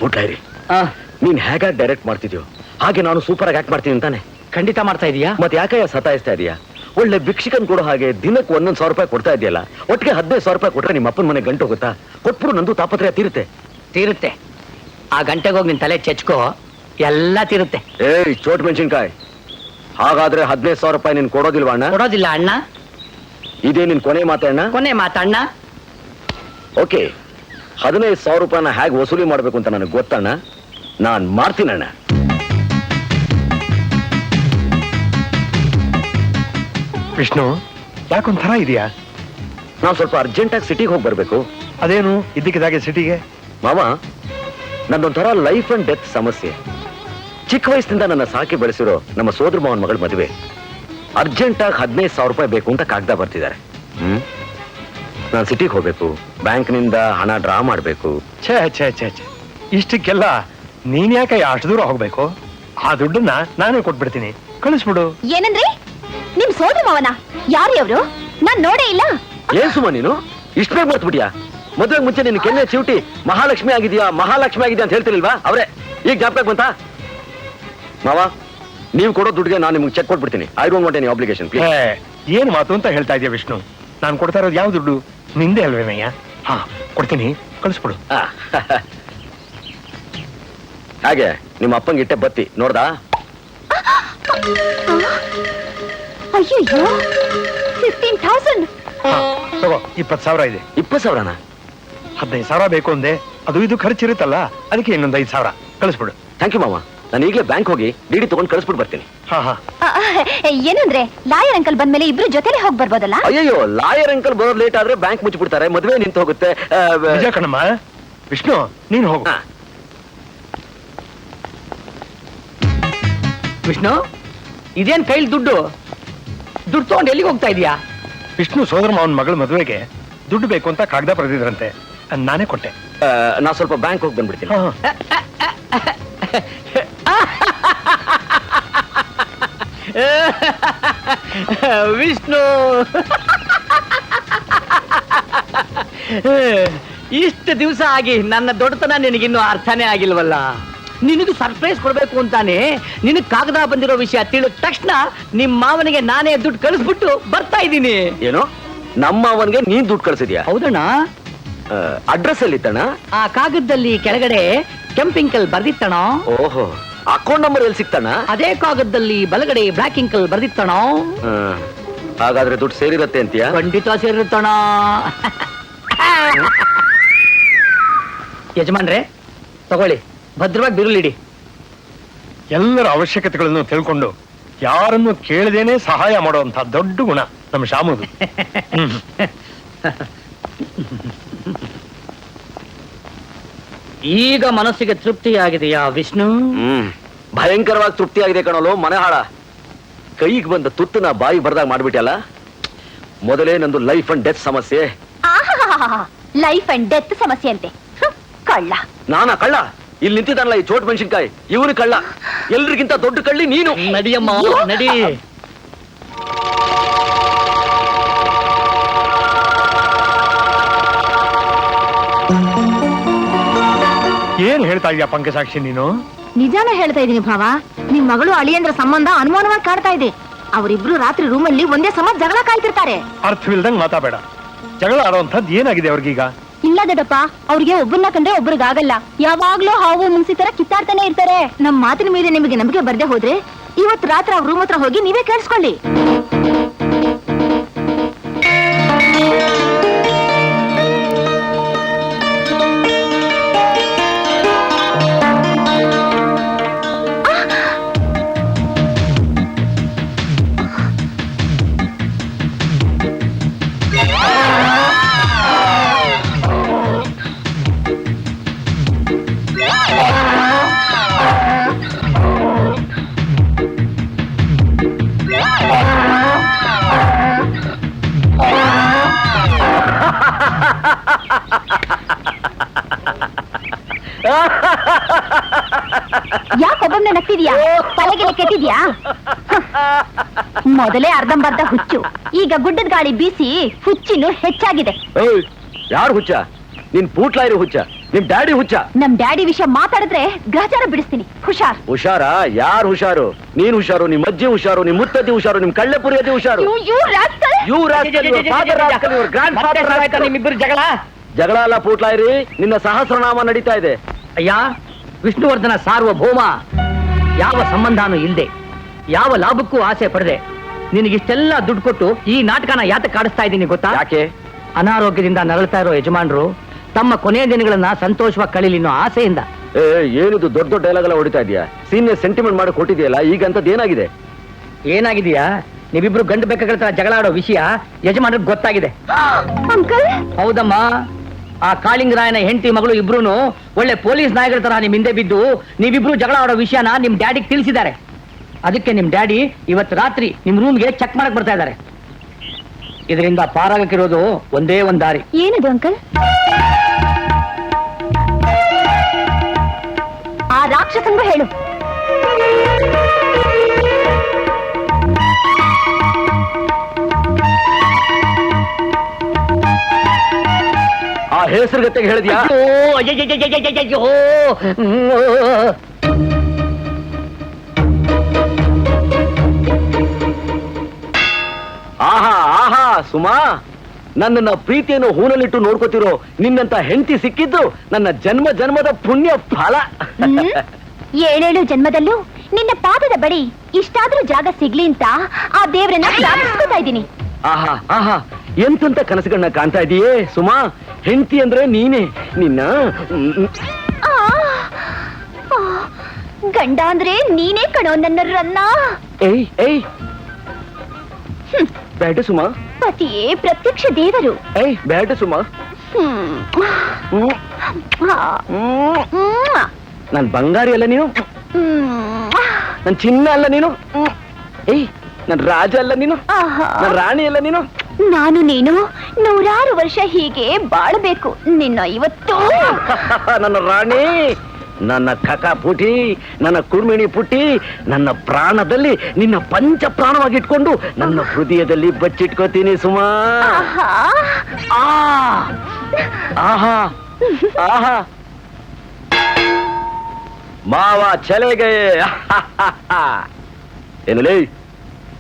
ಪುಟ್ಟಾಯ್ರಿ, ನೀನ್ ಹೇಗಾಗಿ ಡೈರೆಕ್ಟ್ ಮಾಡ್ತಿದ್ಯೋ ಹಾಗೆ ನಾನು ಸೂಪರ್ ಆಗಿ ಆಕ್ಟ್ ಮಾಡ್ತೀನಿ ಅಂತಾನೆ. ಖಂಡಿತ ಮಾಡ್ತಾ ಇದೀಯಾ? ಮತ್ತೆ ಯಾಕಯ್ಯ ಸತಾಯಿಸ್ತಾ ಇದೀಯಾ? ಒಳ್ಳೆ ಭಿಕ್ಷಕನ್ ಕೊಡೋ ಹಾಗೆ ದಿನಕ್ಕೆ 1,100 ರೂಪಾಯಿ ಕೊಡ್ತಾ ಇದೆಯಲ್ಲ, ಒಟ್ಟಿಗೆ 15,000 ರೂಪಾಯಿ ಕೊಟ್ರೆ ನಿಮ್ಮ ಅಪ್ಪನ ಮನೆ ಗಂಟು ಹೋಗುತ್ತಾ? ಕೊಟ್ಬಿಡು, ನಂದು ತಾಪತ್ರಯ ತೀರುತ್ತೆ. ತೀರುತ್ತೆ. ಆ ಗಂಟೆಗೆ ಹೋಗಿ ನಿನ್ ತಲೆ ಚೆಚ್ಕೋ, ಎಲ್ಲ ತೀರುತ್ತೆ. ಏಯ್ ಚೋಟ್ ಮೆಣಸಿನ್ಕಾಯಿ, ಹಾಗಾದ್ರೆ 15,000 ರೂಪಾಯಿ ನೀನ್ ಕೊಡೋದಿಲ್ವಾ ಅಣ್ಣ? ಕೊಡೋದಿಲ್ಲ ಅಣ್ಣ. ಇದೇ ನಿನ್ ಕೊನೆ ಮಾತೆ ಅಣ್ಣ? ಕೊನೆ ಮಾತಣ್ಣ. ಓಕೆ, 15,000 ರೂಪಾಯಿನ ಹೇಗೆ ವಸೂಲಿ ಮಾಡ್ಬೇಕು ಅಂತ ನನಗೆ ಗೊತ್ತಣ್ಣ. ನಾನ್ ಮಾಡ್ತೀನಣ್ಣ. ವಿಷ್ಣು, ಯಾಕೊಂಥರ ಇದೆಯಾ? ನಾವ್ ಸ್ವಲ್ಪ ಅರ್ಜೆಂಟಾಗಿ ಸಿಟಿಗೆ ಹೋಗಿ ಬರ್ಬೇಕು. ಅದೇನು ಇದ್ದಕ್ಕಿದ್ದಾಗೆ ಸಿಟಿಗೆ? ಮಾವ, ನಂದೊಂಥರ ಲೈಫ್ ಅಂಡ್ ಡೆತ್ ಸಮಸ್ಯೆ. ಚಿಕ್ಕ ವಯಸ್ಸಿನಿಂದ ನನ್ನ ಸಾಕಿ ಬೆಳೆಸಿರೋ ನಮ್ಮ ಸೋದರ ಮಾವನ ಮಗಳ ಮದುವೆ. ಅರ್ಜೆಂಟಾಗಿ 15,000 ರೂಪಾಯಿ ಬೇಕು ಅಂತ ಕಾಗದ ಬರ್ತಿದ್ದಾರೆ. ನಾನು ಸಿಟಿಗೆ ಹೋಗ್ಬೇಕು, ಬ್ಯಾಂಕ್ನಿಂದ ಹಣ ಡ್ರಾ ಮಾಡ್ಬೇಕು. ಛೇ ಛೇ ಛೇ ಛೇ, ಇಷ್ಟಕ್ಕೆಲ್ಲ ನೀನ್ ಯಾಕೆ ಅಷ್ಟು ದೂರ ಹೋಗ್ಬೇಕು? ಆ ದುಡ್ಡನ್ನ ನಾನೇ ಕೊಟ್ಬಿಡ್ತೀನಿ, ಕಳಿಸ್ಬಿಡು. ಏನಂದ್ರಿ? ನಿಮ್ ಸೋದರ ಮಾವನ? ಯಾರು ಅವರು? ನಾನ್ ನೋಡೇ ಇಲ್ಲ. ಏನ್ ಸುಮ್ಮ ನೀನು ಇಷ್ಟು ಬೇಗ ಮರ್ತ್ಬಿಟ್ಯಾ? ಮದುವೆಗೆ ಮುಂಚೆ ನಿನ್ನ ಕೆನ್ನೆ ಚಿವುಟಿ ಮಹಾಲಕ್ಷ್ಮಿ ಆಗಿದ್ಯಾ ಮಹಾಲಕ್ಷ್ಮಿ ಆಗಿದ್ಯಾ ಅಂತ ಹೇಳ್ತಿರ್ಲಿಲ್ವಾ? ಅವರೇ ಈಗ ಜ್ಞಾಪಕ ಬಂತ? ಮಾವ, ನೀವು ಕೊಡೋ ದುಡ್ಡಿಗೆ ನಾನು ನಿಮ್ಗೆ ಚೆಕ್ ಕೊಟ್ಬಿಡ್ತೀನಿ. I don't want any obligation. ಏನ್ ಮಾತು ಅಂತ ಹೇಳ್ತಾ ಇದೆಯಾ ವಿಷ್ಣು? ನಾನು ಕೊಡ್ತಾ ಇರೋದು ಯಾವ ದುಡ್ಡು? ನಿಂದೆ ಅಲ್ವೇನಯ್ಯ? ಹಾ, ಕೊಡ್ತೀನಿ, ಕಳಿಸ್ಬಿಡು. ಹಾಗೆ ನಿಮ್ಮ ಅಪ್ಪಂಗೆ ಇಟ್ಟೆ ಬತ್ತಿ ನೋಡ್ದಾ? ಅಯ್ಯೋ, 15,000. ತಗೋ, 20,000 ಇದೆ. 20,000ನ? 15,000 ಬೇಕು ಅಂದೆ, ಅದು ಇದು ಖರ್ಚಿರುತ್ತಲ್ಲ, ಅದಕ್ಕೆ ಇನ್ನೊಂದು 5,000 ಕಳಿಸ್ಬಿಡು. ಥ್ಯಾಂಕ್ ಯು ಮಾಮ. ನಾನು ಈಗಲೇ ಬ್ಯಾಂಕ್ ಹೋಗಿ ಡಿಡಿ ತಗೊಂಡು ಕಳಿಸ್ಬಿಟ್ಟು ಬರ್ತೀನಿ. ಹಾ ಹಾ. ಏನಂದ್ರೆ ಲಾಯರ್ ಅಂಕಲ್ ಬಂದ್ಮೇಲೆ ಇಬ್ರು ಜೊತೆಲೆ ಹೋಗಿ ಬರ್ಬೋದಲ್ಲ? ಅಯ್ಯೋ, ಲಾಯರ್ ಅಂಕಲ್ ಬರೋದು ಲೇಟ್ ಆದ್ರೆ ಬ್ಯಾಂಕ್ ಮುಚ್ಚಿಬಿಡ್ತಾರೆ, ಮದುವೆ ನಿಂತು ಹೋಗುತ್ತೆ. ನಿಜ ಕಣಮ್ಮ. ವಿಷ್ಣು, ನೀನು ಹೋಗು. ವಿಷ್ಣು, ಇದೇನ್ ಕೈಲಿ ದುಡ್ಡು ತಗೊಂಡು ಎಲ್ಲಿಗೆ ಹೋಗ್ತಾ ಇದೀಯಾ? ವಿಷ್ಣು ಸೋದರ ಮಾವನ ಮಗಳ ಮದುವೆಗೆ ದುಡ್ಡು ಬೇಕು ಅಂತ ಕಾಗದ ಬರೆದಿದ್ರಂತೆ, ನಾನೇ ಕೊಟ್ಟೆ. ನಾ ಸ್ವಲ್ಪ ಬ್ಯಾಂಕ್ ಹೋಗಿ ಬಂದ್ಬಿಡ್ತೀನಿ. ಹಾ, ವಿಷ್ಣು, ಇಷ್ಟು ದಿವಸ ಆಗಿ ನನ್ನ ದೊಡ್ಡತನ ನಿನಗಿನ್ನೂ ಅರ್ಥನೇ ಆಗಿಲ್ವಲ್ಲ. ನಿನಗೆ ಸರ್ಪ್ರೈಸ್ ಕೊಡ್ಬೇಕು ಅಂತಾನೆ ನಿನಗೆ ಕಾಗದ ಬಂದಿರೋ ವಿಷಯ ತಿಳಿದ ತಕ್ಷಣ ನಿಮ್ಮ ಮಾವನಿಗೆ ನಾನೇ ದುಡ್ಡು ಕಳಿಸ್ಬಿಟ್ಟು ಬರ್ತಾ ಇದ್ದೀನಿ. ಏನು, ನಮ್ಮ ಅವನ್ಗೆ ನೀನ್ ದುಡ್ಡು ಕಳ್ಸಿದ್ಯಾ? ಹೌದಣ್ಣ. ಅಡ್ರೆಸ್ ಅಲ್ಲಿ ಇತ್ತಣ್ಣ? ಆ ಕಾಗದದಲ್ಲಿ ಕೆಳಗಡೆ ಕೆಂಪಿಂಕಲ್ ಬರ್ದಿತ್ತಣ. ಓಹೋ, ಅಕೌಂಟ್ ನಂಬರ್ ಎಲ್ಲಿ ಸಿಕ್ತಣ್ಣ? ಅದೇ ಕಾಗದದಲ್ಲಿ ಬಲಗಡೆ ಬ್ಲಾಕ್ ಇಂಕಲ್ ಬರ್ದಿತ್ತಣ. ಹಾಗಾದ್ರೆ ದುಡ್ಡು ಸೇರಿರತ್ತೆ ಅಂತೀಯಾ? ಖಂಡಿತ ಸೇರಿರುತ್ತಣ. ಯಜಮಾನ್ರೆ, ತಗೊಳ್ಳಿ, ಭದ್ರವಾಗಿ ಬಿರುಳಿಡಿ. ಎಲ್ಲರ ಅವಶ್ಯಕತೆಗಳನ್ನು ತಿಳ್ಕೊಂಡು ಯಾರನ್ನು ಕೇಳದೇನೆ ಸಹಾಯ ಮಾಡುವಂತ ದೊಡ್ಡ ಗುಣ ನಮ್ಮ ಶಾಮುದು. ಈಗ ಮನಸ್ಸಿಗೆ ತೃಪ್ತಿಯಾಗಿದೆಯಾ ವಿಷ್ಣು? ಭಯಂಕರವಾಗಿ ತೃಪ್ತಿ ಆಗಿದೆ ಕಣಲು ಮನೆ ಹಾಳ. ಕೈಗೆ ಬಂದ ತುತ್ತನ ಬಾಯಿ ಬರ್ದಾಗ ಮಾಡ್ಬಿಟ್ಟಲ್ಲ. ಮೊದಲೇ ನಂದು ಲೈಫ್ ಅಂಡ್ ಡೆತ್ ಸಮಸ್ಯೆ. ಲೈಫ್ ಅಂಡ್ ಡೆತ್ ಸಮಸ್ಯೆ ಅಂತೆ. ಕಳ್ಳ. ನಾನಾ ಕಳ್ಳ? ಇಲ್ಲಿ ನಿಂತಿದ್ದಾನಲ್ಲ ಈ ಚೋಟ್ ಮೆಣಸಿನ್ಕಾಯಿ, ಇವನು ಕಳ್ಳ. ಎಲ್ರಿಗಿಂತ ದೊಡ್ಡ ಕಳ್ಳಿ ನೀನು. ನಡಿಯಮ್ಮ, ನಡಿ. ಏನ್ ಹೇಳ್ತಾ ಇದೀಯ ಪಂಕಜಾಕ್ಷಿ ನೀನು? ನಿಜಾನ ಹೇಳ್ತಾ ಇದೀನಿ ಭಾವ. ನಿಮ್ ಮಗಳು ಅಳಿಯಂದ್ರ ಸಂಬಂಧ ಅನುಮಾನವಾಗಿ ಕಾಡ್ತಾ ಇದೆ. ಅವರಿಬ್ರು ರಾತ್ರಿ ರೂಮಲ್ಲಿ ಒಂದೇ ಸಮ ಜಗಳ ಕಾಯ್ತಿರ್ತಾರೆ. ಅರ್ಥವಿಲ್ದಂಗ್ ಮಾತಾಬೇಡ. ಜಗಳ ಆಡೋಂಥದ್ದು ಏನಾಗಿದೆ ಅವ್ರಿಗೀಗ? ಇಲ್ಲ ದೊಡ್ಡಪ್ಪ, ಅವ್ರಿಗೆ ಒಬ್ಬರನ್ನ ಕಂಡ್ರೆ ಒಬ್ರಿಗಾಗಲ್ಲ. ಯಾವಾಗ್ಲೂ ಹಾವು ಮುಂಗ್ಸಿ ತರ ಕಿತ್ತಾಡ್ತಾನೆ ಇರ್ತಾರೆ. ನಮ್ ಮಾತಿನ ಮೇಲೆ ನಿಮಗೆ ನಂಬಿಕೆ ಬರ್ದೆ ಹೋದ್ರೆ ಇವತ್ತು ರಾತ್ರಿ ಅವ್ರ ರೂಮ್ ಹತ್ರ ಹೋಗಿ ನೀವೇ ಕೇಳಿಸ್ಕೊಳ್ಳಿ. ಯಾಕೊಬ್ಬೊಮ್ಮೆ ನಗ್ತಿದ್ಯಾ? ತಲೆಗೆಲ್ಲ ಕೆಟ್ಟಿದ್ಯಾ? ಮೊದಲೇ ಅರ್ಧಂಬರ್ಧ ಹುಚ್ಚು, ಈಗ ಗುಡ್ಡದ ಗಾಳಿ ಬೀಸಿ ಹುಚ್ಚಿನ್ನು ಹೆಚ್ಚಾಗಿದೆ. ಯಾರು ಹುಚ್ಚ? ನಿನ್ ಪೂಟ್ಲಾಯಿರಿ ಹುಚ್ಚ, ನಿಮ್ ಡ್ಯಾಡಿ ಹುಚ್ಚ. ನಮ್ ಡ್ಯಾಡಿ ವಿಷಯ ಮಾತಾಡಿದ್ರೆ ಗ್ರಹಚಾರ ಬಿಡಿಸ್ತೀನಿ. ಹುಷಾರ್. ಹುಷಾರಾ? ಯಾರು ಹುಷಾರು? ನೀನ್ ಹುಷಾರು, ನಿಮ್ ಅಜ್ಜಿ ಹುಷಾರು, ನಿಮ್ ಮುತ್ತಜ್ಜಿ ಹುಷಾರು, ನಿಮ್ ಕಳ್ಳೆಪುರಿ ಅಜ್ಜಿ ಹುಷಾರು. ನಿಮ್ಮಿಬ್ಬರು ಜಗಳ ಜಗಳ ಅಲ್ಲ ಪೂಟ್ಲಾಯಿರಿ, ನಿನ್ನ ಸಹಸ್ರನಾಮ ನಡೀತಾ ಇದೆ. ಅಯ್ಯ, ವಿಷ್ಣುವರ್ಧನ ಸಾರ್ವಭೌಮ, ಯಾವ ಸಂಬಂಧನೂ ಇಲ್ಲದೆ, ಯಾವ ಲಾಭಕ್ಕೂ ಆಸೆ ಪಡದೆ ನಿನಗಿಷ್ಟೆಲ್ಲ ದುಡ್ಡು ಕೊಟ್ಟು ಈ ನಾಟಕನ ಯಾತಕ್ಕೆ ಆಡಿಸ್ತಾ ಇದ್ದೀನಿ ಗೊತ್ತಾ? ಯಾಕೆ? ಅನಾರೋಗ್ಯದಿಂದ ನರಳ್ತಾ ಇರೋ ಯಜಮಾನರು ತಮ್ಮ ಕೊನೆಯ ದಿನಗಳನ್ನ ಸಂತೋಷವಾಗಿ ಕಳೀಲಿ ಅನ್ನೋ ಆಸೆಯಿಂದ. ಏನಿದು ದೊಡ್ಡ ದೊಡ್ಡ ಡೈಲಾಗ್ ಎಲ್ಲ ಹೊಡಿತಾ ಇದೆಯಾ? ಸೀನಿಯರ್ ಸೆಂಟಿಮೆಂಟ್ ಮಾಡಿ ಕೊಟ್ಟಿದೆಯಲ್ಲ, ಈಗ ಅಂತದ್ ಏನಾಗಿದೆ? ಏನಾಗಿದೆಯಾ? ನೀವಿಬ್ರು ಗಂಡು ಬೇಕಾಗಳ ತರ ಜಗಳ ಆಡೋ ವಿಷಯ ಯಜಮಾನ್ರಿಗೆ ಗೊತ್ತಾಗಿದೆ. ಅಂಕಲ್, ಹೌದಮ್ಮ, ಆ ಕಾಳಿಂಗರಾಯನ ಹೆಂಡತಿ ಮಗಳು ಇಬ್ರು ಒಳ್ಳೆ ಪೊಲೀಸ್ ನಾಯಕರ ತರ ನಿಮ್ ಹಿಂದೆ ಬಿದ್ದು ನೀವಿಬ್ರು ಜಗಳ ಆಡೋ ವಿಷಯನ ನಿಮ್ ಡ್ಯಾಡಿಗೆ ತಿಳಿಸಿದ್ದಾರೆ. ಅದಕ್ಕೆ ನಿಮ್ ಡ್ಯಾಡಿ ಇವತ್ತು ರಾತ್ರಿ ನಿಮ್ ರೂಮ್ಗೆ ಚೆಕ್ ಮಾಡಕ್ ಬರ್ತಾ ಇದ್ದಾರೆ. ಇದರಿಂದ ಪಾರಾಗಕ್ಕಿರೋದು ಒಂದೇ ಒಂದ್ ದಾರಿ. ಏನದು ಅಂಕಲ್? ಆ ರಾಕ್ಷಸಂಗೂ ಹೇಳು. ಆ ಹೆಸರುಗತೆಗೆ ಹೇಳಿದ್ಯಾ? ಆಹಾ ಆಹಾ ಸುಮಾ, ನನ್ನನ್ನ ಪ್ರೀತಿಯನ್ನು ಹೂನಲ್ಲಿಟ್ಟು ನೋಡ್ಕೋತಿರೋ ನಿನ್ನಂತ ಹೆಂಡತಿ ಸಿಕ್ಕಿದ್ದು ನನ್ನ ಜನ್ಮ ಜನ್ಮದ ಪುಣ್ಯ ಫಲ. 7 ಜನ್ಮದಲ್ಲೂ ನಿನ್ನ ಪಾದದ ಬಳಿ ಇಷ್ಟಾದ್ರೂ ಜಾಗ ಸಿಗ್ಲಿ ಅಂತ ಆ ದೇವ್ರನ್ನ ಪ್ರಾರ್ಥಿಸ್ಕೊತಾ ಇದ್ದೀನಿ. ಆಹಾ ಆಹಾ, ಎಂತೆಂತ ಕನಸುಗಳನ್ನ ಕಾಣ್ತಾ ಇದೀಯೇ ಸುಮಾ. ಹೆಂಡತಿ ಅಂದ್ರೆ ನೀನೇ. ನಿನ್ನ ಗಂಡ ಅಂದ್ರೆ ನೀನೇ ಕಣೋ ನನ್ನ ರನ್ನ. ಏಯ್ ಏಯ್, ಬೇಡ ಸುಮಾ. ಪತಿಯೇ ಪ್ರತ್ಯಕ್ಷ ದೇವರು. ಏಯ್ ಬೇಡ ಸುಮಾ. ನನ್ ಬಂಗಾರಿ ಅಲ್ಲ ನೀನು, ನನ್ ಚಿನ್ನ ಅಲ್ಲ ನೀನು, ಏಯ್ ನನ್ ರಾಜ ಅಲ್ಲ ನೀನು, ನನ್ ರಾಣಿ ಅಲ್ಲ ನೀನು. ನಾನು ನೀನು 100 ವರ್ಷ ಹೀಗೆ ಬಾಳ್ಬೇಕು. ನಿನ್ನ ಇವತ್ತು ನನ್ನ ರಾಣಿ, ನನ್ನ ಕಕ ಪುಟಿ, ನನ್ನ ಕುರ್ಮಿಣಿ ಪುಟ್ಟಿ, ನನ್ನ ಪ್ರಾಣದಲ್ಲಿ ನಿನ್ನ ಪಂಚ ಪ್ರಾಣವಾಗಿ ಇಟ್ಕೊಂಡು ನನ್ನ ಹೃದಯದಲ್ಲಿ ಬಚ್ಚಿಟ್ಕೋತೀನಿ ಸುಮಾ. ಆಹಾ ಆಹಾ, ಮಾವ ಚಲೆಗೆ. ಏನಲ್ಲಿ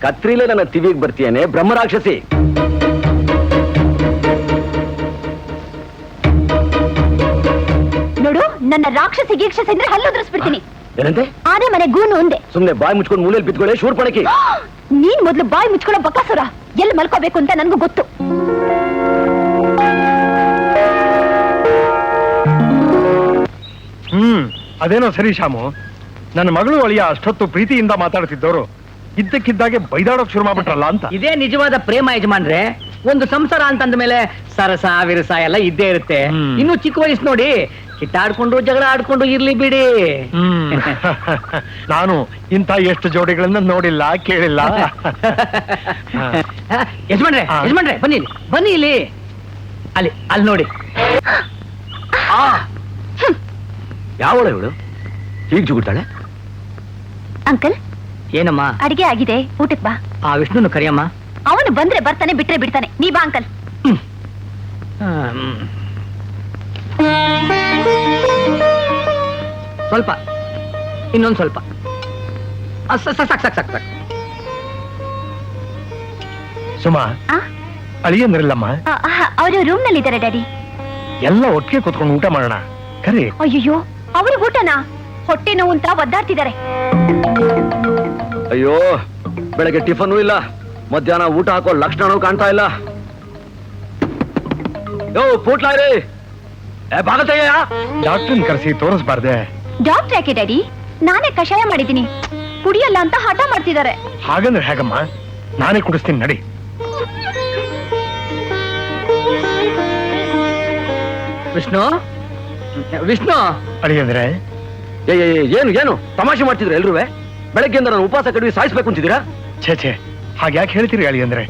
ಕತ್ರಿಲೇ ನನ್ನ ತಿವಿಗೆ ಬರ್ತೀಯನೆ ಬ್ರಹ್ಮರಾಕ್ಷಸಿ. ನೋಡು, ನನ್ನ ರಾಕ್ಷಸಿ ಗೀಕ್ಷಸಿ ಅಂದ್ರೆ ಹಲ್ಲುದ್ರಿಸ್ಬಿಡ್ತೀನಿ. ಏನಂತೆ? ಆನೆ ಮನೆ ಗೂನು ಒಂದೇ. ಸುಮ್ನೆ ಬಾಯಿ ಮುಚ್ಕೊಂಡು ಮೂಲೆಯಲ್ಲಿ ಬಿದ್ಕೊಳ್ಳೆ ಶೂರ್ಪಣಕಿ. ನೀನ್ ಮೊದ್ಲು ಬಾಯಿ ಮುಚ್ಕೊಳ್ಳೋ ಬಕಾಸುರ. ಎಲ್ಲಿ ಮಲ್ಕೋಬೇಕು ಅಂತ ನನ್ಗೂ ಗೊತ್ತು. ಅದೇನೋ ಸರಿ ಶಾಮು, ನನ್ನ ಮಗಳು ಅಳಿಯ ಅಷ್ಟೊತ್ತು ಪ್ರೀತಿಯಿಂದ ಮಾತಾಡ್ತಿದ್ದವರು ಇದ್ದಕ್ಕಿದ್ದಾಗೆ ಬೈದಾಡೋಕ್ ಶುರು ಮಾಡ್ಬಿಟ್ರಲ್ಲ ಅಂತ. ಇದೇ ನಿಜವಾದ ಪ್ರೇಮ ಯಜಮಾನ್ರೆ. ಒಂದು ಸಂಸಾರ ಅಂತಂದ ಮೇಲೆ ಸರಸ ವಿರಸ ಎಲ್ಲ ಇದ್ದೇ ಇರುತ್ತೆ. ಇನ್ನು ಚಿಕ್ಕ ವಯಸ್ಸು ನೋಡಿ, ಕಿತ್ತಾಡ್ಕೊಂಡು ಜಗಳ ಆಡ್ಕೊಂಡು ಇರ್ಲಿ ಬಿಡಿ. ನಾನು ಇಂಥ ಎಷ್ಟು ಜೋಡಿಗಳನ್ನ ನೋಡಿಲ್ಲ, ಕೇಳಿಲ್ಲ. ಯಜಮಾನ್ರೆ ಯಜಮಾನ್ರೆ ಬನ್ನಿ ಇಲ್ಲಿ, ಬನ್ನಿ ಇಲ್ಲಿ. ಅಲ್ಲಿ ಅಲ್ಲಿ ನೋಡಿ. ಯಾವಳ ಇವಳು ಹೀಗ್ ಜುಗುಡ್ತಾಳೆ? ಅಂಕಲ್, ಏನಮ್ಮ? ಅಡಿಗೆ ಆಗಿದೆ, ಊಟಕ್ ಬಾ. ಆ ವಿಷ್ಣುನು ಕರಿಯಮ್ಮ. ಅವನು ಬಂದ್ರೆ ಬರ್ತಾನೆ, ಬಿಟ್ರೆ ಬಿಡ್ತಾನೆ. ನೀ ಬಾ ಅಂಕಲ್. ಸ್ವಲ್ಪ, ಇನ್ನೊಂದು ಸ್ವಲ್ಪ. ಸಾಕ್ ಸಾಕ್ ಸಾಕ್. ಸುಮಾ, ಅಳಿಯಂದ್ರಲ್ಲಮ್ಮ, ಅವರು ರೂಮ್ ನಲ್ಲಿ ಇದ್ದಾರೆ ಡ್ಯಾಡಿ. ಎಲ್ಲ ಒಟ್ಟಿಗೆ ಕೂತ್ಕೊಂಡು ಊಟ ಮಾಡೋಣ ಕರಿ. ಅಯ್ಯೋ, ಅವ್ರಿಗೆ ಊಟನಾ? ಹೊಟ್ಟೆ ನೋವು ಅಂತ ಒದ್ದಾಡ್ತಿದ್ದಾರೆ. ಅಯ್ಯೋ, ಬೆಳಗ್ಗೆ ಟಿಫನ್ ಇಲ್ಲ, ಮಧ್ಯಾಹ್ನ ಊಟ ಹಾಕೋ ಲಕ್ಷಣನೂ ಕಾಣ್ತಾ ಇಲ್ಲ. ಯೋ ಪೂಟ್ಲಾರಿ, ಭಾಗತಯ್ಯ. ಡಾಕ್ಟರ್ನ ಕರೆಸಿ ತೋರಿಸ್ಬಾರ್ದೆ? ಡಾಕ್ಟರ್ ಯಾಕೆ ಡ್ಯಾಡಿ? ನಾನೇ ಕಷಾಯ ಮಾಡಿದ್ದೀನಿ, ಕುಡಿಯಲ್ಲ ಅಂತ ಹಠ ಮಾಡ್ತಿದ್ದಾರೆ. ಹಾಗಂದ್ರೆ ಹೇಗಮ್ಮ, ನಾನೇ ಕುಡಿಸ್ತೀನಿ ನಡಿ. ವಿಷ್ಣು ವಿಷ್ಣು ಅಳಿಯಂದ್ರೆ ಏನು ಏನು ತಮಾಷೆ ಮಾಡ್ತಿದ್ರು ಎಲ್ರೂ? ಬೆಳಗ್ಗೆಯಿಂದ ನಾನು ಉಪವಾಸ ಕಡಿಮೆ ಸಾಯಿಸ್ಬೇಕು ಅಂತಿದ್ದೀರಾ? ಛೇ ಛೇ, ಹಾಗ್ಯಾಕೆ ಹೇಳ್ತೀರಿ ಅಳಿ ಅಂದ್ರೆ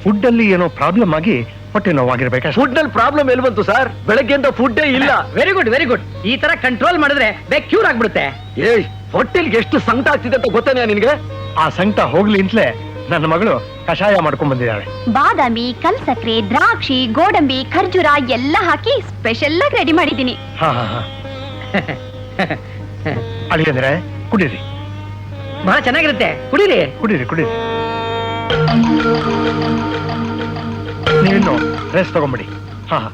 ಫುಡ್ ಅಲ್ಲಿ ಏನೋ ಪ್ರಾಬ್ಲಮ್ ಆಗಿ ಹೊಟ್ಟೆ ನೋವಾಗಿರ್ಬೇಕಾ? ಫುಡ್ ನಲ್ಲಿ ಪ್ರಾಬ್ಲಮ್ ಎಲ್ಲಿ ಬಂತು ಸರ್? ಬೆಳಗ್ಗೆಯಿಂದ ಫುಡ್ಡೇ ಇಲ್ಲ. Very good very good. ಈ ತರ ಕಂಟ್ರೋಲ್ ಮಾಡಿದ್ರೆ ಬೇಗ ಕ್ಯೂರ್ ಆಗ್ಬಿಡುತ್ತೆ. ಏಯ್, ಹೊಟ್ಟೆಲ್ಗೆ ಎಷ್ಟು ಸಂಕಟ ಆಗ್ತಿದೆ ಅಂತ ಗೊತ್ತಾನೆ ನಿನ್ಗೆ? ಆ ಸಂಕಟ ಹೋಗ್ಲಿ ಅಂತಲೇ ನನ್ನ ಮಗಳು ಕಷಾಯ ಮಾಡ್ಕೊಂಡ್ ಬಂದಿದ್ದಾಳೆ. ಬಾದಾಮಿ, ಕಲ್ಸಕ್ರೆ, ದ್ರಾಕ್ಷಿ, ಗೋಡಂಬಿ, ಖರ್ಜೂರ ಎಲ್ಲ ಹಾಕಿ ಸ್ಪೆಷಲ್ ಆಗಿ ರೆಡಿ ಮಾಡಿದೀನಿ. ಹಾ ಹಾ ಹಾ ಅಳಿ ಅಂದ್ರೆ ಕುಡೀರಿ ಬಹಳ ಚೆನ್ನಾಗಿರುತ್ತೆ, ಕುಡೀರಿ. ಕುಡೀರಿ ಕುಡೀರಿ. ನೀವಿನ್ನು ರೆಸ್ಟ್ ತಗೊಂಬಿಡಿ. ಹಾ ಹಾ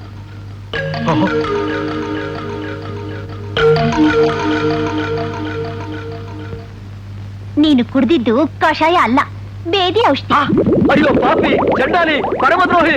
ನೀನು ಕುಡ್ದಿದ್ದು ಕಷಾಯ ಅಲ್ಲ, ಬೇದಿ ಔಷಧಿ. ಅಯ್ಯೋ ಪಾಪಿ, ಚಂಡಾಲಿ, ಪರಮದ್ರೋಹಿ.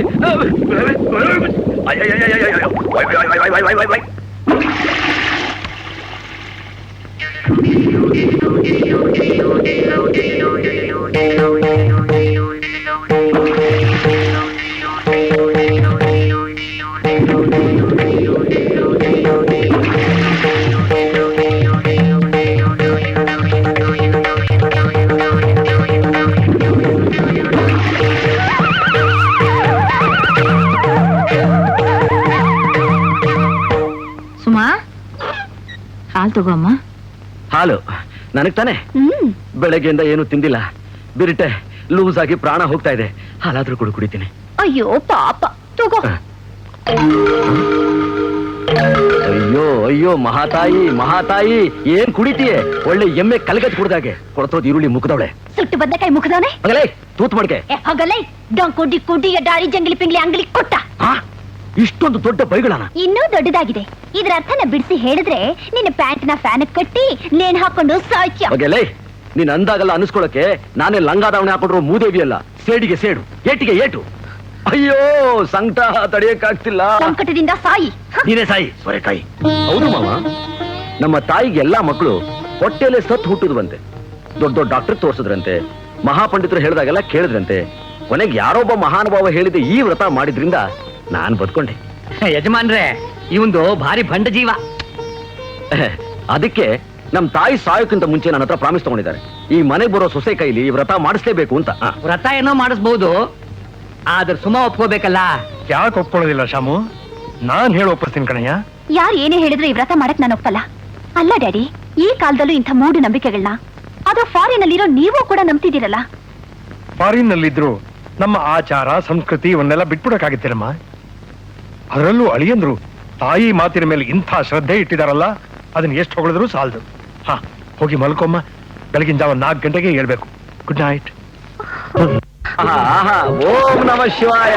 ಸುಮಾ, ಹಾಲು ತಗೋಮ್ಮ. ಹಾಲು ನನಗ್ ತಾನೆ? ಬೆಳಗ್ಗೆಯಿಂದ ಏನು ತಿಂದಿಲ್ಲ, ಬಿರಿಟೆ ಲೂಸ್ ಆಗಿ ಪ್ರಾಣ ಹೋಗ್ತಾ ಇದೆ. ಹಾಲಾದ್ರೂ ಕುಡಿತೀನಿ. ಅಯ್ಯೋ ಪಾಪ, ತಗೋ. ಅಯ್ಯೋ ಅಯ್ಯೋ ಮಹಾತಾಯಿ ಮಹಾತಾಯಿ, ಏನ್ ಕುಡಿತೀಯೆ? ಒಳ್ಳೆ ಎಮ್ಮೆ ಕಲ್ಗಜ್ ಕುಡ್ದಾಗೆ ಕೊಡ್ತೋದ್ ಈರುಳ್ಳಿ ಮುಖದವಳೆ. ಸುಟ್ಟು ಬದನೆಕಾಯಿ ಮುಖದವನೆ. ಅಗಲೇ ತೂತ್ ಮಾಡ್ಕೆ. ಹಾಗಲೇ ಡಂಕು ಡಿಕ್ಕು ಡಿಯ ಡಾರಿ ಜಂಗಲಿ ಪಿಂಗ್ಲಿ ಅಂಗಲಿ ಕೊಟ್ಟ. ಇಷ್ಟೊಂದು ದೊಡ್ಡ ಬೈಗಳನ? ಇನ್ನೂ ದೊಡ್ಡದಾಗಿದೆ. ಇದ್ರ ಅರ್ಥನ ಬಿಡಿಸಿ ಹೇಳಿದ್ರೆ ನಿನ್ನ ಪ್ಯಾಂಟ್ನ ಫ್ಯಾನ್ ಕಟ್ಟಿ ನೇಣ್ ಹಾಕೊಂಡು ಸಾಯ್ತ್ಯ. ಅಗಲೇ ನೀನ್ ಅಂದಾಗಲ್ಲ ಅನಿಸ್ಕೊಳಕ್ಕೆ ನಾನೇ ಲಂಗಾದಾವಣೆ ಹಾಕೊಂಡ್ರು ಮೂದೇವಿ ಅಲ್ಲ, ಸೇಡಿಗೆ ಸೇಡು, ಏಟಿಗೆ ಏಟು. ಅಯ್ಯೋ ಸಂಕಟ ತಡೆಯಕ್ಕಾಗ್ತಿಲ್ಲ. ಸಂಕಟದಿಂದ ಸಾಯಿ. ನೀನೇ ಸಾಯಿ ಸೊರೆಕಾಯಿ. ಹೌದು ಮಾವ, ನಮ್ಮ ತಾಯಿಗೆ ಎಲ್ಲಾ ಮಕ್ಕಳು ಹೊಟ್ಟೆಲೆ ಸತ್ತು ಹುಟ್ಟುದ್ವಂತೆ. ದೊಡ್ಡ ದೊಡ್ಡ ಡಾಕ್ಟರ್ ತೋರ್ಸಿದ್ರಂತೆ, ಮಹಾಪಂಡಿತರು ಹೇಳಿದಾಗೆಲ್ಲ ಕೇಳಿದ್ರಂತೆ. ಕೊನೆಗೆ ಯಾರೊಬ್ಬ ಮಹಾನುಭಾವ ಹೇಳಿದ ಈ ವ್ರತ ಮಾಡಿದ್ರಿಂದ ನಾನ್ ಬದ್ಕೊಂಡೆ. ಯಜಮಾನ್ರೆ, ಇವಂದು ಭಾರಿ ಭಂಡ ಜೀವ. ಅದಕ್ಕೆ ನಮ್ ತಾಯಿ ಸಾಯೋಕ್ಕಿಂತ ಮುಂಚೆ ನನ್ನ ಹತ್ರ ಪ್ರಾಮಿಸ್ ತಗೊಂಡಿದ್ದಾರೆ, ಈ ಮನೆಗೆ ಬರೋ ಸೊಸೆ ಕೈಲಿ ಈ ವ್ರತ ಮಾಡಿಸ್ಲೇಬೇಕು ಅಂತ. ವ್ರತ ಏನೋ ಮಾಡಿಸ್ಬಹುದು, ಆದ್ರೆ ಸುಮಾ ಒಪ್ಕೋಬೇಕಲ್ಲ. ಯಾಕೆ ಒಪ್ಕೊಳ್ಳೋದಿಲ್ಲ ಶಾಮು? ನಾನ್ ಹೇಳಿ ಒಪ್ಪಿಸ್ತೀನಿ ಕಣಯ್ಯ. ಯಾರು ಏನೇ ಹೇಳಿದ್ರು ಈ ವ್ರತ ಮಾಡಕ್ ನಾನು ಒಪ್ಪಲ್ಲ. ಅಲ್ಲ ಡ್ಯಾಡಿ, ಈ ಕಾಲದಲ್ಲೂ ಇಂಥ ಮೂಢ ನಂಬಿಕೆಗಳನ್ನ ಅದು ಫಾರಿನ್ ಅಲ್ಲಿರೋ ನೀವು ಕೂಡ ನಂಬ್ತಿದ್ದೀರಲ್ಲ. ಫಾರಿನ್ ನಲ್ಲಿದ್ರು ನಮ್ಮ ಆಚಾರ ಸಂಸ್ಕೃತಿ ಇವನ್ನೆಲ್ಲ ಬಿಟ್ಬಿಡಕ್ಕಾಗತ್ತಿರಮ್ಮ. ಅದರಲ್ಲೂ ಅಳಿಯಂದ್ರು ತಾಯಿ ಮಾತಿನ ಮೇಲೆ ಇಂಥ ಶ್ರದ್ಧೆ ಇಟ್ಟಿದಾರಲ್ಲ, ಅದನ್ನ ಎಷ್ಟು ಹೊಗಳಿದ್ರು ಸಾಲದು. ಹಾ, ಹೋಗಿ ಮಲ್ಕೊಮ್ಮ. ಬೆಳಗಿನ ಜಾವ 4 ಗಂಟೆಗೆ ಹೇಳ್ಬೇಕು. Good night. ಓಂ ನಮಃ ಶಿವಾಯ,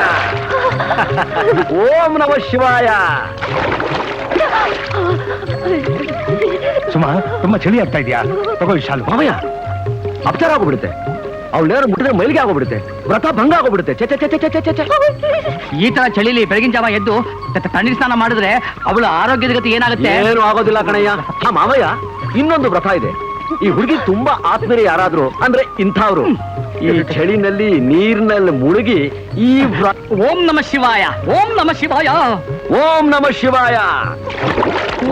ಓಂ ನಮಃ ಶಿವಾಯ. ಸುಮಾ, ತುಂಬಾ ಚಳಿ ಆಗ್ತಾ ಇದೆಯಾ? ತಗೋ ಶಾಲು. ಮಾವಯ್ಯ, ಅಪಚಾರ ಆಗೋಗ್ಬಿಡುತ್ತೆ. ಅವಳು ನೇರ ಮುಟ್ಟಿದ್ರೆ ಮೈಲಿಗೆ ಆಗೋಗ್ಬಿಡುತ್ತೆ, ವ್ರತ ಭಂಗ ಆಗೋಗ್ಬಿಡುತ್ತೆ. ಈ ತರ ಚಳಿಲಿ ಬೆಳಗಿನ ಜಾವ ಎದ್ದು ತಣ್ಣೀರ್ ಸ್ನಾನ ಮಾಡಿದ್ರೆ ಅವಳ ಆರೋಗ್ಯದ ಗತಿ ಏನಾಗುತ್ತೆ? ಏನು ಆಗೋದಿಲ್ಲ ಕಣಯ್ಯ. ಹಾ ಮಾವಯ್ಯ, ಇನ್ನೊಂದು ವ್ರತ ಇದೆ. ಈ ಹುಡುಗಿ ತುಂಬಾ ಆತ್ಮೀಯ ಯಾರಾದ್ರು ಅಂದ್ರೆ ಇಂಥವ್ರು ಈ ಚಳಿನಲ್ಲಿ ನೀರಿನಲ್ಲಿ ಮುಳುಗಿ ಈ ಓಂ ನಮಃ ಶಿವಾಯ, ಓಂ ನಮಃ ಶಿವಾಯ, ಓಂ ನಮಃ ಶಿವಾಯ,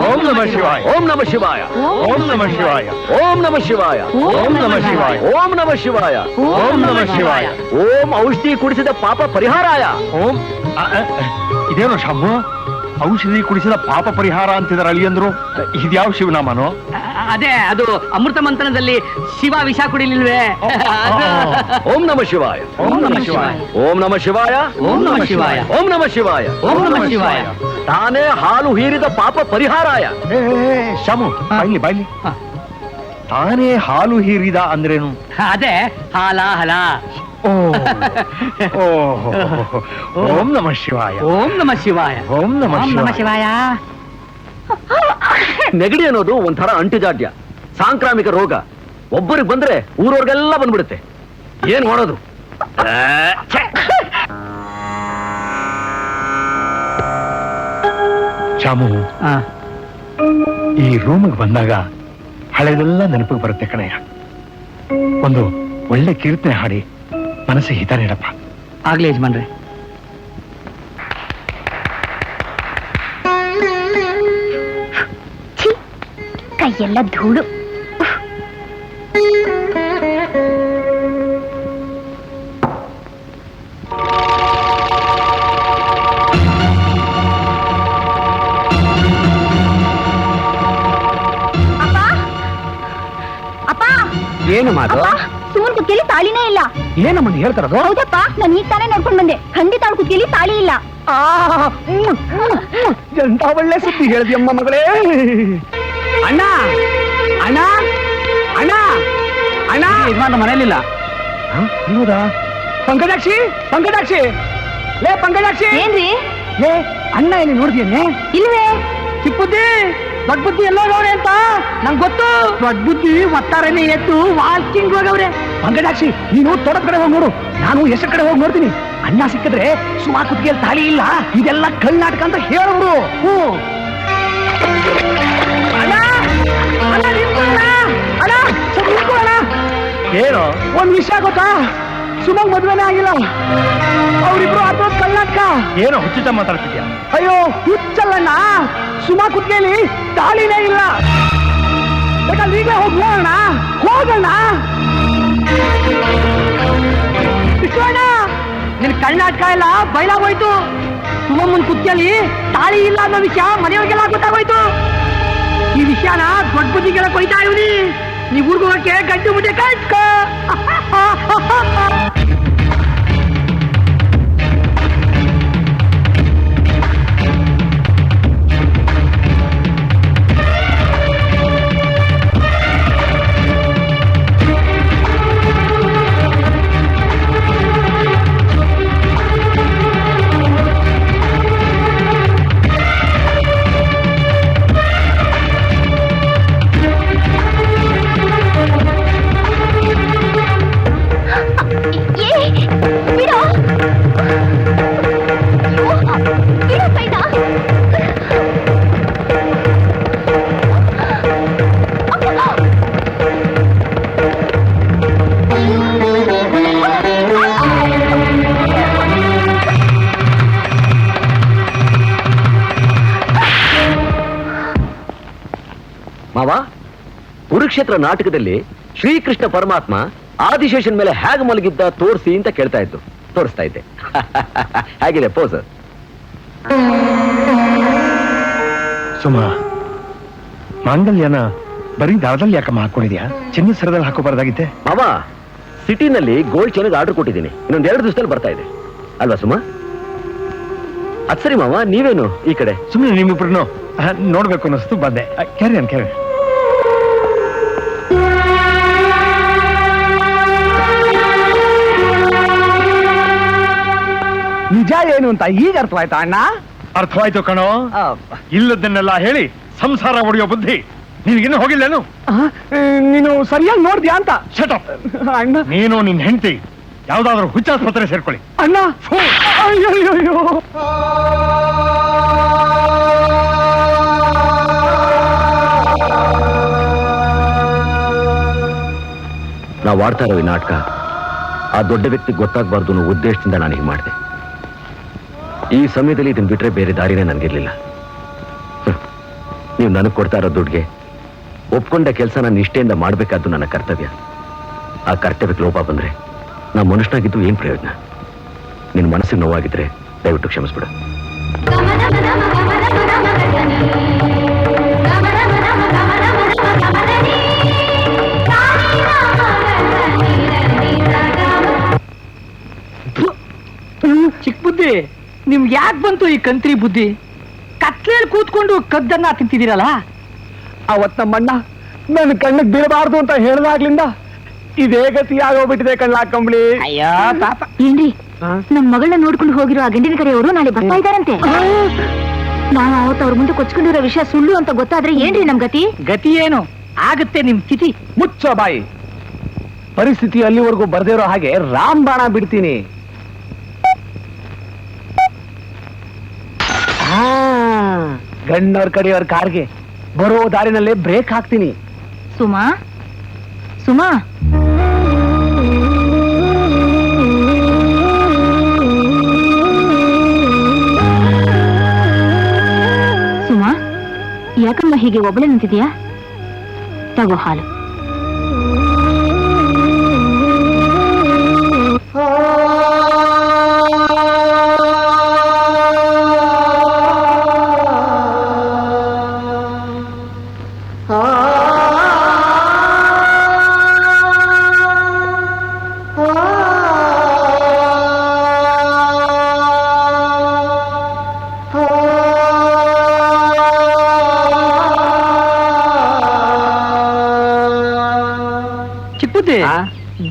ಓಂ ನಮಃ ಶಿವಾಯ, ಓಂ ನಮಃ ಶಿವಾಯ, ಓಂ ನಮಃ ಶಿವಾಯ, ಓಂ ನಮಃ ಶಿವಾಯ, ಓಂ ನಮಃ ಶಿವಾಯ, ಓಂ ನಮಃ ಶಿವಾಯ, ಓಂ ನಮಃ ಶಿವಾಯ, ಓಂ ಔಷಧಿ ಕುಡಿಸಿದ ಪಾಪ ಪರಿಹಾರಾಯ. ಓಂ ಇದೇನು ಶಾಮು? ಔಷಧಿ ಕುಡಿಸಿದ ಪಾಪ ಪರಿಹಾರ ಅಂತಿದಾರ ಅಳಿಯಂದ್ರು. ಇದ್ಯಾವ ಶಿವನಾಮನೋ? ಅದೇ ಅದು ಅಮೃತ ಮಂಥನದಲ್ಲಿ ಶಿವ ವಿಷ ಕುಡಿಲಿಲ್ವೇ? ಓಂ ನಮಃ ಶಿವಾಯ, ಓಂ ನಮಃ ಶಿವಾಯ, ಓಂ ನಮಃ ಶಿವಾಯ, ಓಂ ನಮಃ ಶಿವಾಯ, ಓಂ ನಮಃ ಶಿವಾಯ, ಓಂ ನಮಃ ಶಿವಾಯ. ತಾನೇ ಹಾಲು ಹೀರಿದ ಪಾಪ ಪರಿಹಾರಾಯ. ಶಾಮು, ಬಾಯ್ಲಿ ಬಾಯ್ಲಿ. ತಾನೇ ಹಾಲು ಹೀರಿದ ಅಂದ್ರೇನು? ಅದೇ ಹಾಲಾಹಲ. ಓಂ ನಮಃ ಶಿವಾಯ, ಓಂ ನಮಃ ಶಿವಾಯ, ಓಂ ನಮಃ ಓಂ ನಮಃ ಶಿವಾಯ. ಶಿವಾಯ. ನೆಗಡಿ ಅನ್ನೋದು ಒಂಥರ ಅಂಟುಜಾಡ್ಯ, ಸಾಂಕ್ರಾಮಿಕ ರೋಗ. ಒಬ್ಬರಿಗೆ ಬಂದ್ರೆ ಊರವ್ರಿಗೆಲ್ಲ ಬಂದ್ಬಿಡುತ್ತೆ. ಏನ್ ಮಾಡೋದು? ಶಾಮು, ಈ ರೂಮಿಗೆ ಬಂದಾಗ ಹಳೆದೆಲ್ಲ ನೆನಪಿಗೆ ಬರುತ್ತೆ ಕಣಯ್ಯ. ಒಂದು ಒಳ್ಳೆ ಕೀರ್ತನೆ ಹಾಡಿ ಮನಸ್ಸಿಗೆ ಹಿತ ನೀಡಪ್ಪ. ಆಗ್ಲಿ ಯಜಮಾನ್ರೆ. ಕೈಯೆಲ್ಲ ಧೂಳು. ಏನಮ್ಮ ನೀ ಹೇಳ್ತಾರದು? ಹೌದಪ್ಪ, ನಾನು ಈಗ ತಾನೇ ನೋಡ್ಕೊಂಡ್ ಬಂದೆ. ಖಂಡಿತ ಅವಳು ಕುತ್ತಿಗೆಲಿ ತಾಳಿ ಇಲ್ಲ. ಎಂತ ಒಳ್ಳೆ ಸುದ್ದಿ ಹೇಳಿದ್ಯಮ್ಮ ಮಗಳೇ. ಅಣ್ಣ ಅಣ್ಣ ಅಣ್ಣ ಅಣ್ಣ, ಯಜಮಾನ ಮನೇಲಿಲ್ಲ. ಹೌದಾ? ಪಂಕಜಾಕ್ಷಿ, ಪಂಕಜಾಕ್ಷಿ, ಲೇ ಪಂಕಜಾಕ್ಷಿ. ಏನ್ರಿ? ಲೇ ಅಣ್ಣ ಎಲ್ಲಿ ನೋಡಿದ್ಯೇನೆ? ಇಲ್ವೇ? ಚಿಕ್ಕಬುದ್ಧಿ, ದೊಡ್ಡ ಬುದ್ಧಿ ಎಲ್ಲೋ ಗೌರೆ ಅಂತ ನಂಗೆ ಗೊತ್ತು. ದೊಡ್ಡ ಬುದ್ಧಿ ಒತ್ತಾರನೇ ಎತ್ತು ವಾಕಿಂಗ್ ಹೋಗವ್ರೆ. ಪಂಕಜಾಕ್ಷಿ, ನೀನು ತೋಟದ ಕಡೆ ಹೋಗಿ ನೋಡು, ನಾನು ಹೆಸರು ಕಡೆ ಹೋಗಿ ನೋಡ್ತೀನಿ. ಅಣ್ಣ ಸಿಕ್ಕಿದ್ರೆ ಸುಮಾ ಕುತ್ತಿಗೆಯಲ್ಲಿ ತಾಳಿ ಇಲ್ಲ, ಇದೆಲ್ಲ ಕಳ್ಳಾಟಕ ಅಂತ ಹೇಳೋರು. ಏನು ಒಂದ್ ವಿಷಯ ಗೊತ್ತಾ? ಸುಮಂಗ್ ಮದ್ವೆನೇ ಆಗಿಲ್ಲ, ಅವ್ರಿಬ್ರು ಅಥವಾ ಕಳ್ಳಾಟಕ. ಏನೋ ಹುಚ್ಚುಚ್ಚ ಮಾತಾಡ್ತಿದ್ಯಾ? ಅಯ್ಯೋ ಹುಚ್ಚಲ್ಲಣ್ಣ, ಸುಮಾ ಕುತ್ತಿಗೆಯಲ್ಲಿ ತಾಳಿನೇ ಇಲ್ಲ. ಬೇಕಾದ್ರೆ ಈಗಲೇ ಹೋಗಿ ನೋಡೋಣ, ಹೋಗೋಣ. ನಿನ್ ಕಳ್ಳಾಟಕ ಎಲ್ಲ ಬಯಲಾಗೋಯ್ತು. ಸುಮಮ್ಮನ್ ಕುತ್ತಿಗೆಯಲ್ಲಿ ತಾಳಿ ಇಲ್ಲ ಅನ್ನೋ ವಿಷಯ ಮನೆಯವ್ರಿಗೆಲ್ಲ ಗೊತ್ತಾಗೋಯ್ತು. ಈ ವಿಷಯನ ದೊಡ್ಡ ಬುದ್ಧಿಗೆಲ್ಲ ಕೊಯ್ತಾ ಇವ್ನಿ. ನೀವ್ ಊರ್ಗ್ ಹೋಗಕ್ಕೆ ಗಂಟು ಮುಟ್ಟೆ ಕಳ್ಸ್ಕೊ. ಮಾವ, ಕುರುಕ್ಷೇತ್ರ ನಾಟಕದಲ್ಲಿ ಶ್ರೀಕೃಷ್ಣ ಪರಮಾತ್ಮ ಆದಿಶೇಷನ್ ಮೇಲೆ ಹೇಗೆ ಮಲಗಿದ್ದ ತೋರಿಸಿ ಅಂತ ಕೇಳ್ತಾ ಇದ್ದು, ತೋರಿಸ್ತಾ ಇದ್ದೆ. ಹೇಗಿದೆ ಪೋಸ್? ಸುಮಾ, ಮಾಂಗಲ್ಯನ ಬರೀ ದಾರದಲ್ಲಿ ಯಾಕಮ್ಮ ಹಾಕೊಂಡಿದ್ಯಾ? ಚಿನ್ನದ ಸರದಲ್ಲಿ ಹಾಕೋಬಾರ್ದಾಗಿದ್ದೆ. ಮಾವ, ಸಿಟಿನಲ್ಲಿ ಗೋಲ್ಡ್ ಚೈನ್ಗೆ ಆರ್ಡರ್ ಕೊಟ್ಟಿದ್ದೀನಿ, ಇನ್ನೊಂದ್ 2 ದಿವಸದಲ್ಲಿ ಬರ್ತಾ ಇದೆ ಅಲ್ವಾ ಸುಮಾ? ಅದ್ ಸರಿ ಮಾವ, ನೀವೇನು ಈ ಕಡೆ? ಸುಮ್ಮನೆ ನಿಮ್ಮಿಬ್ರು ನೋಡ್ಬೇಕು ಅನ್ನಿಸ್ತು ಬಂದೆ. ಕ್ಯಾರಿ. ನಿಜ ಏನು ಅಂತ ಈಗ ಅರ್ಥವಾಯ್ತಾ ಅಣ್ಣ? ಅರ್ಥವಾಯ್ತು ಕಣೋ. ಇಲ್ಲದನ್ನೆಲ್ಲ ಹೇಳಿ ಸಂಸಾರ ಒಡೆಯೋ ಬುದ್ಧಿ ನಿನ್ಗಿನ್ನೂ ಹೋಗಿಲ್ಲೇನು? ನೀನು ಸರಿಯಾಗಿ ನೋಡ್ದ್ಯಾ ಅಂತ. ಶಟಪ್ ಅಣ್ಣ. ನೀನು ನಿನ್ ಹೆಂಡತಿ ಯಾವ್ದಾದ್ರು ಹುಚ್ಚಾಸ್ಪತ್ರೆ ಸೇರ್ಕೊಳ್ಳಿ. ಅಣ್ಣ, ಅಯ್ಯೋ, ನಾವು ಆಡ್ತಾ ಇರೋ ಈ ನಾಟಕ ಆ ದೊಡ್ಡ ವ್ಯಕ್ತಿ ಗೊತ್ತಾಗಬಾರ್ದು ಅನ್ನೋ ಉದ್ದೇಶದಿಂದ ನಾನು ಹೀಗೆ ಮಾಡಿದೆ. ಈ ಸಮಯದಲ್ಲಿ ಇದನ್ನ ಬಿಟ್ರೆ ಬೇರೆ ದಾರಿನೇ ನನಗಿರ್ಲಿಲ್ಲ. ನೀವು ನನಗೆ ಕೊಡ್ತಾ ಇರೋ ದುಡ್ಡಿಗೆ ಒಪ್ಕೊಂಡ ಕೆಲಸ ನಾನು ನಿಷ್ಠೆಯಿಂದ ಮಾಡಬೇಕಾದ್ದು ನನ್ನ ಕರ್ತವ್ಯ. ಆ ಕರ್ತವ್ಯಕ್ಕೆ ಲೋಪ ಬಂದ್ರೆ ನಾ ಮನುಷ್ಯನಾಗಿದ್ದು ಏನ್ ಪ್ರಯೋಜನ? ನಿನ್ನ ಮನಸ್ಸಿಗೆ ನೋವಾಗಿದ್ರೆ ದಯವಿಟ್ಟು ಕ್ಷಮಿಸ್ಬಿಡು. ಚಿಕ್ಕ ಬುದ್ಧಿ, ನಿಮ್ಗೆ ಯಾಕೆ ಬಂತು ಈ ಕಂತ್ರಿ ಬುದ್ಧಿ? ಕತ್ಲೇಲಿ ಕೂತ್ಕೊಂಡು ಕದ್ದನ್ನ ತಿಂತಿದ್ದೀರಲ್ಲ. ಅವತ್ ನಮ್ಮಣ್ಣ ನನ್ನ ಕಣ್ಣಿಗೆ ಬೀಳಬಾರ್ದು ಅಂತ ಹೇಳ್ದಾಗ್ಲಿಂದ ಇದೇ ಗತಿ ಆಗೋಗ್ಬಿಟ್ಟಿದೆ ಕಣ್ಣ ಕಂಬಳಿ. ಅಯ್ಯೋ ಪಾಪ. ಏನ್ರಿ, ನಮ್ ಮಗಳನ್ನ ನೋಡ್ಕೊಂಡು ಹೋಗಿರೋ ಆ ಗಂಡಿನ ಕಡೆಯವರು ನಾಳೆ ಬರ್ತಾ ಇದ್ದಾರಂತೆ. ನಾವು ಅವತ್ತು ಅವ್ರ ಮುಂದೆ ಕೊಚ್ಕೊಂಡಿರೋ ವಿಷಯ ಸುಳ್ಳು ಅಂತ ಗೊತ್ತಾದ್ರೆ ಏನ್ರಿ ನಮ್ ಗತಿ? ಗತಿ ಏನು ಆಗುತ್ತೆ ನಿಮ್ ಸ್ಥಿತಿ? ಮುಚ್ಚ ಬಾಯಿ. ಪರಿಸ್ಥಿತಿ ಅಲ್ಲಿವರೆಗೂ ಬರ್ದಿರೋ ಹಾಗೆ ರಾಮಬಾಣ ಬಿಡ್ತೀನಿ. ಗಣ್ಣವ್ರ ಕಡೆಯವ್ರ ಕಾರ್ಗೆ ಬರೋ ದಾರಿನಲ್ಲೇ ಬ್ರೇಕ್ ಹಾಕ್ತೀನಿ. ಸುಮಾ, ಸುಮಾ, ಸುಮಾ, ಯಾಕಮ್ಮ ಹೀಗೆ ಒಬ್ಬಳೆ ನಿಂತಿದ್ಯಾ? ತಗೋ ಹಾಲು.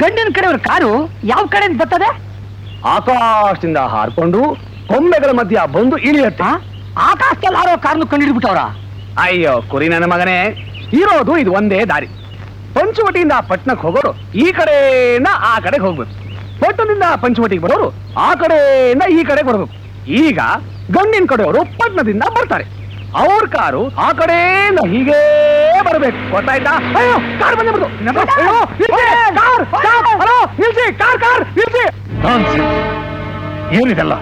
ಗಂಡಿನ ಕಡೆಯವ್ರ ಕಾರು ಯಾವ ಕಡೆಯಿಂದ ಬರ್ತದೆ? ಆಕಾಶದಿಂದ ಹಾರ್ಕೊಂಡು ಕೊಂಬೆಗಳ ಮಧ್ಯ ಬಂದು ಇಳಿಯತ್ತ. ಆಕಾಶದಲ್ಲಿ ಹಾರೋ ಕಾರ್ನು ಕಂಡಿಡ್ಬಿಟ್ಟವ್ರ. ಅಯ್ಯೋ ಕುರಿ ನನ್ನ ಮಗನೇ, ಇರೋದು ಇದು ಒಂದೇ ದಾರಿ. ಪಂಚವಟಿಯಿಂದ ಪಟ್ಟಣಕ್ಕೆ ಹೋಗೋರು ಈ ಕಡೆಯಿಂದ ಆ ಕಡೆಗೆ ಹೋಗ್ಬೇಕು, ಪಟ್ಟಣದಿಂದ ಪಂಚವಟಿಗೆ ಬರೋರು ಆ ಕಡೆಯಿಂದ ಈ ಕಡೆಗೆ ಬರ್ಬೇಕು. ಈಗ ಗಂಡಿನ ಕಡೆಯವರು ಪಟ್ಟಣದಿಂದ ಬರ್ತಾರೆ, ಅವ್ರ ಕಾರು ಆ ಕಡೆಯಿಂದ ಹೀಗೆ ಬರಬೇಕು, ಗೊತ್ತಾಯ್ತಾ? ಅಯ್ಯೋ ಕಾರ್ ಬಂದ್ಬಿಡ್ತು. ಅಯ್ಯೋ, ನಿಲ್ಸಿ, ಕಾರ್, ಸ್ಟಾಪ್, ಹಲೋ, ನಿಲ್ಸಿ, ಕಾರ್ ನಿಲ್ಸಿ. ಏನಿದೆಲ್ಲ?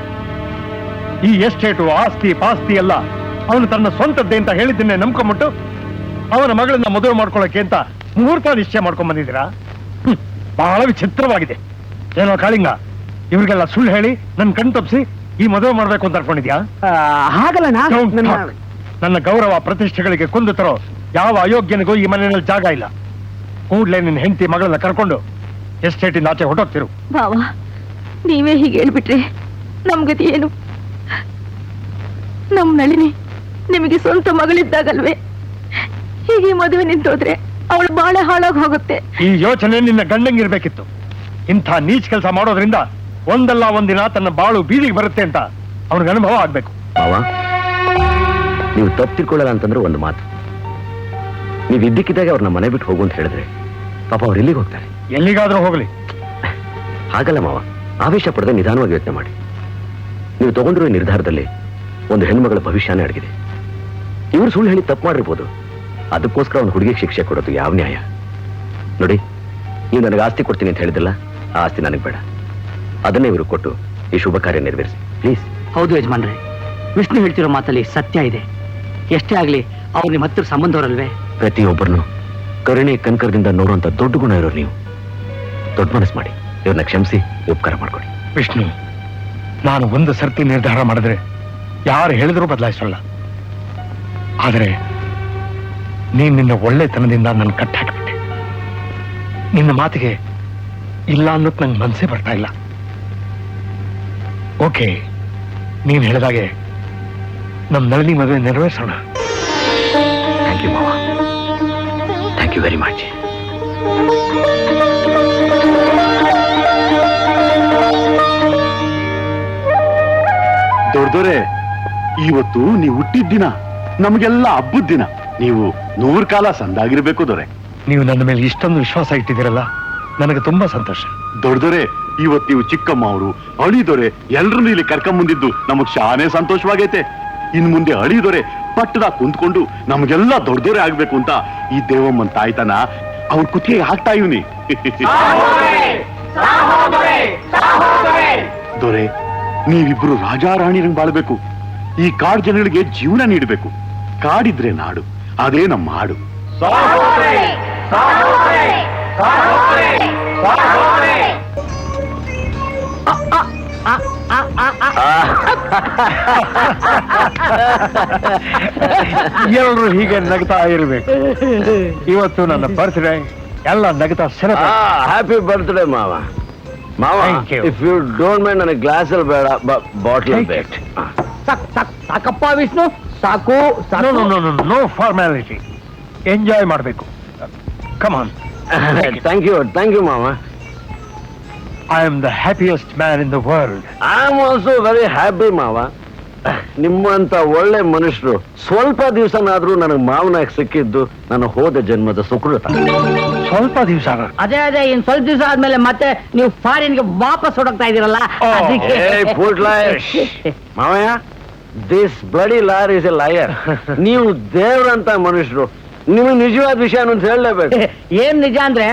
ಈ ಎಸ್ಟೇಟು ಆಸ್ತಿ ಪಾಸ್ತಿ ಎಲ್ಲ ಅವನು ತನ್ನ ಸ್ವಂತದ್ದೇ ಅಂತ ಹೇಳಿದ್ದನ್ನೇ ನಂಬ್ಕೊಂಬಿಟ್ಟು ಅವನ ಮಗಳನ್ನ ಮದುವೆ ಮಾಡ್ಕೊಳ್ಳೋಕೆ ಅಂತ ಮುಹೂರ್ತ ನಿಶ್ಚಯ ಮಾಡ್ಕೊಂಡ್ ಬಂದಿದ್ದೀರಾ? ಬಹಳ ವಿಚಿತ್ರವಾಗಿದೆ. ಏನೋ ಕಾಳಿಂಗ, ಇವ್ರಿಗೆಲ್ಲ ಸುಳ್ಳು ಹೇಳಿ ನನ್ ಕಣ್ ತಪ್ಪಿಸಿ ಈ ಮದುವೆ ಮಾಡ್ಬೇಕು ಅಂತ ಅನ್ಕೊಂಡಿದ್ಯಾ? ಹಾಗಲ್ಲ ನನ್ನ ಗೌರವ ಪ್ರತಿಷ್ಠೆಗಳಿಗೆ ಕುಂದು ತರೋ ಯಾವ ಅಯೋಗ್ಯನಿಗೂ ಈ ಮನೆಯಲ್ಲಿ ಜಾಗ ಇಲ್ಲ. ಕೂಡ್ಲೇ ನಿನ್ನ ಹೆಂಡತಿ ಮಗಳನ್ನ ಕರ್ಕೊಂಡು ಎಸ್ಟೇಟಿಂದ ಆಚೆ ಹೊಟ್ಟೋಗ್ತಿರು. ಬಾವ, ನೀವೇ ಹೀಗೆ ಹೇಳ್ಬಿಟ್ರೆ ನಮ್ಗತಿ ಏನು? ನಮ್ ನಳಿನಿ ನಿಮಗೆ ಸ್ವಂತ ಮಗಳಿದ್ದಾಗಲ್ವೇ? ಹೀಗೆ ಮದುವೆ ನಿಂತೋದ್ರೆ ಅವಳು ಬಾಳೆ ಹಾಳಾಗಿ ಹೋಗುತ್ತೆ. ಈ ಯೋಚನೆ ನಿನ್ನ ಗಂಡಂಗಿರ್ಬೇಕಿತ್ತು. ಇಂಥ ನೀಚ್ ಕೆಲಸ ಮಾಡೋದ್ರಿಂದ ಒಂದಲ್ಲ ಒಂದಿನ ತನ್ನ ಬಾಳು ಬೀದಿಗೆ ಬರುತ್ತೆ ಅಂತ ಅವನಿಗೆ ಅನುಭವ ಆಗ್ಬೇಕು. ಮಾವ, ನೀವು ತಪ್ಪು ತಿಳ್ಕೊಳ್ಳಲ್ಲ ಅಂತಂದ್ರೆ ಒಂದು ಮಾತು, ನೀವು ಇದ್ದಕ್ಕಿದ್ದಾಗ ಅವ್ರನ್ನ ಮನೆ ಬಿಟ್ಟು ಹೋಗು ಅಂತ ಹೇಳಿದ್ರೆ ಪಾಪ ಅವ್ರು ಎಲ್ಲಿಗೆ ಹೋಗ್ತಾರೆ? ಎಲ್ಲಿಗಾದ್ರೂ ಹೋಗ್ಲಿ. ಹಾಗಲ್ಲ ಮಾವ, ಆವೇಶ ಪಡೆದ ನಿಧಾನವಾಗಿ ಯೋಚನೆ ಮಾಡಿ. ನೀವು ತಗೊಂಡಿರೋ ನಿರ್ಧಾರದಲ್ಲಿ ಒಂದು ಹೆಣ್ಮಗಳ ಭವಿಷ್ಯನೇ ಅಡಗಿದೆ. ಇವರು ಸುಳ್ಳು ಹೇಳಿ ತಪ್ಪು ಮಾಡಿರ್ಬೋದು, ಅದಕ್ಕೋಸ್ಕರ ಒಂದು ಹುಡುಗಿಗೆ ಶಿಕ್ಷೆ ಕೊಡೋದು ಯಾವ ನ್ಯಾಯ? ನೋಡಿ, ನೀವು ನನಗೆ ಆಸ್ತಿ ಕೊಡ್ತೀನಿ ಅಂತ ಹೇಳಿದಿಲ್ಲ, ಆ ಆಸ್ತಿ ನನಗೆ ಬೇಡ. ಅದನ್ನೇ ಇವರು ಕೊಟ್ಟು ಈ ಶುಭ ಕಾರ್ಯ ನೆರವೇರಿಸಿ ಪ್ಲೀಸ್. ಹೌದು ಯಜಮಾನ್ರೆ, ವಿಷ್ಣು ಹೇಳ್ತಿರೋ ಮಾತಲ್ಲಿ ಸತ್ಯ ಇದೆ. ಎಷ್ಟೇ ಆಗ್ಲಿ ಅವ್ರು ನಿಮ್ಮ ಹತ್ತಿರ ಸಂಬಂಧವರಲ್ವೇ? ಪ್ರತಿಯೊಬ್ಬರನ್ನು ಕರುಣೆ ಕನ್ಕರದಿಂದ ನೋಡುವಂತ ದೊಡ್ಡ ಗುಣ ಇರೋರು ನೀವು. ದೊಡ್ಡ ಮನಸ್ಸು ಮಾಡಿ ಇವ್ರನ್ನ ಕ್ಷಮಿಸಿ ಉಪಕಾರ ಮಾಡ್ಕೊಡಿ. ವಿಷ್ಣು, ನಾನು ಒಂದು ಸರ್ತಿ ನಿರ್ಧಾರ ಮಾಡಿದ್ರೆ ಯಾರು ಹೇಳಿದ್ರು ಬದಲಾಯಿಸೋಲ್ಲ. ಆದರೆ ನೀನ್ ನಿನ್ನ ಒಳ್ಳೆತನದಿಂದ ನನ್ನ ಕಟ್ಟ ಹಾಕಿಬಿಟ್ಟೆ. ನಿನ್ನ ಮಾತಿಗೆ ಇಲ್ಲ ಅನ್ನೋದು ನಂಗೆ ಮನಸ್ಸೇ ಬರ್ತಾ ಇಲ್ಲ. ಓಕೆ, ನೀನ್ ಹೇಳಿದಾಗೆ ನಮ್ಮ ನಳಿನಿ ಮದುವೆ ನೆರವೇರಿಸೋಣ. ಥ್ಯಾಂಕ್ ಯು ಮಾವ, ಥ್ಯಾಂಕ್ ಯು ವೆರಿ ಮಚ್. ದೊಡ್ಡದೋರೆ, ಇವತ್ತು ನೀವು ಹುಟ್ಟಿದ ದಿನ, ನಮಗೆಲ್ಲ ಹಬ್ಬದ ದಿನ. ನೀವು 100 ಕಾಲ ಸಂದಾಗಿರ್ಬೇಕು ದೊರೆ. ನೀವು ನನ್ನ ಮೇಲೆ ಇಷ್ಟೊಂದು ವಿಶ್ವಾಸ ಇಟ್ಟಿದ್ದೀರಲ್ಲ, ನನಗೆ ತುಂಬಾ ಸಂತೋಷ. ದೊಡ್ಡದೊರೆ, ಇವತ್ತು ನೀವು ಚಿಕ್ಕಮ್ಮ ಅವರು ಅಳಿದೊರೆ ಎಲ್ರನ್ನೂ ಇಲ್ಲಿ ಕರ್ಕೊಂಬಂದಿದ್ದು ನಮಗ್ ಶಾನೆ ಸಂತೋಷವಾಗೈತೆ. ಇನ್ ಮುಂದೆ ಅಳಿದೊರೆ ಪಟ್ಟದ ಕುಂತ್ಕೊಂಡು ನಮಗೆಲ್ಲ ದೊಡ್ಡದೊರೆ ಆಗ್ಬೇಕು ಅಂತ ಈ ದೇವಮ್ಮನ್ ತಾಯ್ತನ ಅವ್ರ ಕುತ್ತಿಗೆ ಹಾಕ್ತಾ ಇವನಿ. ದೊರೆ, ನೀವಿಬ್ರು ರಾಜಾರಾಣಿರಂಗ್ ಬಾಳ್ಬೇಕು. ಈ ಕಾಡ್ ಜನಗಳಿಗೆ ಜೀವನ ನೀಡಬೇಕು. ಕಾಡಿದ್ರೆ ನಾಡು, ಅದೇ ನಮ್ಮ ಹಾಡು. ಎಲ್ಲರೂ ಹೀಗೆ ನಗ್ತಾ ಇರಬೇಕು. ಇವತ್ತು ನನ್ನ ಬರ್ತ್ಡೇ, ಎಲ್ಲ ನಗ್ತಾ ಹ್ಯಾಪಿ ಬರ್ತ್ಡೇ ಮಾವ. ಮಾವ, Thank you. If you don't mind ನನಗೆ ಗ್ಲಾಸಲ್ಲಿ ಬೇಡ, ಬಾಟ್ಲ್ ಬೇಕು. ಸಾಕಪ್ಪ ವಿಷ್ಣು, ಸಾಕು. ನೋ ಫಾರ್ಮ್ಯಾಲಿಟಿ, ಎಂಜಾಯ್ ಮಾಡಬೇಕು. Come on. ಥ್ಯಾಂಕ್ ಯು ಮಾವ. I am the happiest man in the world. I am also very happy ಮಾವ. ನಿಮ್ಮಂತ ಒಳ್ಳೆ ಮನುಷ್ಯರು ಸ್ವಲ್ಪ ದಿವಸನಾದ್ರೂ ನನಗೆ ಮಾವನಾಗಿ ಸಿಕ್ಕಿದ್ದು ನನ್ನ ಹೋದ ಜನ್ಮದ ಸುಕೃತ. ಸ್ವಲ್ಪ ದಿವಸ ಅದೇ ಇನ್ ಸ್ವಲ್ಪ ದಿವಸ ಆದ್ಮೇಲೆ ಮತ್ತೆ ನೀವು ಫಾರಿನ್ಗೆ ವಾಪಸ್ ಹೊಡಕ್ತಾ ಇದೀರಲ್ಲ, ಅದಕ್ಕೆ. ಮಾವಯ್ಯ, this bloody lawyer is A lawyer. ನೀವು ದೇವ್ರಂತ ಮನುಷ್ಯರು, ನಿಮಗೆ ನಿಜವಾದ ವಿಷಯ ಅಂತ ಹೇಳಲೇಬೇಕು. ಏನ್ ನಿಜ ಅಂದ್ರೆ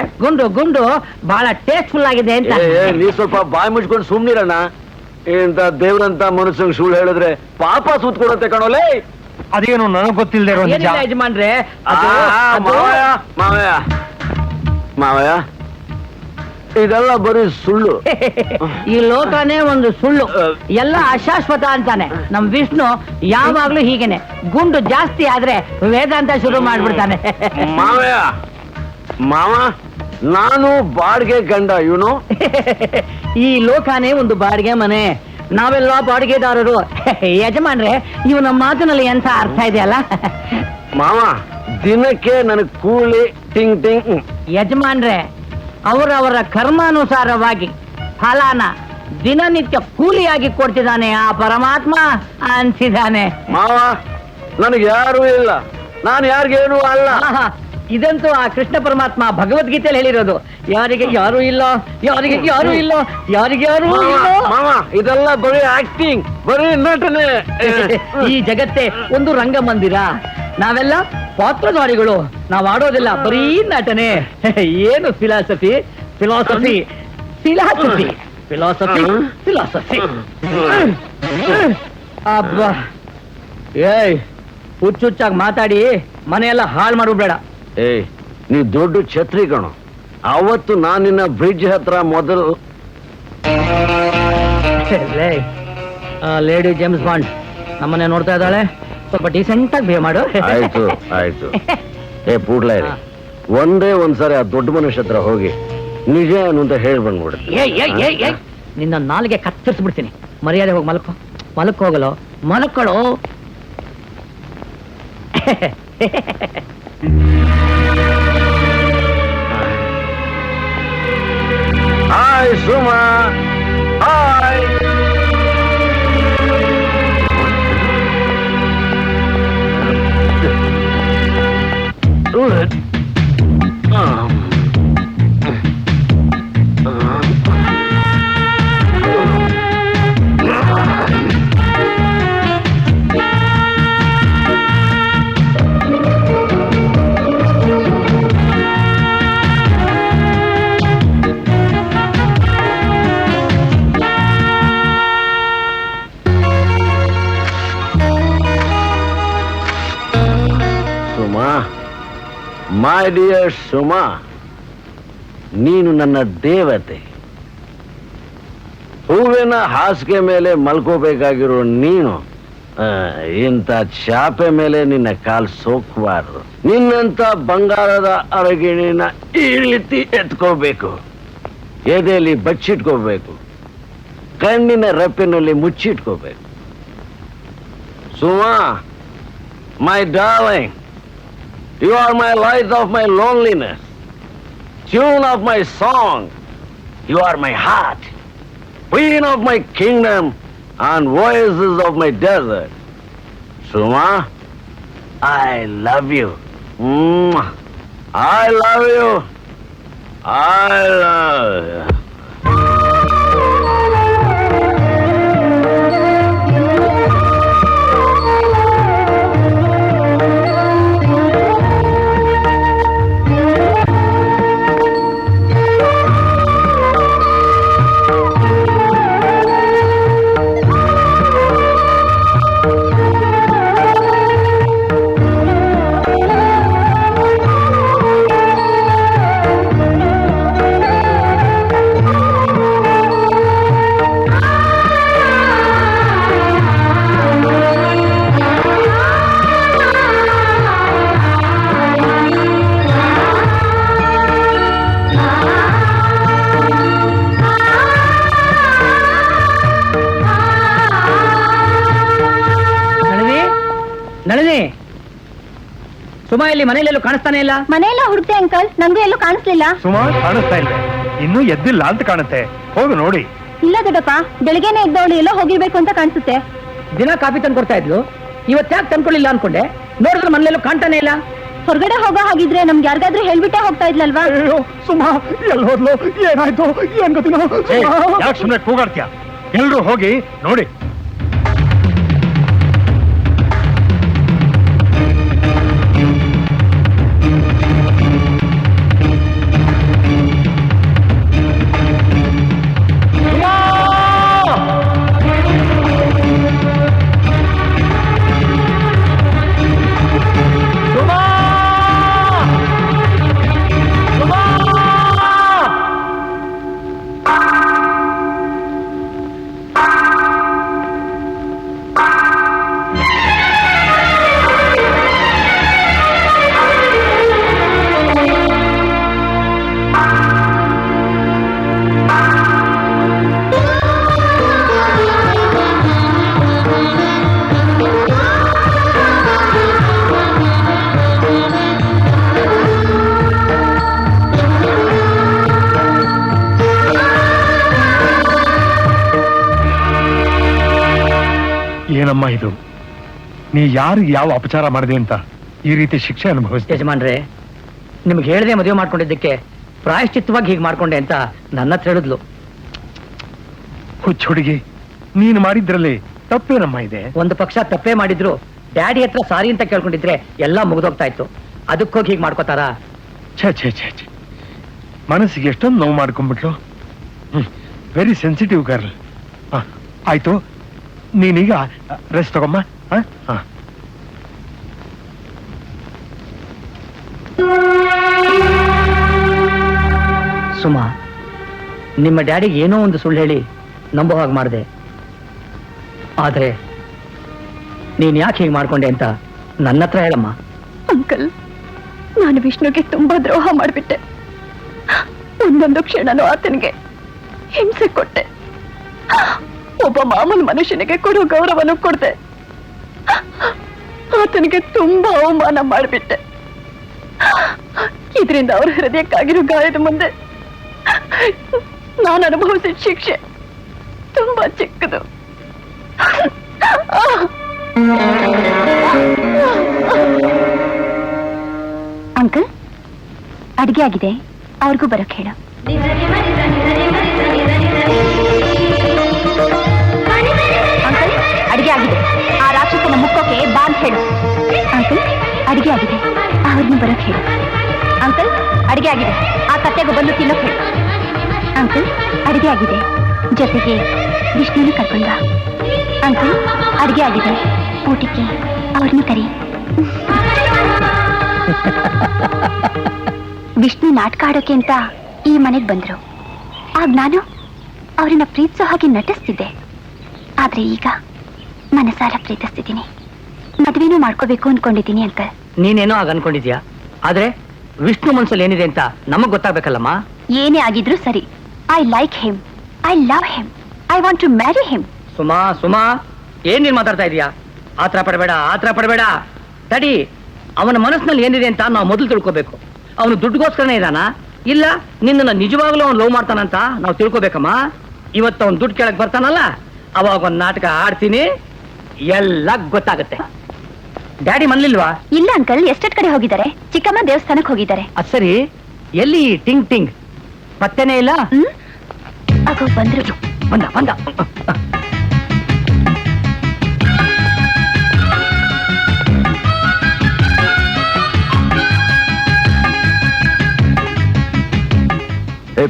ಗುಂಡು ಬಹಳ ಟೇಸ್ಟ್ಫುಲ್ ಆಗಿದೆ ಅಂತ. ನೀವ್ ಸ್ವಲ್ಪ ಬಾಯಿ ಮುಚ್ಕೊಂಡು ಸುಮ್ನಿರಣ್ಣ. ಇಂತ ದೇವ್ರಂತ ಮನುಷ್ಯಂಗ್ ಸುಳ್ಳು ಹೇಳಿದ್ರೆ ಪಾಪ ಸೂತ್ ಕೊಡತ್ತೆ ಕಣೋಲೆ. ಅದೇನು ನನಗೆ ಗೊತ್ತಿಲ್ಲದೆ ಇರೋ ನಿಜ. ಯಜಮಾನ್ರೆ, ಮಾವಯ್ಯ, ಇದೆಲ್ಲ ಬರೀ ಸುಳ್ಳು. ಈ ಲೋಕನೇ ಒಂದು ಸುಳ್ಳು, ಎಲ್ಲ ಅಶಾಶ್ವತ ಅಂತಾನೆ. ನಮ್ ವಿಷ್ಣು ಯಾವಾಗ್ಲೂ ಹೀಗೇನೆ, ಗುಂಡು ಜಾಸ್ತಿ ಆದ್ರೆ ವೇದಾಂತ ಶುರು ಮಾಡ್ಬಿಡ್ತಾನೆ. ಮಾವ, ನಾನು ಬಾಡಿಗೆ ಗಂಡ, ಇವನು. ಈ ಲೋಕನೇ ಒಂದು ಬಾಡಿಗೆ ಮನೆ, ನಾವೆಲ್ಲ ಬಾಡಿಗೆದಾರರು. ಯಜಮಾನ್ರೆ, ಇವು ನಮ್ಮ ಮಾತಿನಲ್ಲಿ ಎಂತ ಅರ್ಥ ಇದೆಯಲ್ಲ. ಮಾವ, ದಿನಕ್ಕೆ ನನಗೆ ಕೂಲಿ ಟಿಂಗ್ ಟಿಂಗ್. ಯಜಮಾನ್ರೆ, ಅವರವರ ಕರ್ಮಾನುಸಾರವಾಗಿ ಫಲಾನ ದಿನನಿತ್ಯ ಕೂಲಿಯಾಗಿ ಕೊಡ್ತಿದ್ದಾನೆ ಆ ಪರಮಾತ್ಮ ಅನ್ಸಿದ್ದಾನೆ. ಮಾವ, ನನಗೆ ಯಾರೂ ಇಲ್ಲ, ನಾನು ಯಾರಿಗೇನು ಅಲ್ಲ. ಆಹಾ, ಇದಂತೂ ಆ ಕೃಷ್ಣ ಪರಮಾತ್ಮ ಭಗವದ್ಗೀತೆಯಲ್ಲಿ ಹೇಳಿರೋದು. ಯಾರಿಗೆ ಯಾರು ಇಲ್ಲ, ಯಾರಿಗೆ ಯಾರು ಇಲ್ಲ, ಯಾರಿಗೆ ಯಾರು ಇಲ್ಲ. ಮಾವ, ಇದೆಲ್ಲ ಬರೀ ಆಕ್ಟಿಂಗ್, ಬರೀ ನಟನೆ. ಈ ಜಗತ್ತೇ ಒಂದು ರಂಗಮಂದಿರ, ನಾವೆಲ್ಲ ಪಾತ್ರಧಾರಿಗಳು. ನಾವ್ ಆಡೋದಿಲ್ಲ, ಬರೀ ನಟನೆ. ಏನು philosophy philosophy philosophy philosophy philosophy. ಅಬ್ಬಾ, ಏಯ್ ಹುಚ್ಚುಚ್ಚಾಗಿ ಮಾತಾಡಿ ಮನೆಯೆಲ್ಲ ಹಾಳು ಮಾಡ್ಬೇಡ. ಏಯ್, ನೀ ದೊಡ್ಡ ಛತ್ರಿ ಕಣೋ. ಅವತ್ತು ನಾನಿನ್ನ ಬ್ರಿಡ್ಜ್ ಹತ್ರ ಮೊದಲು ಲೇಡಿ ಜೇಮ್ಸ್ ಬಾಂಡ್ ನಮ್ಮನೆ ನೋಡ್ತಾ ಇದ್ದಾಳೆ, ಸ್ವಲ್ಪ ಡೀಸೆಂಟ್ ಆಗಿ ಬಿಹೇವ್ ಮಾಡು. ಆಯ್ತು ಆಯ್ತು. ಏ ಪೂಡ್ಲ, ಒಂದೇ ಒಂದ್ಸರಿ ಆ ದೊಡ್ಡ ಮನುಷ್ಯ ಹತ್ರ ಹೋಗಿ ನಿಜ ಏನು ಅಂತ ಹೇಳಿ ಬಂದ್ಬಿಡು. ನಿನ್ನ ನಾಲಿಗೆ ಕತ್ತರಿಸ್ಬಿಡ್ತೀನಿ. ಮರ್ಯಾದೆ ಹೋಗಿ ಮಲ್ಕೋ. ಮಲಕ್ ಹೋಗಲು ಮಲಕ್ಕಳು. Hi Suma, hi. My dear Suma, ನೀನು ನನ್ನ ದೇವತೆ. ಹೂವಿನ ಹಾಸಿಗೆ ಮೇಲೆ ಮಲ್ಕೋಬೇಕಾಗಿರೋ ನೀನು ಇಂಥ ಚಾಪೆ ಮೇಲೆ ನಿನ್ನ ಕಾಲು ಸೋಕಬಾರದು. ನಿನ್ನಂತ ಬಂಗಾರದ ಅರಗಿಣಿನ ಈ ರೀತಿ ಎತ್ಕೋಬೇಕು, ಎದೆಯಲ್ಲಿ ಬಚ್ಚಿಟ್ಕೋಬೇಕು, ಕಣ್ಣಿನ ರೆಪ್ಪಿನಲ್ಲಿ ಮುಚ್ಚಿಟ್ಕೋಬೇಕು. Suma, my darling, you are my light of my loneliness, tune of my song. You are my heart, queen of my kingdom, and voices of my desert. Suma, I love you. I love you. I love you. Nalini, Suma ಇಲ್ಲಿ ಮನೆಯಲ್ಲೆಲ್ಲೂ ಕಾಣಿಸ್ತಾನೆ ಇಲ್ಲ. ಮನೆಯೆಲ್ಲ ಹುಡುಕ್ತೆ uncle, ನಂಗೂ ಎಲ್ಲೂ ಕಾಣಿಸ್ಲಿಲ್ಲ. ಸುಮಾರು ಕಾಣಿಸ್ತಾ ಇಲ್ಲ, ಇನ್ನೂ ಎದ್ದಿಲ್ಲ ಅಂತ ಕಾಣುತ್ತೆ. ಹೋಗು ನೋಡಿ. ಇಲ್ಲ ದೊಡ್ಡಪ್ಪ, ಬೆಳಿಗ್ಗೆನೆ ಇದ್ದವಳು ಎಲ್ಲೋ ಹೋಗಿರ್ಬೇಕು ಅಂತ ಕಾಣಿಸುತ್ತೆ. ದಿನ ಕಾಫಿ ತಂದು ಕೊಡ್ತಾ ಇದ್ಲು, ಇವತ್ತು ಯಾಕೆ ತಂದ್ಕೊಳ್ಳಿಲ್ಲ ಅನ್ಕೊಂಡೆ. ನೋಡಿದ್ರೆ ಮನೆಯಲ್ಲೂ ಕಾಣ್ತಾನೆ ಇಲ್ಲ. ಹೊರಗಡೆ ಹೋಗೋ ಹಾಗಿದ್ರೆ ನಮ್ಗೆ ಯಾರಿಗಾದ್ರೂ ಹೇಳ್ಬಿಟ್ಟೆ ಹೋಗ್ತಾ ಇದ್ಲಲ್ವಾ. ಸುಮಾ ಎಲ್ಲಿ ಹೋದ್ಲು, ಏನಾಯ್ತು, ಏನ್ ಗೊತ್ತಿಲ್ಲ. ಯಾಕೆ ಸುಮ್ಮನೆ ಕೂಗಾಡ್ತೀಯ? ಎಲ್ರು ಹೋಗಿ ನೋಡಿ. ಏನಮ್ಮ ಇದು? ನೀ ಯಾರಿಗೆ ಯಾವ ಅಪಚಾರ ಮಾಡಿದೆ ಅಂತ ಈ ರೀತಿ ಶಿಕ್ಷೆ ಅನುಭವಿಸ್ತೆ? ಯಜಮಾನ್ರೆ, ನಿಮ್ಗೆ ಹೇಳದೆ ಮದುವೆ ಮಾಡ್ಕೊಂಡಿದ್ದಕ್ಕೆ ಪ್ರಾಯಶ್ಚಿತ್ತವಾಗಿ ಹೀಗೆ ಮಾಡ್ಕೊಂಡೆ ಅಂತ ನನ್ನ ಹತ್ರ ಹೇಳಿದ್ಲು. ಹುಚ್ಚ ಹುಡುಗಿ, ನೀನು ಮಾಡಿದ್ರಲ್ಲಿ ತಪ್ಪೇನಮ್ಮ ಇದೆ? ಒಂದು ಪಕ್ಷ ತಪ್ಪೇ ಮಾಡಿದ್ರು ಡ್ಯಾಡಿ ಹತ್ರ ಸಾರಿ ಅಂತ ಕೇಳ್ಕೊಂಡಿದ್ರೆ ಎಲ್ಲ ಮುಗ್ದೋಗ್ತಾ ಇತ್ತು. ಅದಕ್ಕೋಗಿ ಹೀಗೆ ಮಾಡ್ಕೋತಾರ? ಛೇ ಛೇ ಛೇ ಛೇ, ಮನಸ್ಸಿಗೆ ಎಷ್ಟೊಂದು ನೋವು ಮಾಡ್ಕೊಂಡ್ಬಿಟ್ಲು. Very sensitive girl. ಆಯ್ತು, ನೀನೀಗ ರೆಸ್ಟ್ ತಗೊಮ್ಮ. ಸುಮಾ, ನಿಮ್ಮ ಡ್ಯಾಡಿಗೆ ಏನೋ ಒಂದು ಸುಳ್ಳು ಹೇಳಿ ನಂಬೋ ಹಾಗೆ ಮಾಡಿದೆ. ಆದ್ರೆ ನೀನ್ ಯಾಕೆ ಹೀಗೆ ಮಾಡ್ಕೊಂಡೆ ಅಂತ ನನ್ನ ಹತ್ರ ಹೇಳಮ್ಮ. ಅಂಕಲ್, ನಾನು ವಿಷ್ಣುಗೆ ತುಂಬಾ ದ್ರೋಹ ಮಾಡಿಬಿಟ್ಟೆ. ಒಂದೊಂದು ಕ್ಷಣನೂ ಆತನಿಗೆ ಹಿಂಸೆ ಕೊಟ್ಟೆ. ಒಬ್ಬ ಮಾಮೂಲು ಮನುಷ್ಯನಿಗೆ ಕೊಡೋ ಗೌರವನು ಕೊಡ್ದೆ. ಆತನಿಗೆ ತುಂಬಾ ಅವಮಾನ ಮಾಡಿಬಿಟ್ಟೆ. ಇದರಿಂದ ಅವ್ರ ಹೃದಯಕ್ಕಾಗಿರೋ ಗಾಯದ ಮುಂದೆ ನಾನು ಅನುಭವಿಸಿದ ಶಿಕ್ಷೆ ತುಂಬಾ ಚಿಕ್ಕದು. ಅಂಕಲ್, ಅಡಿಗೆ ಆಗಿದೆ, ಅವ್ರಿಗೂ ಬರಕ್ ಹೇಳ. ಅಂಕಲ್, ಅಡಿಗೆ ಆಗಿದೆ, ಆ ರಾಕ್ಷಸನ ಮುಕ್ಕೋಕೆ ಬಾ ಅಂತ ಹೇಳು. ಅಂಕಲ್, ಅಡಿಗೆ ಆಗಿದೆ, ಅವ್ರನ್ನೂ ಬರಕ್ ಹೇಳು. ಅಂಕಲ್, ಅಡಿಗೆ ಆಗಿದೆ, ಆ ಕತ್ತೆಗೂ ಬಂದು ತಿನ್ನೋಕ್ ಹೇಳು. ಅಂಕಲ್, ಅಡಿಗೆ ಆಗಿದೆ, ಜೊತೆಗೆ ವಿಷ್ಣುನು ಕರ್ಕೊಂಡ. ಅಂಕಲ್, ಅಡಿಗೆ ಆಗಿದೆ, ಊಟಕ್ಕೆ ಅವ್ರನ್ನೂ ಕರಿ. ವಿಷ್ಣು ನಾಟಕ ಆಡೋಕೆ ಅಂತ ಈ ಮನೆಗೆ ಬಂದ್ರು. ಆಗ ನಾನು ಅವ್ರನ್ನ ಪ್ರೀತಿಸೋ ಹಾಗೆ ನಟಿಸ್ತಿದ್ದೆ. ಆದ್ರೆ ಈಗ ಮನಸಾರ ಪ್ರೀತಿಸ್ತಿದ್ದೀನಿ. ಮದುವೆನೂ ಮಾಡ್ಕೋಬೇಕು ಅನ್ಕೊಂಡಿದ್ದೀನಿ ಅಂಕಲ್. ನೀನೇನೋ ಆಗ ಅನ್ಕೊಂಡಿದ್ಯಾ, ಆದ್ರೆ ವಿಷ್ಣು ಮನ್ಸಲ್ಲಿ ಏನಿದೆ ಅಂತ ನಮಗ್ ಗೊತ್ತಾಗ್ಬೇಕಲ್ಲಮ್ಮ. ಏನೇ ಆಗಿದ್ರು ಸರಿ, I like him, I love him, I want to marry him. Suma, Suma, ಏನ್ ನೀನ್ ಮಾತಾಡ್ತಾ ಇದೀಯಾ? ಆತರ ಪಡಬೇಡ, ಆತರ ಪಡಬೇಡ. ತಡಿ, ಅವನ ಮನಸ್ಸಿನಲ್ಲಿ ಏನಿದೆ ಅಂತ ನಾವು ಮೊದಲು ತಿಳ್ಕೋಬೇಕು. ಅವನು ದುಡ್ಡುಗೋಸ್ಕರನೇ ಇದಾನ, ಇಲ್ಲ ನಿನ್ನ ನಿಜವಾಗ್ಲೂ ಅವ್ನು ಲವ್ ಮಾಡ್ತಾನಂತ ನಾವು ತಿಳ್ಕೊಬೇಕಮ್ಮ. ಇವತ್ತು ಅವ್ನು ದುಡ್ಡು ಕೇಳಕ್ ಬರ್ತಾನಲ್ಲ, ಅವಾಗ ಒಂದ್ ನಾಟಕ ಆಡ್ತೀನಿ, ಎಲ್ಲ ಗೊತ್ತಾಗತ್ತೆ. ಡ್ಯಾಡಿ ಮನ್ಲಿಲ್ವಾ? ಇಲ್ಲ ಅಂಕಲ್, ಎಷ್ಟೆಟ್ ಕಡೆ ಹೋಗಿದ್ದಾರೆ. ಚಿಕ್ಕಮ್ಮ ದೇವಸ್ಥಾನಕ್ಕೆ ಹೋಗಿದ್ದಾರೆ. ಅದ್ ಸರಿ, ಎಲ್ಲಿ ಟಿಂಗ್ ಟಿಂಗ್ ಪತ್ತೆನೇ ಇಲ್ಲ? ಆಗೋ ಬಂದ್ರು. ಬಂದ ಬಂದ.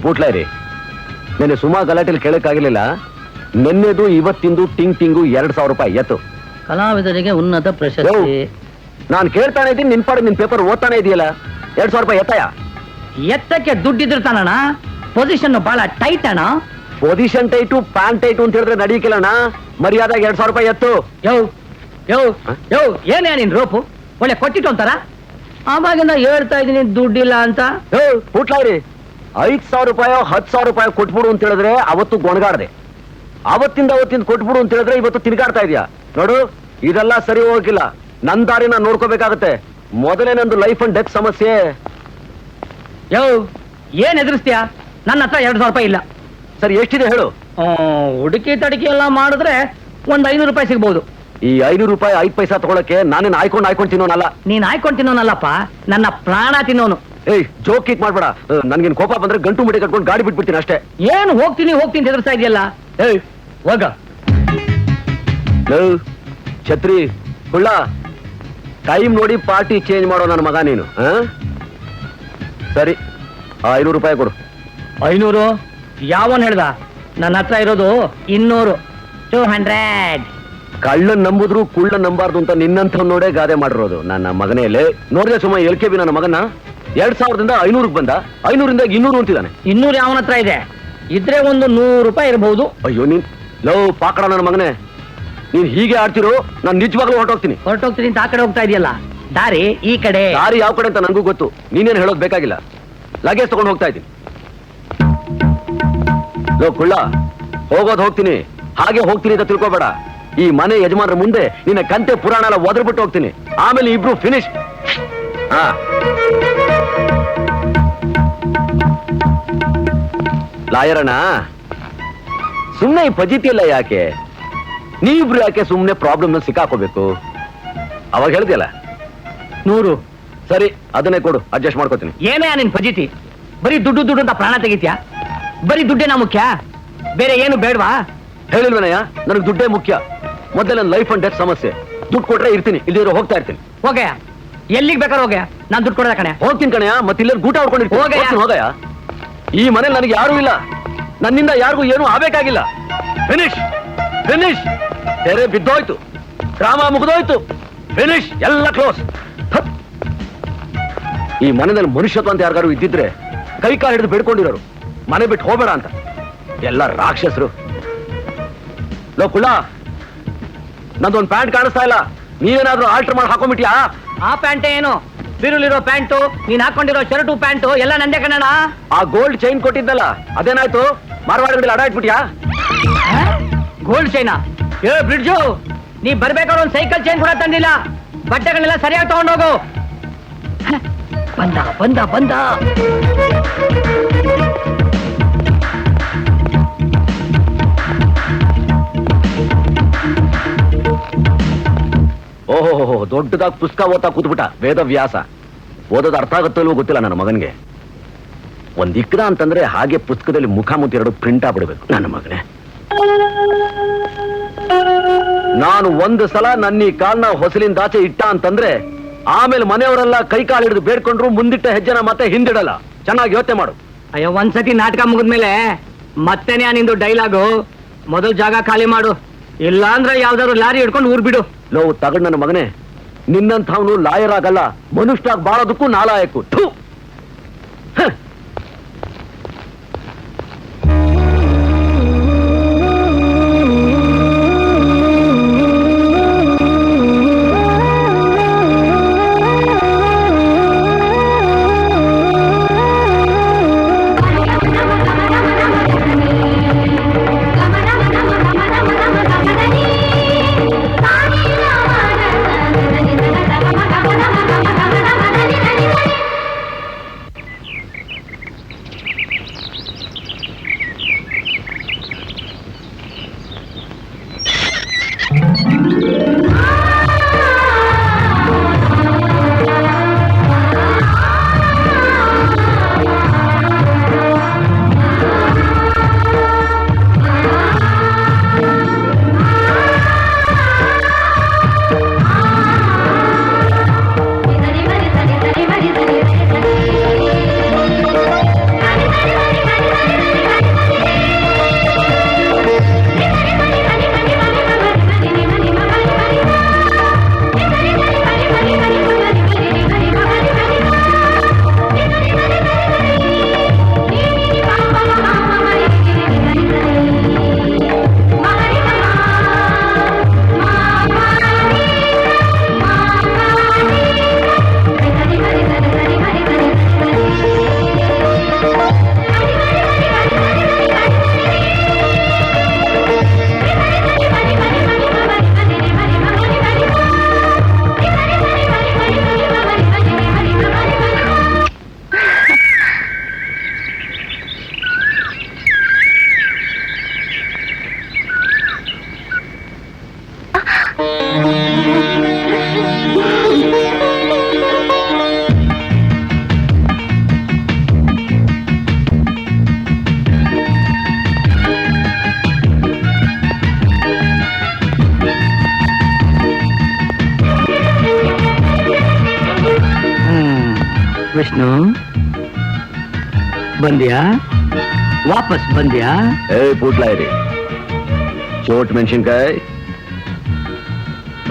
ಪೂಟ್ಲಾರಿ, ನೆನ್ನೆ ಸುಮಾ ಗಲಾಟೆಲಿ ಕೇಳಕ್ಕಾಗಲಿಲ್ಲ. ನಿನ್ನೆದು ಇವತ್ತಿಂದು ಟಿಂಗ್ ಟಿಂಗು 2,000 ರೂಪಾಯಿ ಎತ್ತು. ಕಲಾವಿದರಿಗೆ ಉನ್ನತ ಪ್ರಶಸ್ತಿ. ನಾನು ಕೇಳ್ತಾನೆ ಇದ್ದೀನಿ, ನಿನ್ ಪಾಡು ನಿನ್ ಪೇಪರ್ ಓದ್ತಾನೆ ಇದೆಯಲ್ಲ. 2,000 ರೂಪಾಯಿ ಎತ್ತಾಯ? ಎತ್ತಕ್ಕೆ ದುಡ್ಡಿದ್ರು ತಾನಣ್ಣ, ಪೊಸಿಷನ್ ಬಹಳ ಟೈಟ್ ಅಣ್ಣ. ಪೊಸಿಷನ್ ಟೈಟು, ಪ್ಯಾಂಟ್ ಟೈಟು ಅಂತ ಹೇಳಿದ್ರೆ ನಡೀಕಿಲ್ಲಣ್ಣ. ಮರ್ಯಾದಾಗ 2,000 ರೂಪಾಯಿ ಎತ್ತು. ಯೋ ಯೋ ಯೋ, ಏನೇ ನಿನ್ ರೋಪು? ಒಳ್ಳೆ ಕೊಟ್ಟಿಟ್ಟು ಅಂತಾರ? ಆವಾಗಿಂದ ಹೇಳ್ತಾ ಇದೀನಿ ದುಡ್ಡಿಲ್ಲ ಅಂತ. ಪೂಟ್ಲಾರಿ, 5,000 ರೂಪಾಯೋ 10,000 ರೂಪಾಯಿ ಕೊಟ್ಬಿಡು ಅಂತ ಹೇಳಿದ್ರೆ ಅವತ್ತು ಗೊಣಗಾಡ್ದೆ. ಅವತ್ತಿಂದ ಕೊಟ್ಬಿಡು ಅಂತ ಹೇಳಿದ್ರೆ ಇವತ್ತು ತಿನ್ಗಾಡ್ತಾ ಇದೆಯಾ ನೋಡು. ಇದೆಲ್ಲ ಸರಿ ಹೋಗಿಲ್ಲ. ನನ್ ದಾರಿ ನಾನು ನೋಡ್ಕೋಬೇಕಾಗತ್ತೆ. ಮೊದಲೇ ನಂದು ಲೈಫ್ ಅಂಡ್ ಡೆತ್ ಸಮಸ್ಯೆ. ಯೋ, ಏನ್ ಎದುರಿಸ್ತೀಯಾ? ನನ್ನ ಹತ್ರ 2,000 ರೂಪಾಯಿ ಇಲ್ಲ. ಸರಿ, ಎಷ್ಟಿದೆ ಹೇಳು. ಹುಡುಕಿ ತಡಕಿ ಎಲ್ಲ ಮಾಡಿದ್ರೆ ಒಂದ್ 500 ರೂಪಾಯಿ ಸಿಗ್ಬಹುದು. ಈ 500 ರೂಪಾಯಿ 5 ಪೈಸಾ ತಗೊಳಕ್ಕೆ ನಾನೇನು ಆಯ್ಕೊಂಡು ತಿನ್ನೋನಲ್ಲ. ನೀನ್ ಆಯ್ಕೊಂಡು ತಿನ್ನೋನಲ್ಲಪ್ಪ, ನನ್ನ ಪ್ರಾಣ ತಿನ್ನೋನು. ಏಯ್, ಜೋಕ್ ಕೀಕ್ ಮಾಡ್ಬೇಡ. ನನ್ಗೇನ್ ಕೋಪ ಬಂದ್ರೆ ಗಂಟು ಮುಡಿ ಕಟ್ಕೊಂಡು ಗಾಡಿ ಬಿಟ್ಬಿಡ್ತೀನಿ ಅಷ್ಟೇ. ಏನು ಹೋಗ್ತೀನಿ ಹೋಗ್ತೀನಿ ಹೆದರ್ಸ್ತಾ ಇದೆಯಲ್ಲ. ಏಯ್ ಹೋಗ. ಛತ್ರಿ ಹುಳ್ಳ, ಟೈಮ್ ನೋಡಿ ಪಾರ್ಟಿ ಚೇಂಜ್ ಮಾಡೋ ನನ್ನ ಮಗ ನೀನು. ಸರಿ, 500 ರೂಪಾಯಿ ಕೊಡು. 500? ಯಾವನ್ ಹೇಳ್ದ? ನನ್ನ ಹತ್ರ ಇರೋದು 200. 200. ಕಳ್ಳನ್ ನಂಬುದ್ರು ಕುಳ್ಳನ್ ನಂಬಾರ್ದು ಅಂತ ನಿನ್ನಂತ ನೋಡೇ ಗಾದೆ ಮಾಡಿರೋದು ನನ್ನ ಮಗನೆಯಲ್ಲೇ. ನೋಡಿದೆ ಸುಮ್ಮ LKB ನನ್ನ ಮಗನ 2,000ದಿಂದ 500ಕ್ಕೆ ಬಂದ. 500ರಿಂದ 200 ಅಂತಿದ್ದಾನೆ. 200 ಯಾವನ ಹತ್ರ ಇದೆ? ಇದ್ರೆ ಒಂದು 100 ರೂಪಾಯಿ ಇರಬಹುದು. ಅಯ್ಯೋ, ನೀನ್ ಲವ್ ಪಾಕಡ ನನ್ನ ಮಗನೇ. ನೀನ್ ಹೀಗೆ ಆಡ್ತಿರೋ, ನಾನು ನಿಜವಾಗ್ಲೂ ಹೊರಟೋಗ್ತೀನಿ ಅಂತ ಆ ಕಡೆ ಹೋಗ್ತಾ ಇದೆಯಲ್ಲ. ದಾರಿ ಈ ಕಡೆ. ದಾರಿ ಯಾವ ಕಡೆ ಅಂತ ನನಗೂ ಗೊತ್ತು. ನೀನೇನು ಹೇಳೋದು ಬೇಕಾಗಿಲ್ಲ. ಲಗೇಜ್ ತಗೊಂಡು ಹೋಗ್ತಾ ಇದ್ದೀನಿ. ಲೋ ಕುಳ್ಳ, ಹೋಗೋದು ಹೋಗ್ತೀನಿ, ಹಾಗೆ ಹೋಗ್ತೀನಿ ಅಂತ ತಿಳ್ಕೊಬೇಡ. ಈ ಮನೆ ಯಜಮಾನ್ರ ಮುಂದೆ ನಿನ್ನ ಕಂತೆ ಪುರಾಣ ಎಲ್ಲ ಒದರ್ಬಿಟ್ಟು ಹೋಗ್ತೀನಿ. ಆಮೇಲೆ ಇಬ್ರು ಫಿನಿಶ್. ಹಾ, ಲಾಯರಣ್ಣ, ಸುಮ್ಮನೆ ಈ ಪಜಿತಿಯಲ್ಲ ಯಾಕೆ? ನೀವಿಬ್ರು ಯಾಕೆ ಸುಮ್ಮನೆ ಪ್ರಾಬ್ಲಮ್ ನಲ್ಲಿ ಸಿಕ್ಕಾಕೋಬೇಕು? ಅವಾಗ ಹೇಳ್ದಿಯಲ್ಲ 100. ಸರಿ, ಅದನ್ನೇ ಕೊಡು, ಅಡ್ಜಸ್ಟ್ ಮಾಡ್ಕೋತೀನಿ. ಏನೇ ನಿನ್ ಫಜಿತಿ? ಬರೀ ದುಡ್ಡು ದುಡ್ಡು ಅಂತ ಪ್ರಾಣ ತೆಗಿತ್ಯಾ? ಬರೀ ದುಡ್ಡೇನಾ ಮುಖ್ಯ? ಬೇರೆ ಏನು ಬೇಡವಾ? ಹೇಳಿಲ್ವೇನಯ್ಯ, ನನಗೆ ದುಡ್ಡೇ ಮುಖ್ಯ. ಮೊದಲೇ ನನ್ನ ಲೈಫ್ ಅಂಡ್ ಡೆತ್ ಸಮಸ್ಯೆ. ದುಡ್ಡು ಕೊಟ್ರೆ ಇರ್ತೀನಿ, ಇಲ್ಲಿರೋ ಹೋಗ್ತಾ ಇರ್ತೀನಿ. ಹೋಗಯ್ಯ, ಎಲ್ಲಿಗೆ ಬೇಕಾದ್ರೆ ಹೋಗಯ್ಯ, ನಾನ್ ದುಡ್ಡು ಕೊಡದ ಕಣೆ. ಹೋಗ್ತೀನಿ ಕಣಯ್ಯ, ಮತ್ತೆ ಇಲ್ಲೇ ಗೂಟ ಹೊಡ್ಕೊಂಡಿರ್ತೀನಿ. ಹೋಗಯ್ಯ. ಹೋಗಯ್ಯ. ಈ ಮನೇಲಿ ನನಗೆ ಯಾರೂ ಇಲ್ಲ, ನನ್ನಿಂದ ಯಾರಿಗೂ ಏನೂ ಆಗ್ಬೇಕಾಗಿಲ್ಲ. Finish finish. ತೆರೆ ಬಿದ್ದೋಯ್ತು, ಡ್ರಾಮಾ ಮುಗಿದೋಯ್ತು, ಫಿನಿಶ್, ಎಲ್ಲ ಕ್ಲೋಸ್. ಈ ಮನೆಯಲ್ಲಿ ಮನುಷ್ಯತ್ವ ಅಂತ ಯಾರಿಗಾರು ಇದ್ದಿದ್ರೆ ಕೈ ಕಾಲು ಹಿಡಿದು ಬೇಡ್ಕೊಂಡಿರೋರು, ಮನೆ ಬಿಟ್ಟು ಹೋಗ್ಬೇಡ ಅಂತ. ಎಲ್ಲ ರಾಕ್ಷಸರು. ಲೋ ಕುಳ್ಳ, ನಂದೊಂದು ಪ್ಯಾಂಟ್ ಕಾಣಿಸ್ತಾ ಇಲ್ಲ, ನೀವೇನಾದ್ರೂ ಆಲ್ಟರ್ ಮಾಡಿ ಹಾಕೊಂಡ್ಬಿಟ್ಯಾ? ಆ ಪ್ಯಾಂಟ್ ಏನು? ಬಿರುಲಿರೋ ಪ್ಯಾಂಟು, ನೀನ್ ಹಾಕೊಂಡಿರೋ ಶರ್ಟು ಪ್ಯಾಂಟು ಎಲ್ಲ ನಂದೇ ಕಣಣ್ಣ. ಆ ಗೋಲ್ಡ್ ಚೈನ್ ಕೊಟ್ಟಿದ್ದಲ್ಲ, ಅದೇನಾಯ್ತು? ಮಾರವಾಡಿಗಳಲ್ಲಿ ಅಡ ಇಟ್ಬಿಟ್ಯಾ? ಗೋಲ್ಡ್ ಚೈನಾ? ಏ ಬ್ರಿಡ್ಜು, ನೀ ಬರ್ಬೇಕಾದ್ರೆ ಒಂದು ಸೈಕಲ್ ಚೈನ್ ಕೂಡ ತಂದಿಲ್ಲ. ಬಟ್ಟೆಗಳನ್ನೆಲ್ಲ ಸರಿಯಾಗಿ ತಗೊಂಡೋಗು. ಬಂದ ಬಂದ ಬಂದ. ಓಹೋ, ದೊಡ್ಡದಾಗಿ ಪುಸ್ತಕ ಓದ್ತಾ ಕೂತ್ಬಿಟ್ಟ ವೇದವ್ಯಾಸ. ಓದೋದು ಅರ್ಥ ಆಗುತ್ತೋ ಇಲ್ವೋ ಗೊತ್ತಿಲ್ಲ ನನ್ನ ಮಗನಿಗೆ. ಒಂದ್ ಇಕ್ಕದ ಅಂತಂದ್ರೆ ಹಾಗೆ ಪುಸ್ತಕದಲ್ಲಿ ಮುಖಾಮುಖಿ ಎರಡು ಪ್ರಿಂಟ್ ಆಗ್ಬಿಡ್ಬೇಕು ನನ್ನ ಮಗನೇ. ನಾನು ಒಂದು ಸಲ ನನ್ನ ಈ ಕಾಲ್ನ ಹೊಸಲಿಂದಾಚೆ ಇಟ್ಟ ಅಂತಂದ್ರೆ ಆಮೇಲೆ ಮನೆಯವರೆಲ್ಲ ಕೈ ಕಾಲು ಹಿಡಿದು ಬೇಡ್ಕೊಂಡ್ರು ಮುಂದಿಟ್ಟ ಹೆಜ್ಜೆನ ಮತ್ತೆ ಹಿಂದಿಡಲ್ಲ. ಚೆನ್ನಾಗಿ ಯೋಚನೆ ಮಾಡು. ಅಯ್ಯೋ, ಒಂದ್ಸತಿ ನಾಟಕ ಮುಗಿದ್ಮೇಲೆ ಮತ್ತೆನೇ ನಿಂದು ಡೈಲಾಗು. ಮೊದಲು ಜಾಗ ಖಾಲಿ ಮಾಡು, ಇಲ್ಲ ಅಂದ್ರೆ ಯಾವ್ದಾದ್ರು ಲಾರಿ ಹಿಡ್ಕೊಂಡು ಊರ್ ಬಿಡು. ಲೋ ತಗಡ್ ನನ್ನ ಮಗನೇ, ನಿನ್ನಂಥವನು ಲಾಯರ್ ಆಗಲ್ಲ, ಮನುಷ್ಯರಾಗಿ ಬಾಳೋದಕ್ಕೂ ನಾಲಾಯಕು. ಥು. ವಿಷ್ಣು, ಬಂದ್ಯಾ? ವಾಪಸ್ ಬಂದ್ಯಾ? ಪೂಟ್ಲಾಯಿರಿ, ಚೋಟ್ ಮೆಣಸಿನ್ಕಾಯಿ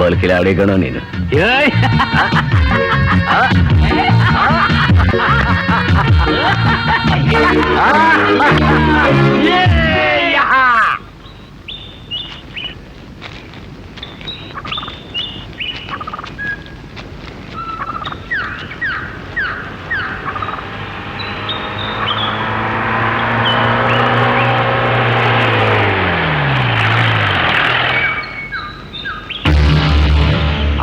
ಬಲ್ ಕಿಲಾಡಿ ಗಣ ನೀನು.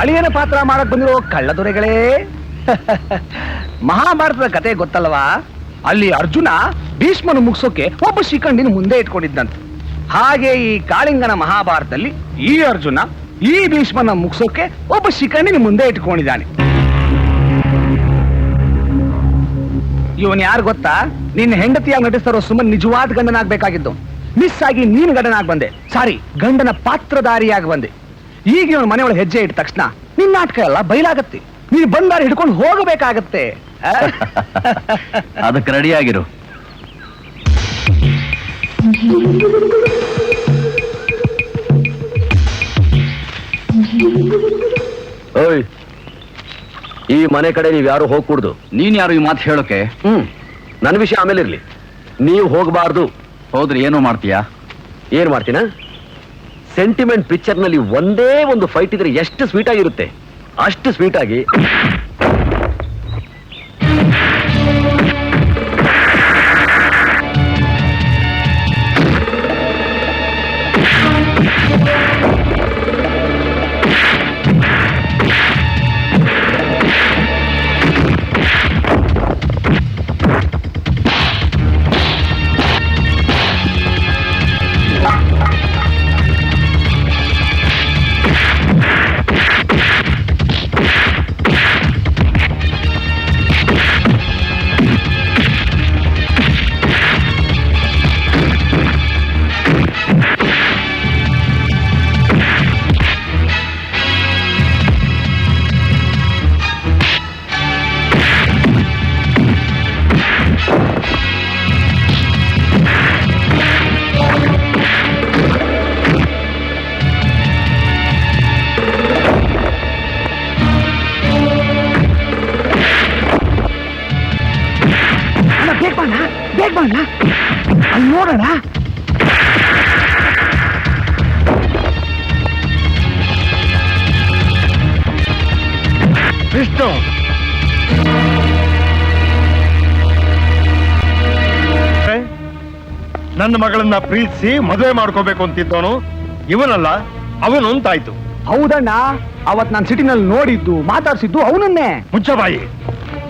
ಅಳಿಯನ ಪಾತ್ರ ಮಾಡಕ್ ಬಂದಿರೋ ಕಳ್ಳದೊರೆಗಳೇ, ಮಹಾಭಾರತದ ಕತೆ ಗೊತ್ತಲ್ವಾ? ಅಲ್ಲಿ ಅರ್ಜುನ ಭೀಷ್ಮನು ಮುಗಿಸೋಕೆ ಒಬ್ಬ ಶಿಖಂಡಿನ ಮುಂದೆ ಇಟ್ಕೊಂಡಿದ್ದಂತೆ. ಹಾಗೆ ಈ ಕಾಳಿಂಗನ ಮಹಾಭಾರತದಲ್ಲಿ ಈ ಅರ್ಜುನ ಈ ಭೀಷ್ಮನ ಮುಗಿಸೋಕೆ ಒಬ್ಬ ಶಿಖಂಡಿನ ಮುಂದೆ ಇಟ್ಕೊಂಡಿದ್ದಾನೆ. ಇವನ್ ಯಾರು ಗೊತ್ತಾ? ನಿನ್ನ ಹೆಂಡತಿಯಾಗಿ ನಟಿಸ್ತಾರೋ ಸುಮ್ಮನೆ ನಿಜವಾದ ಗಂಡನಾಗ್ಬೇಕಾಗಿದ್ದು. ಮಿಸ್ ಆಗಿ ನೀನು ಗಂಡನಾಗಿ ಬಂದೆ, ಸಾರಿ ಗಂಡನ ಪಾತ್ರಧಾರಿಯಾಗಿ ಬಂದೆ. ಈಗ ಇವನ್ ಮನೆಯೊಳಗೆ ಹೆಜ್ಜೆ ಇಟ್ಟ ತಕ್ಷಣ ನಿನ್ನ ನಾಟಕ ಎಲ್ಲ ಬಯಲಾಗತ್ತೆ. ನೀನು ಬಂದಾರ ಹಿಡ್ಕೊಂಡು ಹೋಗಬೇಕಾಗತ್ತೆ. ಅದಕ್ಕೆ ರೆಡಿ ಆಗಿರು. ಓಯ್, ಈ ಮನೆ ಕಡೆ ನೀವ್ ಯಾರು ಹೋಗ್ಕೂಡ್ದು. ನೀನ್ ಯಾರು ಈ ಮಾತು ಹೇಳೋಕೆ? ನನ್ನ ವಿಷಯ ಆಮೇಲೆ ಇರ್ಲಿ. ನೀವು ಹೋಗಬಾರ್ದು. ಹೋದ್ರೆ ಏನು ಮಾಡ್ತೀಯಾ? ಏನ್ ಮಾಡ್ತೀನ? ಸೆಂಟಿಮೆಂಟ್ ಪಿಕ್ಚರ್ ನಲ್ಲಿ ಒಂದೇ ಒಂದು ಫೈಟ್ ಇದ್ರೆ ಎಷ್ಟು ಸ್ವೀಟ್ ಆಗಿರುತ್ತೆ ಅಷ್ಟು ಸ್ವೀಟ್ ಆಗಿ ಅಲ್ಲಿ ನೋಡೋಣ. ವಿಷ್ಣು, ನನ್ನ ಮಗಳನ್ನ ಪ್ರೀತಿಸಿ ಮದುವೆ ಮಾಡ್ಕೋಬೇಕು ಅಂತಿದ್ದವನು ಇವನಲ್ಲ, ಅವನು ಅಂತಾಯ್ತು. ಹೌದಣ್ಣ, ಅವತ್ ನಾನು ಸಿಟಿನಲ್ಲಿ ನೋಡಿದ್ದು ಮಾತಾಡ್ಸಿದ್ದು ಅವನನ್ನೇ. ಮುಚ್ಚಬಾಯಿ,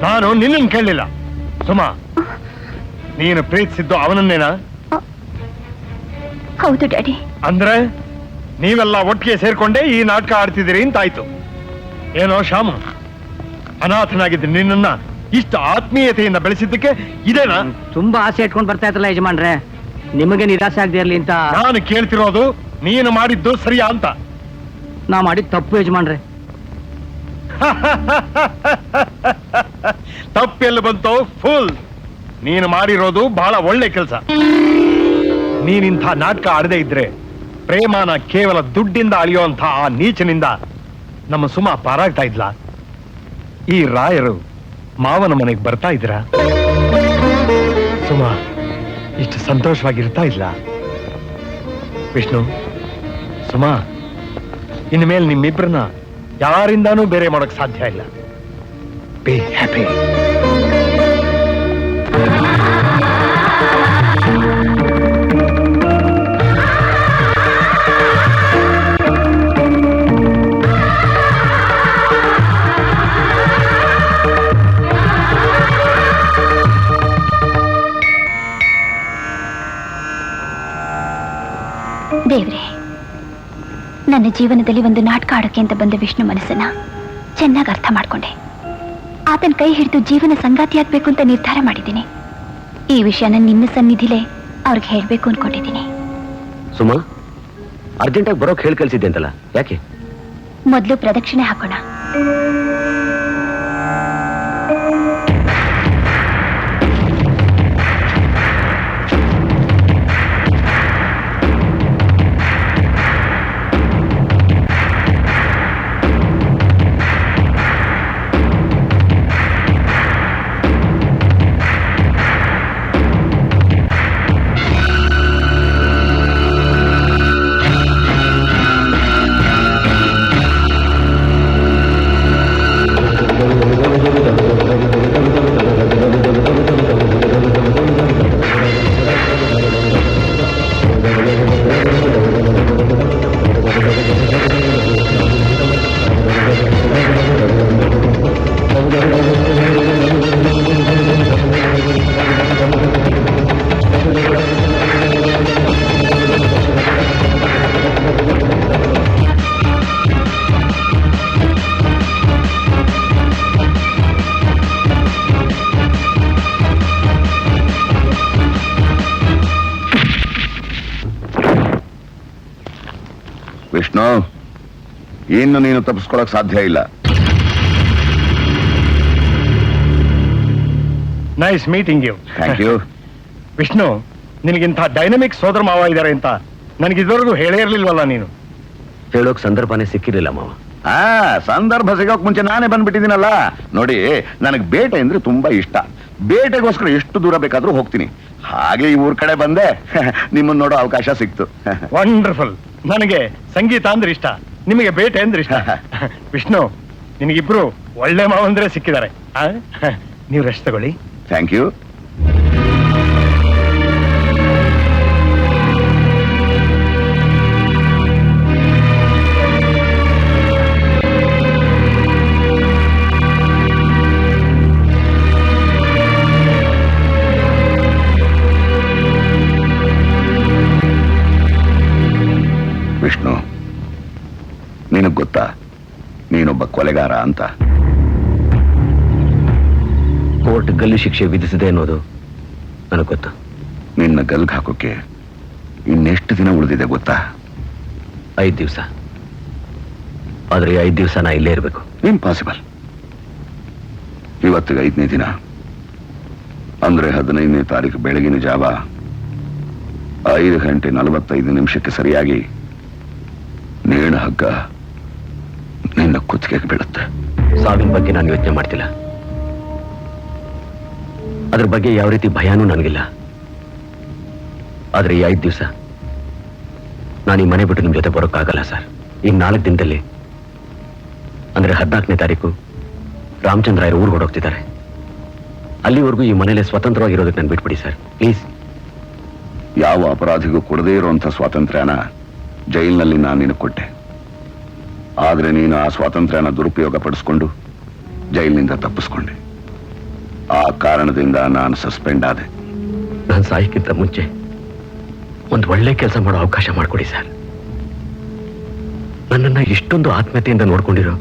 ನಾನು ನಿನ್ನನ್ನು ಕೇಳಲಿಲ್ಲ. ಸುಮಾ, ನೀನು ಪ್ರೀತಿಸಿದ್ದು ಅವನನ್ನೇನಾ? ಹೌದು ಡ್ಯಾಡಿ. ಅಂದ್ರೆ ನೀವೆಲ್ಲ ಒಟ್ಟಿಗೆ ಸೇರ್ಕೊಂಡೇ ಈ ನಾಟಕ ಆಡ್ತಿದ್ದೀರಿ ಅಂತಾಯ್ತು. ಏನೋ ಶ್ಯಾಮ, ಅನಾಥನಾಗಿದ್ದ ನಿನ್ನನ್ನ ಇಷ್ಟು ಆತ್ಮೀಯತೆಯಿಂದ ಬೆಳೆಸಿದ್ದಕ್ಕೆ ಇದೇನಾ? ತುಂಬಾ ಆಸೆ ಇಟ್ಕೊಂಡು ಬರ್ತಾ ಇದ್ರಲ್ಲ ಯಜಮಾನ್ರೆ, ನಿಮಗೆ ನಿರಾಸೆ ಆಗದೆ ಇರ್ಲಿ ಅಂತ. ನಾನು ಕೇಳ್ತಿರೋದು ನೀನು ಮಾಡಿದ್ದು ಸರಿಯಾ ಅಂತ. ನಾ ಮಾಡಿದ ತಪ್ಪು ಯಜಮಾನ್ರೆ. ತಪ್ಪೆಲ್ಲ ಬಂತು ಫುಲ್. ನೀನು ಮಾಡಿರೋದು ಬಹಳ ಒಳ್ಳೆ ಕೆಲಸ. ನೀನಿಂಥ ನಾಟಕ ಆಡದೇ ಇದ್ರೆ ಪ್ರೇಮನ ಕೇವಲ ದುಡ್ಡಿಂದ ಅಳಿಯುವಂಥ ಆ ನೀಚನಿಂದ ನಮ್ಮ ಸುಮಾ ಪಾರಾಗ್ತಾ ಇದ್ಲ. ಈ ರಾಯರು ಮಾವನ ಮನೆಗೆ ಬರ್ತಾ ಇದ್ರ ಸುಮಾ ಇಷ್ಟು ಸಂತೋಷವಾಗಿರ್ತಾ ಇಲ್ಲ. ವಿಷ್ಣು, ಸುಮಾ, ಇನ್ಮೇಲೆ ನಿಮ್ಮಿಬ್ರನ್ನ ಯಾರಿಂದಾನೂ ಬೇರೆ ಮಾಡೋಕ್ ಸಾಧ್ಯ ಇಲ್ಲ. Be happy. ದೇವ್ರೆ, ನನ್ನ ಜೀವನದಲ್ಲಿ ಒಂದು ನಾಟಕ ಆಡೋಕೆ ಅಂತ ಬಂದ ವಿಷ್ಣು ಮನಸ್ಸನ್ನ ಚೆನ್ನಾಗಿ ಅರ್ಥ ಮಾಡ್ಕೊಂಡೆ. ಆತನ ಕೈ ಹಿಡಿದು ಜೀವನ ಸಂಗಾತಿಯಾಗಬೇಕು ಅಂತ ನಿರ್ಧಾರ ಮಾಡಿದ್ದೀನಿ. ಈ ವಿಷಯನ ನಿನ್ನ ಸನ್ನಿಧಿಲೇ ಅವ್ರಿಗೆ ಹೇಳ್ಬೇಕು ಅನ್ಕೊಂಡಿದ್ದೀನಿ. ಸುಮಾ, ಅರ್ಜೆಂಟಾಗಿ ಬರೋಕ್ ಹೇಳಿ ಕಳ್ಸಿದ್ದೆ ಅಂತಲ್ಲ, ಯಾಕೆ? ಮೊದಲು ಪ್ರದಕ್ಷಿಣೆ ಹಾಕೋಣ. ವಿಷ್ಣು, ಇನ್ನು ನೀನು ತಪ್ಪಿಸ್ಕೊಳಕ್ ಸಾಧ್ಯ ಇಲ್ಲ. Nice meeting you. Thank you. Vishnu, ನಿನಗಿಂತ ಡೈನಮಿಕ್ ಸೋದರ ಮಾವ ಇದ್ದಾರೆ ಅಂತ ನನಗೆ ಇದುವರೆಗೂ ಹೇಳೇ ಇರ್ಲಿಲ್ವಲ್ಲ ನೀನು. ಹೇಳೋಕ್ ಸಂದರ್ಭನೇ ಸಿಕ್ಕಿರಲಿಲ್ಲ ಮಾವ. ಸಂದರ್ಭ ಸಿಗೋಕ್ ಮುಂಚೆ ನಾನೇ ಬಂದ್ಬಿಟ್ಟಿದ್ದೀನಲ್ಲ. ನೋಡಿ, ನನಗೆ ಬೇಟೆ ಅಂದ್ರೆ ತುಂಬಾ ಇಷ್ಟ. ಬೇಟೆಗೋಸ್ಕರ ಎಷ್ಟು ದೂರ ಬೇಕಾದ್ರೂ ಹೋಗ್ತೀನಿ. ಹಾಗೆ ಈ ಊರ್ ಕಡೆ ಬಂದೆ, ನಿಮ್ಮನ್ನ ನೋಡೋ ಅವಕಾಶ ಸಿಕ್ತು. ವಂಡರ್ಫುಲ್. ನನಗೆ ಸಂಗೀತ ಅಂದ್ರೆ ಇಷ್ಟ, ನಿಮಗೆ ಬೇಟೆ ಅಂದ್ರೆ ಇಷ್ಟ. ವಿಷ್ಣು, ನಿನಗಿಬ್ರು ಒಳ್ಳೆ ಮಾವಂದ್ರೆ ಸಿಕ್ಕಿದ್ದಾರೆ. ನೀವು ರೆಸ್ಟ್ ತಗೊಳ್ಳಿ. Thank you. ವಿಷ್ಣು, ನಿನಗ್ ಗೊತ್ತಾ ನೀನೊಬ್ಬ ಕೊಲೆಗಾರ ಅಂತ? ಕೋರ್ಟ್ ಗಲ್ಲು ಶಿಕ್ಷೆ ವಿಧಿಸಿದೆ ಅನ್ನೋದು ನನಗೆ ಗೊತ್ತು. ನಿನ್ನ ಗಲ್ಗ್ ಹಾಕೋಕೆ ಇನ್ನೆಷ್ಟು ದಿನ ಉಳಿದಿದೆ ಗೊತ್ತಾ? 5 ದಿವಸ. ಆದ್ರೆ 5 ದಿವಸ ನಾ ಇಲ್ಲೇ ಇರಬೇಕು. ಇಂಪಾಸಿಬಲ್. ಇವತ್ತಿಗೆ 5ನೇ ದಿನ ಅಂದ್ರೆ 15ನೇ ತಾರೀಕು ಬೆಳಗಿನ ಜಾವ 5:45 ಸರಿಯಾಗಿ ನೇಣು ಹಗ್ಗ ನಿನ್ನ ಕುತ್ತಿಗೆಗೆ ಬೀಳುತ್ತೆ. ಸಾವಿನ ಬಗ್ಗೆ ನಾನು ಯೋಚನೆ ಮಾಡ್ತಿಲ್ಲ. ಅದ್ರ ಬಗ್ಗೆ ಯಾವ ರೀತಿ ಭಯಾನೂ ನನಗಿಲ್ಲ. ಆದ್ರೆ ಈ 5 ದಿವಸ ನಾನು ಈ ಮನೆ ಬಿಟ್ಟು ನಿಮ್ ಜೊತೆ ಬರೋಕ್ಕಾಗಲ್ಲ ಸರ್. ಇನ್ನು 4 ದಿನದಲ್ಲಿ ಅಂದ್ರೆ 14ನೇ ತಾರೀಕು ರಾಮಚಂದ್ರಾಯರು ಊರಿಗೆ ಹೊರಡೋಗ್ತಿದ್ದಾರೆ. ಅಲ್ಲಿವರೆಗೂ ಈ ಮನೇಲಿ ಸ್ವತಂತ್ರವಾಗಿರೋದಕ್ಕೆ ನಾನು ಬಿಟ್ಬಿಡಿ ಸರ್, ಪ್ಲೀಸ್. ಯಾವ ಅಪರಾಧಿಗೂ ಕೊಡದೇ ಇರುವಂತ ಸ್ವಾತಂತ್ರ್ಯನ ಜೈಲಿನಲ್ಲಿ ನಾನು ನಿನಗೆ ಕೊಟ್ಟೆ. ಆದ್ರೆ ನೀನು ಆ ಸ್ವಾತಂತ್ರ್ಯನ ದುರುಪಯೋಗ ಪಡಿಸ್ಕೊಂಡು ಜೈಲಿನಿಂದ ತಪ್ಪಿಸ್ಕೊಂಡೆ. ಆ ಕಾರಣದಿಂದ ನಾನು ಸಸ್ಪೆಂಡ್ ಆದೆ. ನಾನು ಸಾಯಕ್ಕಿಂತ ಮುಂಚೆ ಒಂದು ಒಳ್ಳೆ ಕೆಲಸ ಮಾಡೋ ಅವಕಾಶ ಮಾಡಿಕೊಡಿ ಸರ್. ನನ್ನನ್ನ ಇಷ್ಟೊಂದು ಆತ್ಮೀಯತೆಯಿಂದ ನೋಡ್ಕೊಂಡಿರೋ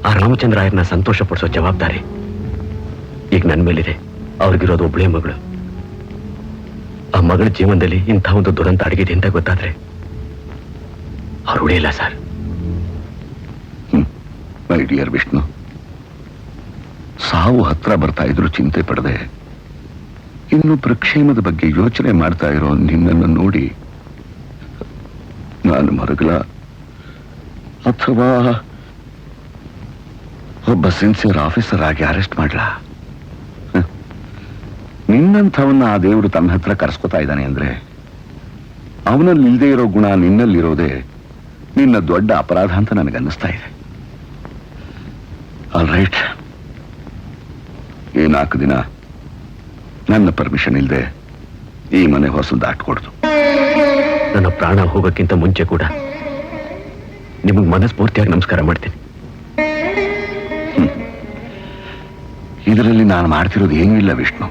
ಆ ರಾಮಚಂದ್ರಾಯರನ್ನ ಸಂತೋಷ ಪಡಿಸೋ ಜವಾಬ್ದಾರಿ ಈಗ ನನ್ನ ಮೇಲಿದೆ. ಅವ್ರಿಗಿರೋದು ಒಬ್ಬಳೇ ಮಗಳು. ಆ ಮಗಳ ಜೀವನದಲ್ಲಿ ಇಂಥ ಒಂದು ದುರಂತ ಅಡಗಿದೆ ಅಂತ ಗೊತ್ತಾದ್ರೆ ಅವ್ರು ಉಳಿಯಲ್ಲ ಸರ್. ಮೈ ಡಿಯರ್ ವಿಷ್ಣು, ಸಾವು ಹತ್ರ ಬರ್ತಾ ಇದ್ರು ಚಿಂತೆ ಪಡದೆ ಇನ್ನೊಬ್ಬರ ಕ್ಷೇಮದ ಬಗ್ಗೆ ಯೋಚನೆ ಮಾಡ್ತಾ ಇರೋ ನಿನ್ನನ್ನು ನೋಡಿ ನಾನು ಮರಗಲ ಅಥವಾ ಒಬ್ಬ ಸಿನ್ಸಿಯರ್ ಆಫೀಸರ್ ಆಗಿ ಅರೆಸ್ಟ್ ಮಾಡ್ಲಾ? ನಿನ್ನಂಥವನ್ನ ಆ ದೇವರು ತನ್ನ ಹತ್ರ ಕರೆಸ್ಕೊತಾ ಇದ್ದಾನೆ ಅಂದ್ರೆ ಅವನಲ್ಲಿ ಇಲ್ಲದೆ ಇರೋ ಗುಣ ನಿನ್ನಲ್ಲಿರೋದೇ ನಿನ್ನ ದೊಡ್ಡ ಅಪರಾಧ ಅಂತ ನನಗನ್ನಿಸ್ತಾ ಇದೆ. ಆಲ್ ರೈಟ್, ಈ 4 ದಿನ ನನ್ನ ಪರ್ಮಿಷನ್ ಇಲ್ಲದೆ ಈ ಮನೆ ಹೊಸ ದಾಟ್ಕೊಡ್ತು. ನನ್ನ ಪ್ರಾಣ ಹೋಗೋಕ್ಕಿಂತ ಮುಂಚೆ ಕೂಡ ನಿಮಗೆ ಮನಸ್ಫೂರ್ತಿಯಾಗಿ ನಮಸ್ಕಾರ ಮಾಡ್ತೀನಿ. ಇದರಲ್ಲಿ ನಾನು ಮಾಡ್ತಿರೋದು ಏನೂ ಇಲ್ಲ ವಿಷ್ಣು.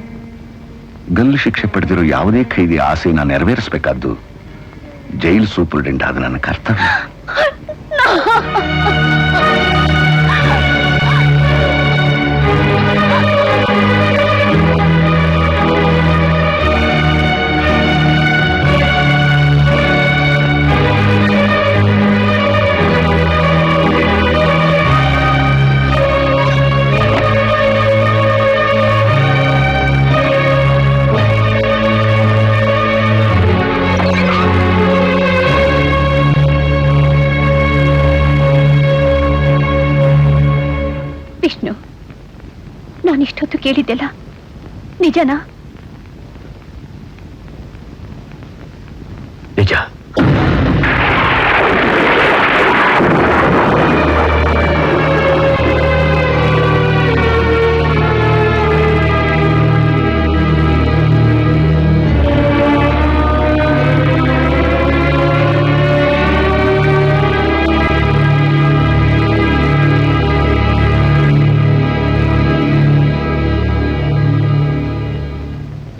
ಗಲ್ಲು ಶಿಕ್ಷೆ ಪಡೆದಿರೋ ಯಾವುದೇ ಖೈದಿ ಆಸೆನ ನೆರವೇರಿಸಬೇಕಾದ್ದು ಜೈಲ್ ಸೂಪರ್ಡೆಂಟ್ ಆದ ನನ್ನ ಕರ್ತವ್ಯ. ವಿಷ್ಣು, ನಾನಿಷ್ಟೊತ್ತು ಕೇಳಿದ್ದೆಲ್ಲ ನಿಜನಾ? ನಿಜ.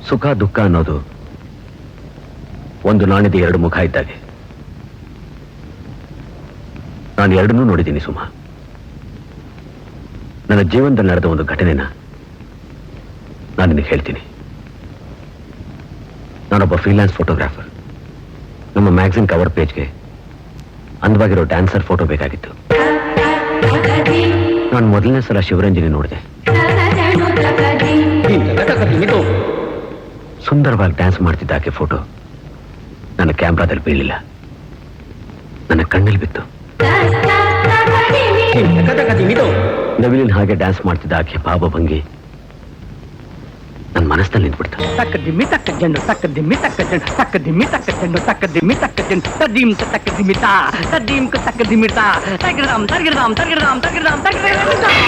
ಸುಖ ದುಃಖ ಅನ್ನೋದು ಒಂದು ನಾಣ್ಯದ 2 ಮುಖ ಇದ್ದಾಗೆ. ನಾನು ಎರಡನ್ನೂ ನೋಡಿದ್ದೀನಿ ಸುಮಾ. ನನ್ನ ಜೀವನದಲ್ಲಿ ನಡೆದ ಒಂದು ಘಟನೆನ ನಾನು ನಿನಗೆ ಹೇಳ್ತೀನಿ. ನಾನೊಬ್ಬ ಫ್ರೀಲ್ಯಾನ್ಸ್ ಫೋಟೋಗ್ರಾಫರ್. ನಮ್ಮ ಮ್ಯಾಗಝಿನ್ ಕವರ್ ಪೇಜ್ಗೆ ಅಂದವಾಗಿರೋ ಡ್ಯಾನ್ಸರ್ ಫೋಟೋ ಬೇಕಾಗಿತ್ತು. ನಾನು ಮೊದಲನೇ ಸಲ ಶಿವರಂಜನಿ ನೋಡಿದೆ. ಸುಂದರವಾಗಿ ಡ್ಯಾನ್ಸ್ ಮಾಡ್ತಿದ್ದ ಆಕೆ ಫೋಟೋ ನನ್ನ ಕ್ಯಾಮ್ರಾದಲ್ಲಿ ಬೀಳಿಲ್ಲ, ನನ್ನ ಕಣ್ಣಲ್ಲಿ ಬಿತ್ತು. ನವಿಲಿನ ಹಾಗೆ ಡ್ಯಾನ್ಸ್ ಮಾಡ್ತಿದ್ದ ಆಕೆ ಭಾವಭಂಗಿ ನನ್ನ ಮನಸ್ಸಿನಲ್ಲಿ ನಿಂತ್ಬಿಡ್ತು. ತಕ್ಕ ದಿಮ್ಮಿ ತಕ್ಕ ಜಂಡು ತಕ್ಕ ದಿಮ್ಮಿ ತಕ್ಕ ಜಂಡು ತಕ್ಕ ದಿಮ್ಮಿ ತಕ್ಕ ಜಂಡು ತಕ್ಕ ದಿಮ್ಮಿ ತಕ್ಕ ಜಂಡು ತದ್ದೀಂ ತಕ್ಕ ದಿಮ್ಮಿತ ತದ್ದೀಂ ತಕ್ಕ ದಿಮ್ಮಿತ ತಗಿರ್ದಾಮ್ ತಗಿರ್ದಾಮ್ ತಗಿರ್ದಾಮ್ ತಗಿರ್ದಾಮ್ ತಗಿರ್ದಾಮ್.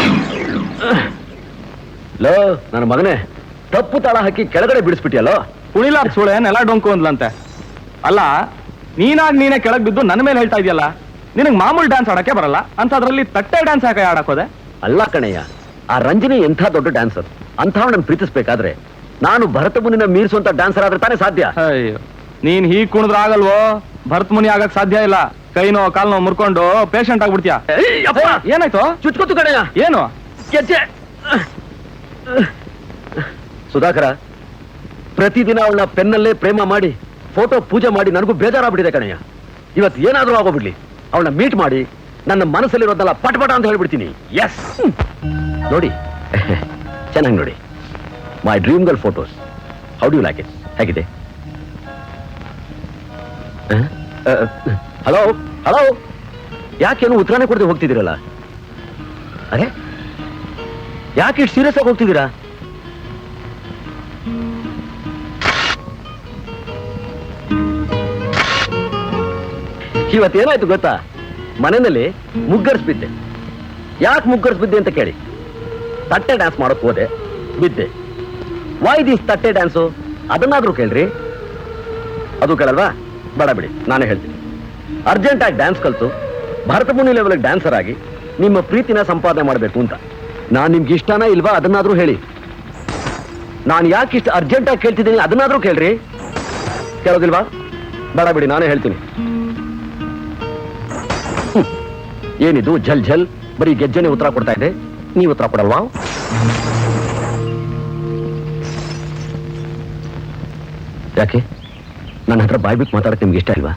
ಲೋ ನನ್ನ ಮಗನೇ, ತಪ್ಪು ತಾಳ ಹಾಕಿ ಕೆಳಗಡೆ ಬಿಡಿಸ್ಬಿಟ್ಟಿಯಲ್ಲೋ. ಕುಣಿಲಾರ ಸುಳೆ ನೆಲ ಡೊಂಕು ಅಂದ್ಲಂತೆ. ಅಲ್ಲ, ನೀನೇ ಕೆಳಗ್ ಬಿದ್ದು ನನ್ನ ಮೇಲೆ ಹೇಳ್ತಾ ಇದೆಯಲ್ಲ, ನಿನಗ್ ಮಾಮೂಲಿ ಡ್ಯಾನ್ಸ್ ಆಡಕ್ಕೆ ಬರಲ್ಲ ಅಂತದ್ರಲ್ಲಿ ತಟ್ಟೆ ಡ್ಯಾನ್ಸ್ ಯಾಕೆ ಆಡಕೋದೆ? ಅಲ್ಲ ಕಣಯ್ಯ, ಆ ರಂಜನಿ ಎಂಥ ದೊಡ್ಡ ಡ್ಯಾನ್ಸರ್. ಅಂಥವಳನ್ನು ಪ್ರೀತಿಸ್ಬೇಕಾದ್ರೆ ನಾನು ಭರತ ಮುನಿನ ಮೀರಿಸುವಂತ ಡ್ಯಾನ್ಸರ್ ಆದ್ರೆ ತಾನೇ ಸಾಧ್ಯ. ಅಯ್ಯೋ, ನೀನ್ ಹೀಗ್ ಕುಣಿದ್ರ ಆಗಲ್ವೋ, ಭರತ್ ಮುನಿ ಆಗಕ್ ಸಾಧ್ಯ ಇಲ್ಲ. ಕೈನೋ ಕಾಲ್ನೋ ಮುರ್ಕೊಂಡು ಪೇಷಂಟ್ ಆಗ್ಬಿಡ್ತೀಯ. ಏನಾಯ್ತು? ಚುಚ್ಕೊತು ಕಣಯ್ಯ. ಏನು? ಗೆಜ್ಜೆ. ಸುಧಾಕರ, ಪ್ರತಿದಿನ ಅವಳನ್ನ ಪೆನ್ನಲ್ಲೇ ಪ್ರೇಮ ಮಾಡಿ ಫೋಟೋ ಪೂಜೆ ಮಾಡಿ ನನಗೂ ಬೇಜಾರಾಗ್ಬಿಟ್ಟಿದೆ ಕಣಯ್ಯ. ಇವತ್ತು ಏನಾದ್ರೂ ಆಗೋಗ್ಬಿಡ್ಲಿ, ಅವಳನ್ನ ಮೀಟ್ ಮಾಡಿ ನನ್ನ ಮನಸ್ಸಲ್ಲಿರೋದಲ್ಲ ಪಟಪಟ ಅಂತ ಹೇಳ್ಬಿಡ್ತೀನಿ. ಎಸ್, ನೋಡಿ ಚೆನ್ನಾಗಿ ನೋಡಿ, my dream girl photos. How do you like it? ಹೇಗಿದೆ? ಹಲೋ ಹಲೋ, ಯಾಕೇನು ಉತ್ತರನೇ ಕೊಡದೆ ಹೋಗ್ತಿದ್ದೀರಲ್ಲ? ಅರೆ, ಯಾಕೆ ಇಷ್ಟು ಸೀರಿಯಸ್ ಆಗಿ ಹೋಗ್ತಿದ್ದೀರಾ? ಇವತ್ತೇನಾಯ್ತು ಗೊತ್ತಾ? ಮನೆಯಲ್ಲಿ ಮುಗ್ಗರಿಸ್ಬಿದ್ದೆ. ಯಾಕೆ ಮುಗ್ಗರಿಸ್ಬಿದ್ದೆ ಅಂತ ಕೇಳಿ, ತಟ್ಟೆ ಡ್ಯಾನ್ಸ್ ಮಾಡೋಕ್ ಹೋದೆ, ಬಿದ್ದೆ. ವೈ ದಿಸ್ ತಟ್ಟೆ ಡ್ಯಾನ್ಸು? ಅದನ್ನಾದ್ರೂ ಕೇಳ್ರಿ. ಅದು ಕೇಳಲ್ವಾ? ಬೇಡ ಬಿಡಿ, ನಾನೇ ಹೇಳ್ತೀನಿ. ಅರ್ಜೆಂಟಾಗಿ ಡ್ಯಾನ್ಸ್ ಕಲ್ತು ಭರತ ಮುನಿ ಲೆವೆಲ್ ಡ್ಯಾನ್ಸರ್ ಆಗಿ ನಿಮ್ಮ ಪ್ರೀತಿನ ಸಂಪಾದನೆ ಮಾಡಬೇಕು ಅಂತ. ನಾನು ನಿಮ್ಗೆ ಇಷ್ಟನಾ ಇಲ್ವಾ ಅದನ್ನಾದ್ರೂ ಹೇಳಿ. ನಾನು ಯಾಕೆ ಇಷ್ಟು ಅರ್ಜೆಂಟಾಗಿ ಕೇಳ್ತಿದ್ದೀನಿ ಅದನ್ನಾದ್ರೂ ಕೇಳ್ರಿ. ಕೇಳೋದಿಲ್ವಾ? ಬೇಡ ಬಿಡಿ, ನಾನೇ ಹೇಳ್ತೀನಿ. ಏನಿದು ಝಲ್ ಝಲ್, ಬರೀ ಗೆಜ್ಜೆನೆ ಉತ್ತರ ಕೊಡ್ತಾ ಇದೆ, ನೀವು ಉತ್ತರ ಕೊಡಲ್ವಾ? ಯಾಕೆ ನನ್ನ ಹತ್ರ ಬಾಯ್ಬಿಟ್ಟು ಮಾತಾಡಕ್ಕೆ ನಿಮ್ಗೆ ಇಷ್ಟ ಇಲ್ವಾ?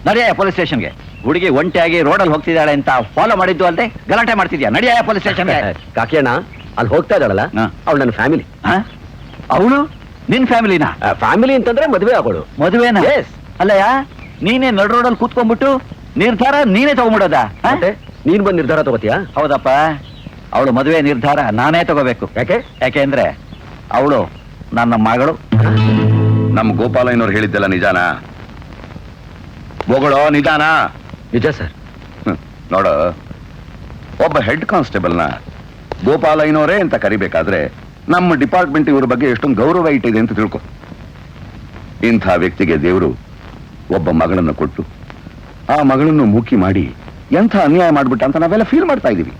ನಡಿಯ ಪೊಲೀಸ್ ಸ್ಟೇಷನ್ಗೆ. ಹುಡುಗಿ ಒಂಟಿಯಾಗಿ ರೋಡಲ್ಲಿ ಹೋಗ್ತಿದ್ದಾಳೆ ಅಂತ ಫಾಲೋ ಮಾಡಿದ್ದು ಅಲ್ಲದೆ ಗಲಾಟೆ ಮಾಡ್ತಿದ್ಯಾ? ನಡಿಯ ಪೊಲೀಸ್ ಸ್ಟೇಷನ್ಗೆ. ಕಾಕಿಯಣ್ಣ, ಅಲ್ಲಿ ಹೋಗ್ತಾ ಇದ್ದಾಳಲ್ಲ, ಅವಳು ನನ್ನ ಫ್ಯಾಮಿಲಿ. ಅವಳು ನಿನ್ ಫ್ಯಾಮಿಲಿನಾ? ಫ್ಯಾಮಿಲಿ ಅಂತಂದ್ರೆ ಮದುವೆ ಆಗೋಳು. ಮದುವೆನಾ? ಅಲ್ಲಯ್ಯ, ನೀನೇ ನಡ್ ರೋಡಲ್ಲಿ ಕೂತ್ಕೊಂಡ್ಬಿಟ್ಟು ನಿರ್ಧಾರ ನೀನೇ ತಗೊಂಡ್ಬಿಡೋದಾ? ನೀನ್ ಬಂದ್ ನಿರ್ಧಾರ ತಗೋತೀಯಾ? ಹೌದಪ್ಪ, ಅವಳು ಮದುವೆ ನಿರ್ಧಾರ ನಾನೇ ತಗೋಬೇಕು. ಯಾಕೆಂದ್ರೆ ಅವಳು ನನ್ನ ಮಗಳು. ನಮ್ಮ ಗೋಪಾಲಯ್ಯನವ್ರು ಹೇಳಿದ್ದೆಲ್ಲ ನಿಜಾನಾ? ಹೋಗಳೋ ನಿಧಾನ. ನಿಜ ಸರ್. ನೋಡು, ಒಬ್ಬ ಹೆಡ್ ಕಾನ್ಸ್ಟೇಬಲ್ನ ಗೋಪಾಲಯ್ಯನವರೇ ಅಂತ ಕರಿಬೇಕಾದ್ರೆ ನಮ್ಮ ಡಿಪಾರ್ಟ್ಮೆಂಟ್ ಇವ್ರ ಬಗ್ಗೆ ಎಷ್ಟೊಂದು ಗೌರವ ಇಟ್ಟಿದೆ ಅಂತ ತಿಳ್ಕೊ. ಇಂಥ ವ್ಯಕ್ತಿಗೆ ದೇವರು ಒಬ್ಬ ಮಗಳನ್ನು ಕೊಟ್ಟು ಆ ಮಗಳನ್ನು ಮೂಕಿ ಮಾಡಿ ಎಂಥ ಅನ್ಯಾಯ ಮಾಡ್ಬಿಟ್ಟ ಅಂತ ನಾವೆಲ್ಲ ಫೀಲ್ ಮಾಡ್ತಾ ಇದೀವಿ.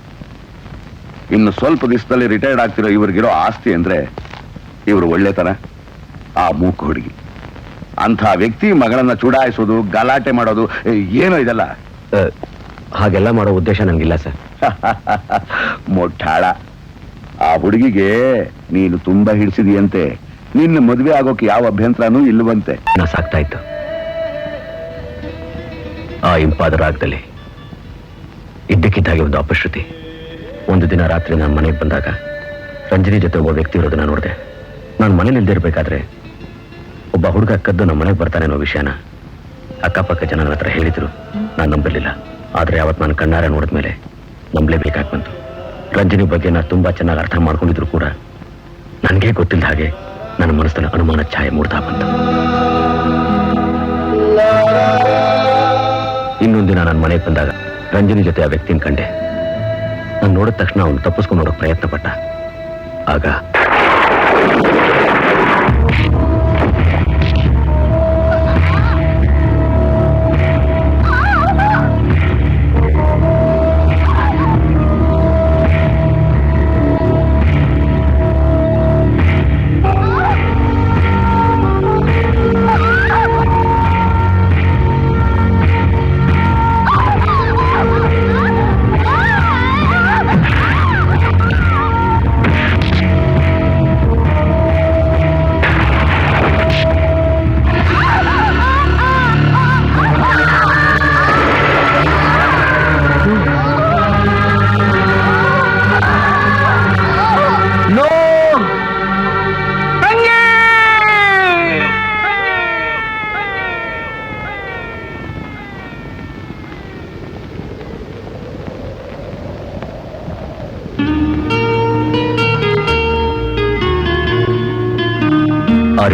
ಇನ್ನು ಸ್ವಲ್ಪ ದಿವಸದಲ್ಲಿ ರಿಟೈರ್ಡ್ ಆಗ್ತಿರೋ ಇವ್ರಿಗಿರೋ ಆಸ್ತಿ ಅಂದ್ರೆ ಇವರು ಒಳ್ಳೆತನ, ಆ ಮೂಕು ಹುಡುಗಿ. ಅಂಥ ವ್ಯಕ್ತಿ ಮಗಳನ್ನ ಚುಡಾಯಿಸೋದು, ಗಲಾಟೆ ಮಾಡೋದು, ಏನೋ ಇದೆಲ್ಲ. ಹಾಗೆಲ್ಲ ಮಾಡೋ ಉದ್ದೇಶ ನನಗಿಲ್ಲ ಸರ್. ಮೊಟ್ಟಾಳ, ಆ ಹುಡುಗಿಗೆ ನೀನು ತುಂಬಾ ಹಿಡಿಸಿದೀಯಂತೆ. ನಿನ್ನ ಮದುವೆ ಆಗೋಕೆ ಯಾವ ಅಭ್ಯಂತರನೂ ಇಲ್ಲವಂತೆ. ನಾ ಸಾಕ್ತಾ ಇತ್ತು. ಆ ಇಂಪಾದ ರಾಗದಲ್ಲಿ ಇದ್ದಕ್ಕಿದ್ದಾಗೆ ಒಂದು ಅಪಶ್ರುತಿ. ಒಂದು ದಿನ ರಾತ್ರಿ ನಾನು ಮನೆಗೆ ಬಂದಾಗ ರಂಜನಿ ಜೊತೆ ಒಬ್ಬ ವ್ಯಕ್ತಿ ಇರೋದನ್ನ ನೋಡಿದೆ. ನಾನು ಮನೇಲಿ ಇಲ್ದಿರ್ಬೇಕಾದ್ರೆ ಒಬ್ಬ ಹುಡುಗ ಕದ್ದು ನಮ್ಮ ಮನೆಗೆ ಬರ್ತಾನೆ ಅನ್ನೋ ವಿಷಯನ ಅಕ್ಕಪಕ್ಕ ಜನ ನನ್ನ ಹತ್ರ ಹೇಳಿದ್ರು. ನಾನು ನಂಬಲಿಲ್ಲ. ಆದ್ರೆ ಅವತ್ತು ನಾನು ಕಣ್ಣಾರೆ ನೋಡಿದ್ಮೇಲೆ ನಂಬಲೇಬೇಕಾಗಿ ಬಂತು. ರಂಜನಿ ಬಗ್ಗೆ ನಾನು ತುಂಬಾ ಚೆನ್ನಾಗಿ ಅರ್ಥ ಮಾಡ್ಕೊಂಡಿದ್ರು ಕೂಡ ನನಗೆ ಗೊತ್ತಿಲ್ಲ ಹಾಗೆ ನನ್ನ ಮನಸ್ಸಿನ ಅನುಮಾನ ಛಾಯೆ ಮೂಡ್ತಾ ಬಂತು. ಇನ್ನೊಂದು ದಿನ ನಾನು ಮನೆಗೆ ಬಂದಾಗ ರಂಜನಿ ಜೊತೆ ಆ ವ್ಯಕ್ತಿನ ಕಂಡೆ. ನಾನು ನೋಡಿದ ತಕ್ಷಣ ಅವನು ತಪ್ಪಿಸ್ಕೊಂಡು ನೋಡೋಕೆ ಪ್ರಯತ್ನ ಪಟ್ಟ. ಆಗ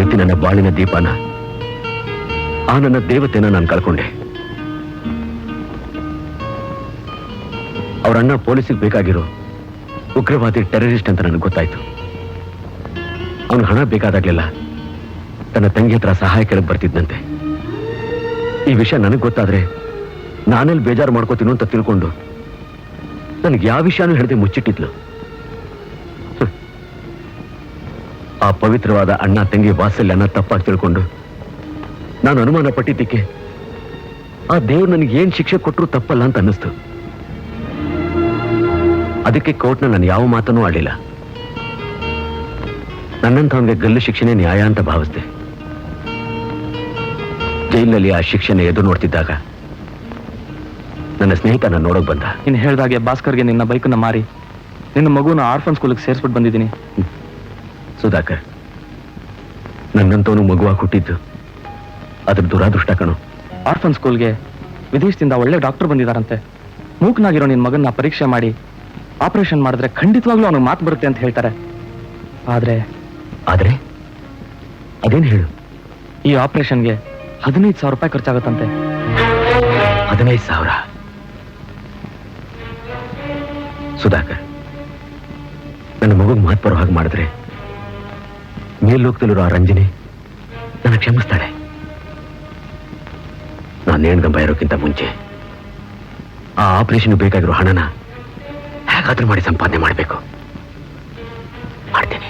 ರೀತಿ ನನ್ನ ಬಾಳಿನ ದೀಪನ, ಆ ನನ್ನ ದೇವತೆನ ನಾನು ಕಳ್ಕೊಂಡೆ. ಅವರಣ್ಣ ಪೊಲೀಸಿಗೆ ಬೇಕಾಗಿರೋ ಉಗ್ರವಾದಿ ಟೆರರಿಸ್ಟ್ ಅಂತ ನನಗೆ ಗೊತ್ತಾಯ್ತು. ಅವನು ಹಣ ಬೇಕಾದಾಗ್ಲಿಲ್ಲ ತನ್ನ ತಂಗಿ ಹತ್ರ ಸಹಾಯ ಕೇಳಕ್ ಬರ್ತಿದ್ದಂತೆ. ಈ ವಿಷಯ ನನಗೆ ಗೊತ್ತಾದ್ರೆ ನಾನೆಲ್ಲಿ ಬೇಜಾರು ಮಾಡ್ಕೋತೀನೋ ಅಂತ ತಿಳ್ಕೊಂಡು ನನಗೆ ಯಾವ ವಿಷಯನೂ ಹೇಳದೆ ಮುಚ್ಚಿಟ್ಟಿದ್ಲು. ಆ ಪವಿತ್ರವಾದ ಅಣ್ಣ ತಂಗಿ ವಾತ್ಸಲ್ಯನ ತಪ್ಪಾಗಿ ತಿಳ್ಕೊಂಡು ನಾನು ಅನುಮಾನ ಪಟ್ಟಿದ್ದಕ್ಕೆ ಆ ದೇವ್ರು ನನಗೆ ಏನ್ ಶಿಕ್ಷೆ ಕೊಟ್ಟರು ತಪ್ಪಲ್ಲ ಅಂತ ಅನ್ನಿಸ್ತು. ಅದಕ್ಕೆ ಕೋರ್ಟ್ನ ನಾನು ಯಾವ ಮಾತನ್ನೂ ಆಡಿಲ್ಲ. ನನ್ನಂಥವನಿಗೆ ಗಲ್ಲು ಶಿಕ್ಷೆನೇ ನ್ಯಾಯ ಅಂತ ಭಾವಿಸಿದೆ. ಜೈಲಿನಲ್ಲಿ ಆ ಶಿಕ್ಷೆನ ಎದುರು ನೋಡ್ತಿದ್ದಾಗ ನನ್ನ ಸ್ನೇಹಿತ ನಾನು ನೋಡೋಕ್ ಬಂದ. ನೀನು ಹೇಳ್ದಾಗೆ ಭಾಸ್ಕರ್ಗೆ ನಿನ್ನ ಬೈಕನ್ನ ಮಾರಿ ನಿನ್ನ ಮಗುನ ಆರ್ಫನ್ ಸ್ಕೂಲ್ಗೆ ಸೇರಿಸ್ಬಿಟ್ಟು ಬಂದಿದ್ದೀನಿ. ಸುಧಾಕರ್, ನನ್ನಂತವನು ಮಗುವಾಗಿ ಹುಟ್ಟಿದ್ದು ಅದ್ರ ದುರಾದೃಷ್ಟ ಕಣು. ಆರ್ಫನ್ ಸ್ಕೂಲ್ಗೆ ವಿದೇಶದಿಂದ ಒಳ್ಳೆ ಡಾಕ್ಟರ್ ಬಂದಿದ್ದಾರಂತೆ. ಮೂಕನಾಗಿರೋ ನಿನ್ನ ಮಗನ್ನ ಪರೀಕ್ಷೆ ಮಾಡಿ ಆಪರೇಷನ್ ಮಾಡಿದ್ರೆ ಖಂಡಿತವಾಗ್ಲೂ ಅವನಿಗೆ ಮಾತು ಬರುತ್ತೆ ಅಂತ ಹೇಳ್ತಾರೆ. ಆದ್ರೆ ಅದೇನು ಹೇಳು? ಈ ಆಪರೇಷನ್ಗೆ 15,000 ರೂಪಾಯಿ ಖರ್ಚಾಗುತ್ತಂತೆ. 15,000? ಸುಧಾಕರ್, ನನ್ನ ಮಗುಗೆ ಮಾತು ಬರೋ ಹಾಗೆ ಮಾಡಿದ್ರೆ ಮೇಲ್ಲೋಗ್ತಿರೋ ಆ ರಂಜನಿ ನನ್ನ ಕ್ಷಮಿಸ್ತಾಳೆ. ನಾನು ನೇಣ್ಗಂಬ ಇರೋಕ್ಕಿಂತ ಮುಂಚೆ ಆ ಆಪರೇಷನ್ ಬೇಕಾಗಿರೋ ಹಣನ ಹೇಗಾದ್ರೂ ಮಾಡಿ ಸಂಪಾದನೆ ಮಾಡಬೇಕು. ಮಾಡ್ತೇನೆ.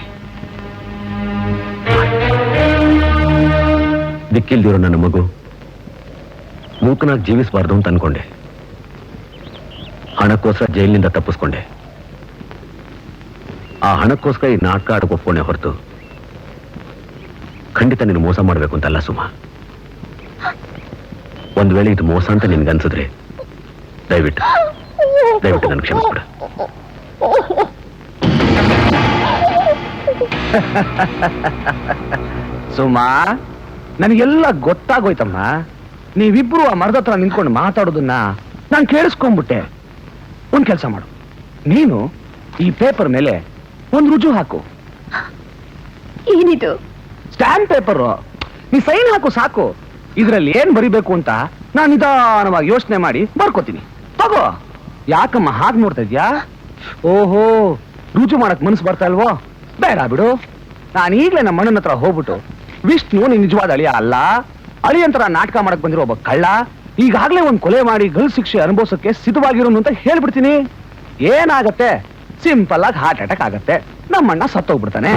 ದಿಕ್ಕಿಲ್ದಿರೋ ನನ್ನ ಮಗು ಮೂಕನಾಗಿ ಜೀವಿಸಬಾರ್ದು ಅಂತ ಅನ್ಕೊಂಡೆ. ಹಣಕ್ಕೋಸ್ಕರ ಜೈಲಿನಿಂದ ತಪ್ಪಿಸ್ಕೊಂಡೆ. ಆ ಹಣಕ್ಕೋಸ್ಕರ ಈ ನಾಟಕ ಆಡಕ್ಕೆ ಒಪ್ಕೊಂಡೆ ಹೊರತು ಖಂಡಿತ ನೀನು ಮೋಸ ಮಾಡಬೇಕು ಅಂತಲ್ಲ ಸುಮಾ. ಒಂದ್ ವೇಳೆ ಇದು ಮೋಸ ಅಂತ ನಿನ್ಗನ್ಸಿದ್ರೆ ದಯವಿಟ್ಟು ನನ್ಗೆ ಕ್ಷಮಿಸ್ಬಿಡ. ಸುಮಾ, ನನಗೆಲ್ಲ ಗೊತ್ತಾಗೋಯ್ತಮ್ಮ. ನೀವಿಬ್ರು ಆ ಮರದ ಹತ್ರ ನಿಂತ್ಕೊಂಡು ಮಾತಾಡೋದನ್ನ ನಾನು ಕೇಳಿಸ್ಕೊಂಡ್ಬಿಟ್ಟೆ. ಒಂದ್ ಕೆಲಸ ಮಾಡು, ನೀನು ಈ ಪೇಪರ್ ಮೇಲೆ ಒಂದು ರುಜು ಹಾಕು. ಏನಿದು? Stamp paper. ನೀ ಸೈನ್ ಹಾಕು ಸಾಕು. ಇದ್ರಲ್ಲಿ ಏನ್ ಬರಿಬೇಕು ಅಂತ ನಾನು ನಿಧಾನವಾಗಿ ಯೋಚನೆ ಮಾಡಿ ಬರ್ಕೋತೀನಿ. ತಗೋ. ಯಾಕಮ್ಮ ಹಾಗೆ ನೋಡ್ತಾ ಇದ್ಯಾ? ಓಹೋ, ರುಜು ಮಾಡಕ್ ಮನಸ್ಸು ಬರ್ತಾ ಇಲ್ವೋ? ಬೇಡ ಬಿಡು. ನಾನು ಈಗಲೇ ನಮ್ಮ ಮಣ್ಣನ ಹತ್ರ ಹೋಗ್ಬಿಟ್ಟು ವಿಷ್ಣು ನೀನ್ ನಿಜವಾದ ಅಳಿಯ ಅಲ್ಲ, ಅಳಿಯಂತರ ನಾಟಕ ಮಾಡಕ್ ಬಂದಿರೋ ಒಬ್ಬ ಕಳ್ಳ, ಈಗಾಗ್ಲೇ ಒಂದ್ ಕೊಲೆ ಮಾಡಿ ಗಲ್ ಶಿಕ್ಷೆ ಅನುಭವಿಸೋಕೆ ಸಿದ್ಧವಾಗಿರೋನು ಅಂತ ಹೇಳ್ಬಿಡ್ತೀನಿ. ಏನಾಗತ್ತೆ? ಸಿಂಪಲ್ ಆಗಿ ಹಾರ್ಟ್ ಅಟ್ಯಾಕ್ ಆಗತ್ತೆ. ನಮ್ಮಣ್ಣ ಸತ್ತೋಗ್ಬಿಡ್ತಾನೆ.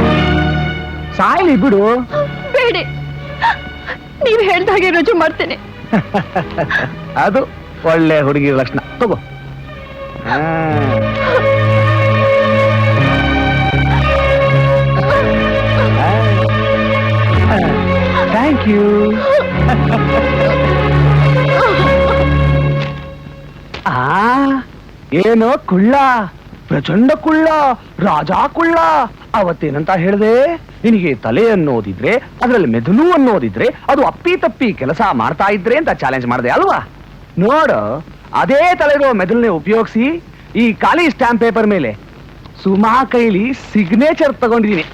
ಸಾಯ್ಲಿ ಬಿಡು. ಬೇಡಿ, ನೀವು ಹೇಳ್ದಾಗೆ ರುಜು ಮಾಡ್ತೇನೆ. ಅದು ಒಳ್ಳೆ ಹುಡುಗಿ ಲಕ್ಷಣ. ತಗೋ. Thank you. ಏನೋ ಕುಳ್ಳ, ಪ್ರಚಂಡ ಕುಳ್ಳ, ರಾಜ ಕುಳ್ಳ. ಅವತ್ತೇನಂತ ಹೇಳಿದೆ? ನಿನಗೆ ತಲೆ ಅನ್ನೋದಿದ್ರೆ, ಅದರಲ್ಲಿ ಮೆದುಳು ಅನ್ನೋದಿದ್ರೆ, ಅದು ಅಪ್ಪಿ ತಪ್ಪಿ ಕೆಲಸ ಮಾಡ್ತಾ ಇದ್ರೆ ಅಂತ ಚಾಲೆಂಜ್ ಮಾಡಿದೆ ಅಲ್ವಾ? ನೋಡು, ಅದೇ ತಲೆರೋ ಮೆದುಳನ್ನೇ ಉಪಯೋಗಿಸಿ ಈ ಖಾಲಿ ಸ್ಟ್ಯಾಂಪ್ ಪೇಪರ್ ಮೇಲೆ ಸುಮಾ ಕೈಲಿ ಸಿಗ್ನೇಚರ್ ತಗೊಂಡಿದ್ದೀನಿ.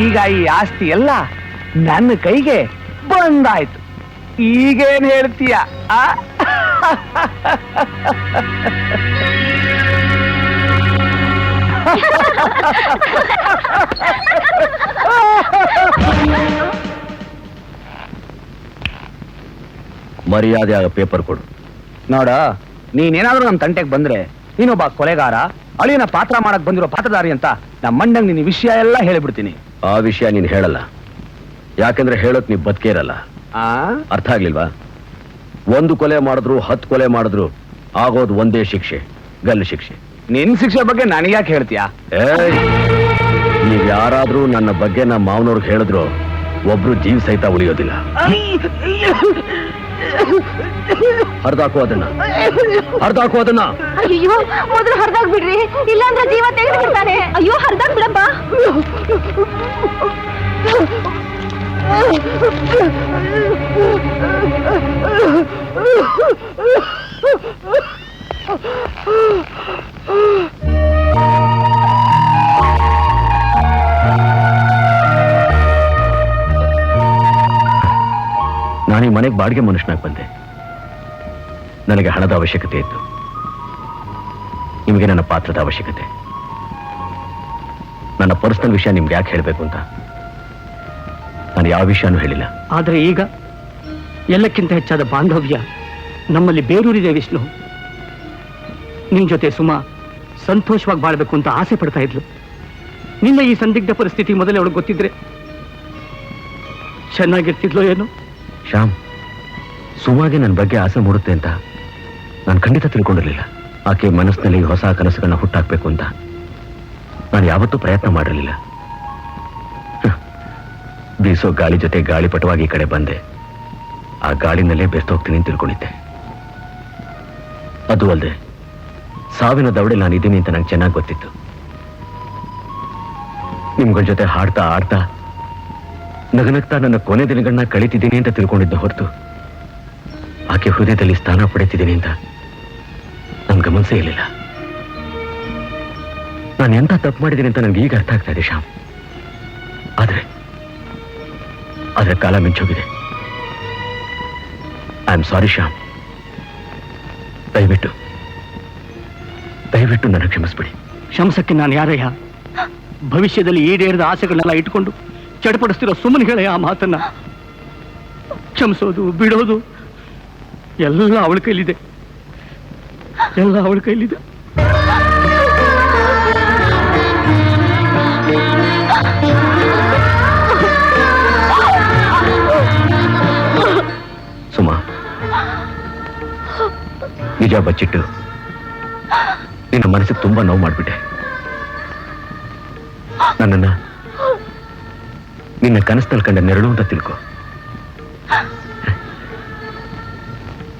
ಈಗ ಈ ಆಸ್ತಿ ಎಲ್ಲ ನನ್ನ ಕೈಗೆ ಬಂದಾಯ್ತು. ಈಗೇನ್ ಹೇಳ್ತೀಯ? ಮರ್ಯಾದೆ ಆಗ ಪೇಪರ್ ಕೊಡು. ನೋಡ, ನೀನೇನಾದ್ರೂ ನಮ್ಮ ತಂಟೆಗೆ ಬಂದ್ರೆ ನೀನೊಬ್ಬ ಕೊಲೆಗಾರ, ಅಳಿಯನ ಪಾತ್ರ ಮಾಡಕ್ ಬಂದಿರೋ ಪಾತ್ರಧಾರಿ ಅಂತ ನಮ್ಮಣ್ಣಂಗ್ ನಿನ್ನ ವಿಷಯ ಎಲ್ಲ ಹೇಳಿಬಿಡ್ತೀನಿ. ಆ ವಿಷಯ ನೀನು ಹೇಳಲ್ಲ. ಯಾಕಂದ್ರೆ ಹೇಳೋಕ್ ನೀ ಬದುಕೇ ಇರಲ್ಲ. ಅರ್ಥ ಆಗ್ಲಿಲ್ವಾ? 1 ಕೊಲೆ ಮಾಡಿದ್ರು 10 ಕೊಲೆ ಮಾಡಿದ್ರು ಆಗೋದು ಒಂದೇ ಶಿಕ್ಷೆ, ಗಲ್ಲು ಶಿಕ್ಷೆ. ನಿನ್ ಶಿಕ್ಷೆ ಬಗ್ಗೆ ನನಗ್ಯಾಕೆ ಹೇಳ್ತೀಯಾ? ನೀವ್ ಯಾರಾದ್ರೂ ನನ್ನ ಬಗ್ಗೆ ನಮ್ಮ ಮಾವನವ್ರಿಗೆ ಹೇಳಿದ್ರು ಒಬ್ರು ಜೀವ ಸಹಿತ ಉಳಿಯೋದಿಲ್ಲ. ಹರಿದಾಕು ಅದನ್ನ. ಅಯ್ಯೋ, ಮೊದಲು ಹರಿದಾಗ್ ಬಿಡ್ರಿ, ಇಲ್ಲಾಂದ್ರೆ ಜೀವ ತೆಗೆದು ಬಿಡ್ತಾನೆ. ಅಯ್ಯೋ, ಹರಿದಾಗ್ ಬಿಡಪ್ಪ. ಈ ಮನೆಗೆ ಬಾಡಿಗೆ ಮನುಷ್ಯನಾಗಿ ಬಂದೆ. ನನಗೆ ಹಣದ ಅವಶ್ಯಕತೆ ಇತ್ತು, ನಿಮಗೆ ನನ್ನ ಪಾತ್ರದ ಅವಶ್ಯಕತೆ. ನನ್ನ ಪರ್ಸನಲ್ ವಿಷಯ ನಿಮ್ಗೆ ಯಾಕೆ ಹೇಳಬೇಕು ಅಂತ ನಾನು ಯಾವ ವಿಷಯನೂ ಹೇಳಿಲ್ಲ. ಆದರೆ ಈಗ ಎಲ್ಲಕ್ಕಿಂತ ಹೆಚ್ಚಾದ ಬಾಂಧವ್ಯ ನಮ್ಮಲ್ಲಿ ಬೇರೂರಿದೆ ವಿಷ್ಣು. ನಿನ್ ಜೊತೆ ಸುಮಾ ಸಂತೋಷವಾಗಿ ಬಾಳ್ಬೇಕು ಅಂತ ಆಸೆ ಪಡ್ತಾ ಇದ್ಲು. ನಿನ್ನ ಈ ಸಂದಿಗ್ಧ ಪರಿಸ್ಥಿತಿ ಮೊದಲೇ ಅವಳಿಗೆ ಗೊತ್ತಿದ್ರೆ ಚೆನ್ನಾಗಿರ್ತಿದ್ಲೋ ಏನೋ. ಶ್ಯಾಮ್, ಸುಮಾಗೆ ನನ್ನ ಬಗ್ಗೆ ಆಸೆ ಮೂಡುತ್ತೆ ಅಂತ ನಾನು ಖಂಡಿತ ತಿಳ್ಕೊಂಡಿರಲಿಲ್ಲ. ಆಕೆ ಮನಸ್ಸಿನಲ್ಲಿ ಹೊಸ ಕನಸುಗಳನ್ನ ಹುಟ್ಟಾಕ್ಬೇಕು ಅಂತ ನಾನು ಯಾವತ್ತೂ ಪ್ರಯತ್ನ ಮಾಡಿರಲಿಲ್ಲ. ಬೀಸೋ ಗಾಳಿ ಜೊತೆ ಗಾಳಿಪಟವಾಗಿ ಈ ಕಡೆ ಬಂದೆ. ಆ ಗಾಳಿನಲ್ಲೇ ಬೆಸ್ತೋಗ್ತೀನಿ ಅಂತ ತಿಳ್ಕೊಂಡಿದ್ದೆ. ಅದು ಅಲ್ಲದೆ ಸಾವಿನ ದವಡೆ ನಾನಿದ್ದೀನಿ ಅಂತ ನಂಗೆ ಚೆನ್ನಾಗಿ ಗೊತ್ತಿತ್ತು. ನಿಮ್ಗಳ ಜೊತೆ ಹಾಡ್ತಾ ಆಡ್ತಾ ನಗನಗ್ತಾ ನನ್ನ ಕೊನೆ ದಿನಗಳನ್ನ ಕಳೀತಿದ್ದೀನಿ ಅಂತ ತಿಳ್ಕೊಂಡಿದ್ದೆ ಹೊರತು ಆಕೆ ಹೃದಯದಲ್ಲಿ ಸ್ಥಾನ ಪಡೆತಿದ್ದೀನಿ ಅಂತ ನನ್ ಗಮನಿಸೇ ಇರಲಿಲ್ಲ. ನಾನು ಎಂತ ತಪ್ಪು ಮಾಡಿದ್ದೀನಿ ಅಂತ ನನಗೆ ಈಗ ಅರ್ಥ ಆಗ್ತಾ ಇದೆ ಶ್ಯಾಮ್. ಆದ್ರೆ ಕಾಲ ಮಿಂಚೋಗಿದೆ. I am sorry Shyam. ದಯವಿಟ್ಟು ನನ್ನ ಕ್ಷಮಿಸ್ಬಿಡಿ. ಶಂಸಕ್ಕೆ ನಾನು ಯಾರಯ್ಯ? ಭವಿಷ್ಯದಲ್ಲಿ ಈಡೇರಿದ ಆಸೆಗಳನ್ನೆಲ್ಲ ಇಟ್ಕೊಂಡು ಚಡಪಡಿಸ್ತಿರೋ ಸುಮ್ಮನೆ ಹೇಳಯ್ಯ ಆ ಮಾತನ್ನ. ಕ್ಷಮಿಸೋದು ಬಿಡೋದು ಎಲ್ಲ ಅವಳ ಕೈಲಿದೆ, ಎಲ್ಲ ಅವಳ ಕೈಲಿದೆ. ಸುಮಾ, ನಿಜ ಬಚ್ಚಿಟ್ಟು ನಿನ್ನ ಮನಸ್ಸಿಗೆ ತುಂಬಾ ನೋವು ಮಾಡ್ಬಿಟ್ಟೆ. ನನ್ನನ್ನ ನಿನ್ನ ಕನಸಲ್ಲಿ ಕಂಡ ನೆರಳು ಅಂತ ತಿಳ್ಕೊ.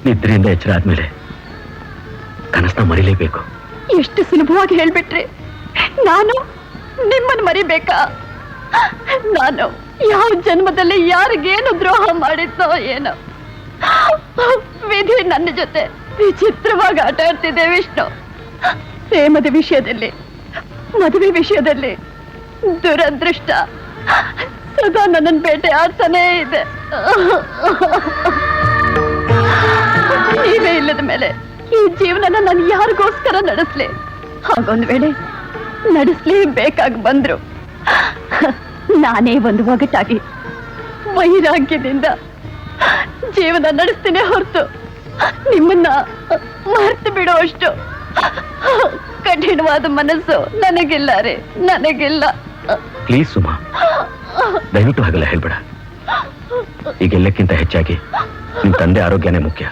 ನಿದ್ರೆಯಿಂದ ಎಚ್ಚರ ಆದ್ಮೇಲೆ ಕನಸನ್ನ ಮರಿಲೇಬೇಕು. ಎಷ್ಟು ಸುಲಭವಾಗಿ ಹೇಳ್ಬಿಟ್ರಿ. ನಾನು ನಿಮ್ಮನ್ನು ಮರಿಬೇಕಾ? ನಾನು ಯಾವ ಜನ್ಮದಲ್ಲಿ ಯಾರಿಗೇನು ದ್ರೋಹ ಮಾಡಿದ್ನೋ ಏನೋ. ವಿಧಿ ನನ್ನ ಜೊತೆ ವಿಚಿತ್ರವಾಗಿ ಆಟ ಆಡ್ತಿದೆ ವಿಷ್ಣು. ಪ್ರೇಮದ ವಿಷಯದಲ್ಲಿ, ಮದುವೆ ವಿಷಯದಲ್ಲಿ ದುರದೃಷ್ಟ ಸದಾ ನನ್ನನ್ನು ಬೇಟೆ ಆಡ್ತಾನೇ ಇದೆ. ನೀವೇ ಇಲ್ಲದ ಮೇಲೆ ಈ ಜೀವನನ ನಾನು ಯಾರಿಗೋಸ್ಕರ ನಡೆಸ್ಲಿ? ಹಾಗೊಂದು ವೇಳೆ ನಡೆಸ್ಲೇಬೇಕಾಗಿ ಬಂದ್ರು ನಾನೇ ಒಂದು ಒಗಟಾಗಿ ವೈರಾಗ್ಯದಿಂದ ಜೀವನ ನಡೆಸ್ತೀನಿ ಹೊರತು ನಿಮ್ಮನ್ನ ಮರ್ತು ಬಿಡೋ ಅಷ್ಟು ಕಠಿಣವಾದ ಮನಸ್ಸು ನನಗಿಲ್ಲ ರೀ, ನನಗಿಲ್ಲ. ಪ್ಲೀಸ್ ಸುಮಾ, ದಯವಿಟ್ಟು ಹಾಗೆಲ್ಲ ಹೇಳ್ಬೇಡ. ಈಗೆಲ್ಲಕ್ಕಿಂತ ಹೆಚ್ಚಾಗಿ ನಿಮ್ ತಂದೆ ಆರೋಗ್ಯನೇ ಮುಖ್ಯ.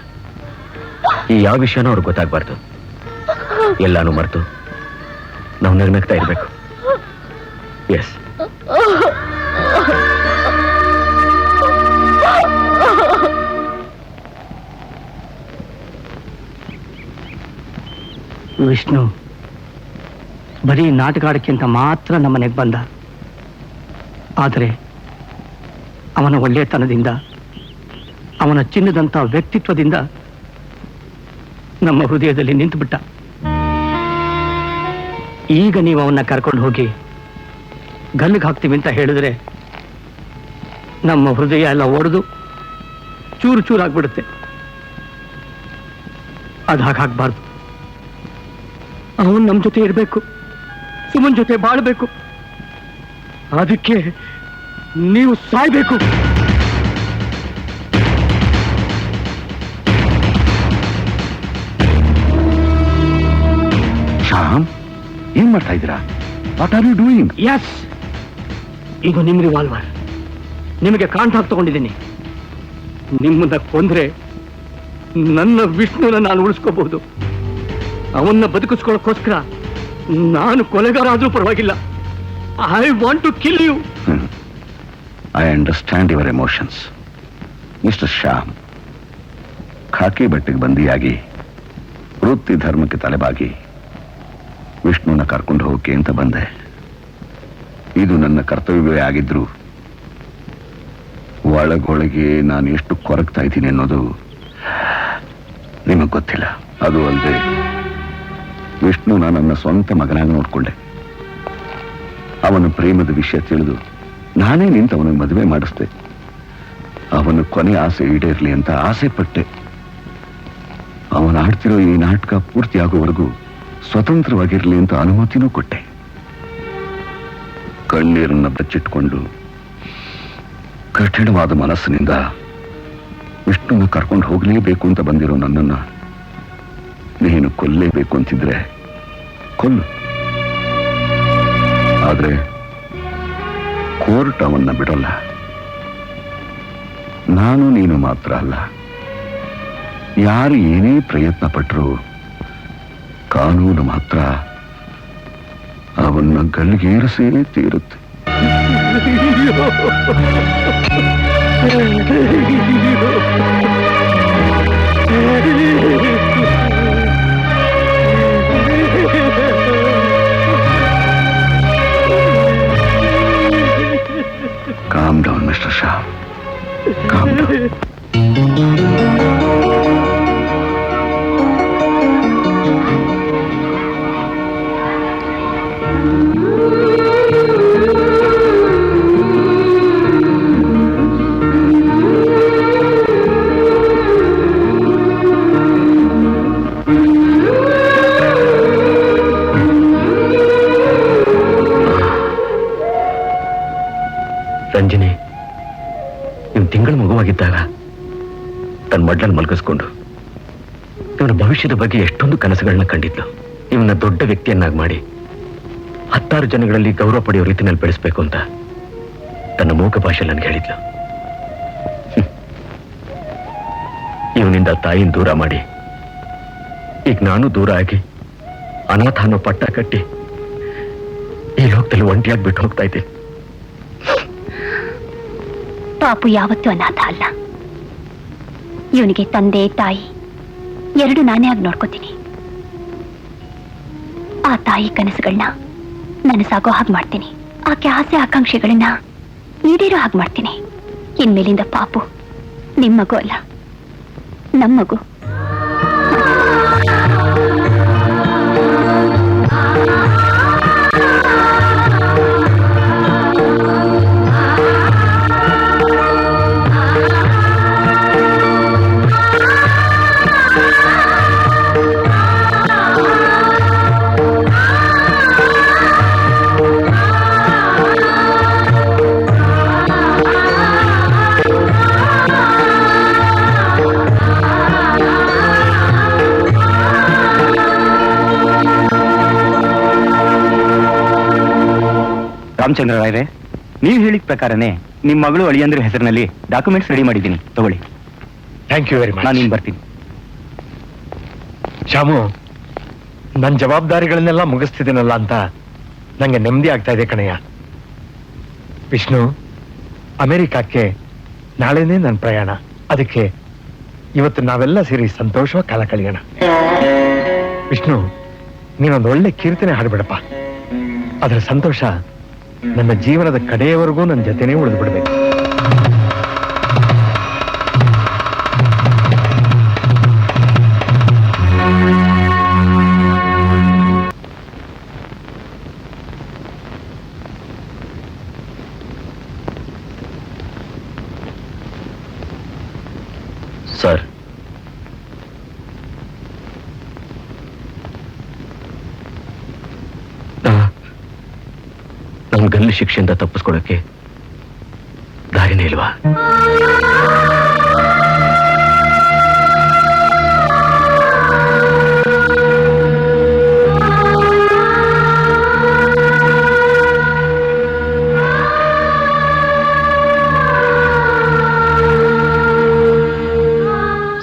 ಈ ಯಾವ ವಿಷಯನೂ ಅವ್ರಿಗೆ ಗೊತ್ತಾಗ್ಬಾರ್ದು. ಎಲ್ಲಾನು ಮರೆತು ನಾವು ನಗ್ನಗ್ತಾ ಇರ್ಬೇಕು. ಎಸ್. ವಿಷ್ಣು ಬರೀ ನಾಟಕ ಆಡಕ್ಕೆ ಅಂತ ಮಾತ್ರ ನಮ್ಮನೆಗೆ ಬಂದ. ಆದರೆ ಅವನ ಒಳ್ಳೆಯತನದಿಂದ, ಅವನ ಚಿನ್ನದಂತ ವ್ಯಕ್ತಿತ್ವದಿಂದ ನಮ್ಮ ಹೃದಯದಲ್ಲಿ ನಿಂತುಬಿಟ್ಟ. ಈಗ ನೀವು ಅವನ್ನ ಕರ್ಕೊಂಡು ಹೋಗಿ ಗಲ್ಲಿಗೆ ಹಾಕ್ತೀವಿ ಅಂತ ಹೇಳಿದ್ರೆ ನಮ್ಮ ಹೃದಯ ಎಲ್ಲ ಒಡೆದು ಚೂರು ಚೂರಾಗ್ಬಿಡುತ್ತೆ. ಅದು ಹಾಗಾಗ್ಬಾರ್ದು. ಅವನು ನಮ್ಮ ಜೊತೆ ಇರಬೇಕು, ಸುಮನ್ ಜೊತೆ ಬಾಳ್ಬೇಕು. ಅದಕ್ಕೆ ನೀವು ಸಾಯ್ಬೇಕು. ಶ್ಯಾಮ್, ಏನ್ ಮಾಡ್ತಾ ಇದ್ದೀರಾ? What are you doing? Yes, ಇದು ನಿಮ್ ರಿವಾಲ್ವರ್. ನಿಮಗೆ ಕಾಂಟ್ರಾಕ್ಟ್ ತಗೊಂಡಿದ್ದೀನಿ. ನಿಮ್ಮನ್ನ ಕೊಂದ್ರೆ ನನ್ನ ವಿಷ್ಣುನ ನಾನು ಉಳಿಸ್ಕೋಬಹುದು. ಅವನ್ನ ಬದುಕಿಸ್ಕೊಳ್ಳೋಕ್ಕೋಸ್ಕರ ನಾನು ಕೊಲೆಗಾರ ಆದ್ರೂ ಪರವಾಗಿಲ್ಲ. I want to kill you. I understand your emotions mister Shyam. ಖಾಕಿ ಬಟ್ಟೆಗೆ ಬಂದಿಯಾಗಿ ವೃತ್ತಿ ಧರ್ಮಕ್ಕೆ ತಲೆಬಾಗಿ ವಿಷ್ಣುನ ಕರ್ಕೊಂಡು ಹೋಗಕ್ಕೆ ಅಂತ ಬಂದೆ. ಇದು ನನ್ನ ಕರ್ತವ್ಯವೇ ಆಗಿದ್ರು ಒಳಗೊಳಗೆ ನಾನು ಎಷ್ಟು ಕೊರಗ್ತಾ ಇದ್ದೀನಿ ಅನ್ನೋದು ನಿಮಗ್ ಗೊತ್ತಿಲ್ಲ. ಅದು ಅಲ್ಲದೆ ವಿಷ್ಣುನ ನನ್ನ ಸ್ವಂತ ಮಗನಾಗಿ ನೋಡ್ಕೊಂಡೆ. ಅವನ ಪ್ರೇಮದ ವಿಷಯ ತಿಳಿದು ನಾನೇ ನಿಂತು ಅವನಿಗೆ ಮದುವೆ ಮಾಡಿಸ್ದೆ. ಆ ಅವನ ಕೊನೆ ಆಸೆ ಈಡೇರ್ಲಿ ಅಂತ ಆಸೆ ಪಟ್ಟೆ. ಅವನು ಆಡ್ತಿರೋ ಈ ನಾಟಕ ಪೂರ್ತಿ ಆಗೋವರೆಗೂ ಸ್ವತಂತ್ರವಾಗಿರ್ಲಿ ಅಂತ ಅನುಮತಿನೂ ಕೊಟ್ಟೆ. ಕಣ್ಣೀರನ್ನ ಬಚ್ಚಿಟ್ಕೊಂಡು ಕಠಿಣವಾದ ಮನಸ್ಸಿನಿಂದ ವಿಷ್ಣುನ ಕರ್ಕೊಂಡು ಹೋಗ್ಲೇಬೇಕು ಅಂತ ಬಂದಿರೋ ನನ್ನನ್ನ ನೀನು ಕೊಲ್ಲೇಬೇಕು ಅಂತಿದ್ರೆ ಕೊಲ್ಲು. ಆದ್ರೆ ಕೋರ್ಟ್ ಅವನ್ನ ಬಿಡಲ್ಲ. ನಾನು ನೀನು ಮಾತ್ರ ಅಲ್ಲ, ಯಾರು ಏನೇ ಪ್ರಯತ್ನ ಪಟ್ಟರು ಕಾನೂನು ಮಾತ್ರ ಅವನ್ನ ಗಲ್ಲಿಗೇರಿಸೇ ತೀರುತ್ತೆ. Calm down, Mr. Shah. Calm down. Ranjini, ನೀವು ತಿಂಗಳ ಮಗುವಾಗಿದ್ದಾಗ ತನ್ನ ಮಡ್ಲಲ್ಲಿ ಮಲಗಿಸ್ಕೊಂಡು ಇವನ ಭವಿಷ್ಯದ ಬಗ್ಗೆ ಎಷ್ಟೊಂದು ಕನಸುಗಳನ್ನ ಕಂಡಿದ್ಲು. ಇವನ್ನ ದೊಡ್ಡ ವ್ಯಕ್ತಿಯನ್ನಾಗಿ ಮಾಡಿ 10 ಜನಗಳಲ್ಲಿ ಗೌರವ ಪಡೆಯೋ ರೀತಿನಲ್ಲಿ ಬೆಳೆಸ್ಬೇಕು ಅಂತ ತನ್ನ ಮೂಕ ಭಾಷೆಯಲ್ಲಿ ನನಗೆ ಹೇಳಿದ್ಲು. ಇವನಿಂದ ತಾಯಿನ ದೂರ ಮಾಡಿ ಈಗ ನಾನು ದೂರ ಆಗಿ ಅನಾಥ ಅನ್ನೋ ಪಟ್ಟ ಕಟ್ಟಿ ಈ ಲೋಕದಲ್ಲಿ ಒಂಟಿಯಾಗಿ ಬಿಟ್ಟು ಹೋಗ್ತಾ ಇದ್ದೀನಿ. ಪಾಪು ಯಾವತ್ತೂ ಅನಾಥ ಅಲ್ಲ. ಇವನಿಗೆ ತಂದೆ ತಾಯಿ 2 ನಾನೇ ಆಗಿ ನೋಡ್ಕೋತೀನಿ. ಆ ತಾಯಿ ಕನಸುಗಳನ್ನ ನನಸಾಗೋ ಹಾಗೆ ಮಾಡ್ತೀನಿ. ಆಕೆ ಆಸೆ ಆಕಾಂಕ್ಷೆಗಳನ್ನ ಈಡೇರೋ ಹಾಗೆ ಮಾಡ್ತೀನಿ. ಇನ್ಮೇಲಿಂದ ಪಾಪು ನಿಮ್ಮ ಮಗು ಅಲ್ಲ, ನಮ್ಮ ಮಗು. ರಾಮಚಂದ್ರ ರಾಯ್ರೆ, ನೀವು ಹೇಳಿದ ಪ್ರಕಾರನೇ ನಿಮ್ಮ ಮಗಳು ಅಳಿಯಂದ್ರ ಹೆಸರಿನಲ್ಲಿ ಡಾಕ್ಯುಮೆಂಟ್ಸ್ ರೆಡಿ ಮಾಡಿದ್ದೀನಿ, ತಗೊಳ್ಳಿ. Thank you very much. ನಾನು ಇನ್ನು ಬರ್ತೀನಿ. ಶಾಮು, ನನ್ನ ಜವಾಬ್ದಾರಿಗಳನ್ನೆಲ್ಲ ಮುಗಿಸ್ತಿದ್ದೀನಲ್ಲ ಅಂತ ನಂಗೆ ನೆಮ್ಮದಿ ಆಗ್ತಾ ಇದೆ ಕಣಯ್ಯ. ವಿಷ್ಣು, ಅಮೆರಿಕಕ್ಕೆ ನಾಳೆನೇ ನನ್ನ ಪ್ರಯಾಣ. ಅದಕ್ಕೆ ಇವತ್ತು ನಾವೆಲ್ಲ ಸೇರಿ ಸಂತೋಷವಾಗಿ ಕಾಲ ಕಳೆಯೋಣ. ವಿಷ್ಣು, ನೀನೊಂದು ಒಳ್ಳೆ ಕೀರ್ತನೆ ಹಾಡ್ಬಿಡಪ್ಪ. ಅದರ ಸಂತೋಷ ನನ್ನ ಜೀವನದ ಕಡೆಯವರೆಗೂ ನನ್ನ ಜೊತೆನೇ ಉಳಿದು ಬಿಡ್ಬೇಕು. ಸರ್, ನನ್ನ ಗಲ್ಲು ಶಿಕ್ಷೆಯಿಂದ ತಪ್ಪಿಸ್ಕೊಳಕ್ಕೆ ದಾರಿನೇ ಇಲ್ವಾ?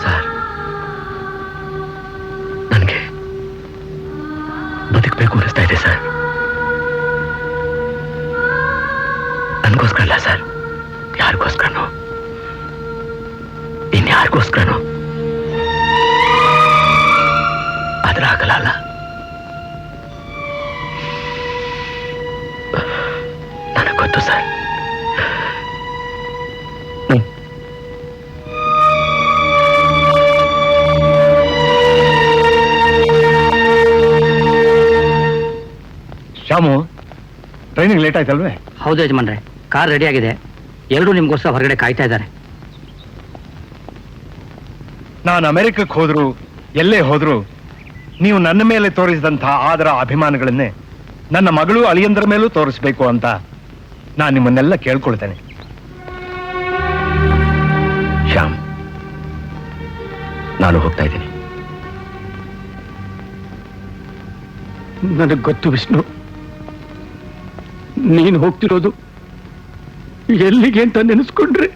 ಸರ್, ನನಗೆ ಬದುಕಬೇಕು ಅನಿಸ್ತಾ ಇದೆ ಸರ್. ನನಗೋಸ್ಕರ ಅಲ್ಲ ಸರ್, ಯಾರಿಗೋಸ್ಕರನೋ, ಇನ್ಯಾರಿಗೋಸ್ಕರನೋ. ಆದ್ರೆ ಆಗಲ್ಲ ಅಲ್ಲ. ನನಗೆ ಗೊತ್ತು ಸರ್. ಶಾಮು, ಟ್ರೈನಿಗೆ ಲೇಟ್ ಆಯ್ತಲ್ವೇ? ಹೌದು ಯಜಮಾನ್ರೆ, ಕಾರ್ ರೆಡಿ ಆಗಿದೆ. ಎಲ್ಲರೂ ನಿಮ್ಗೋಸ್ಕರ ಹೊರಗಡೆ ಕಾಯ್ತಾ ಇದ್ದಾರೆ. ನಾನು ಅಮೆರಿಕಕ್ಕೆ ಹೋದ್ರು ಎಲ್ಲೇ ಹೋದ್ರು ನೀವು ನನ್ನ ಮೇಲೆ ತೋರಿಸಿದಂತಹ ಆದರ ಅಭಿಮಾನಗಳನ್ನೇ ನನ್ನ ಮಗಳು ಅಳಿಯಂದ್ರ ಮೇಲೂ ತೋರಿಸ್ಬೇಕು ಅಂತ ನಾನು ನಿಮ್ಮನ್ನೆಲ್ಲ ಕೇಳ್ಕೊಳ್ತೇನೆ. ಶ್ಯಾಮ್, ನಾನು ಹೋಗ್ತಾ ಇದ್ದೀನಿ. ನನಗೆ ಗೊತ್ತು ವಿಷ್ಣು, ನೀನು ಹೋಗ್ತಿರೋದು ಎಲ್ಲಿಗೆ ಅಂತ ನೆನೆಸ್ಕೊಂಡ್ರೆ.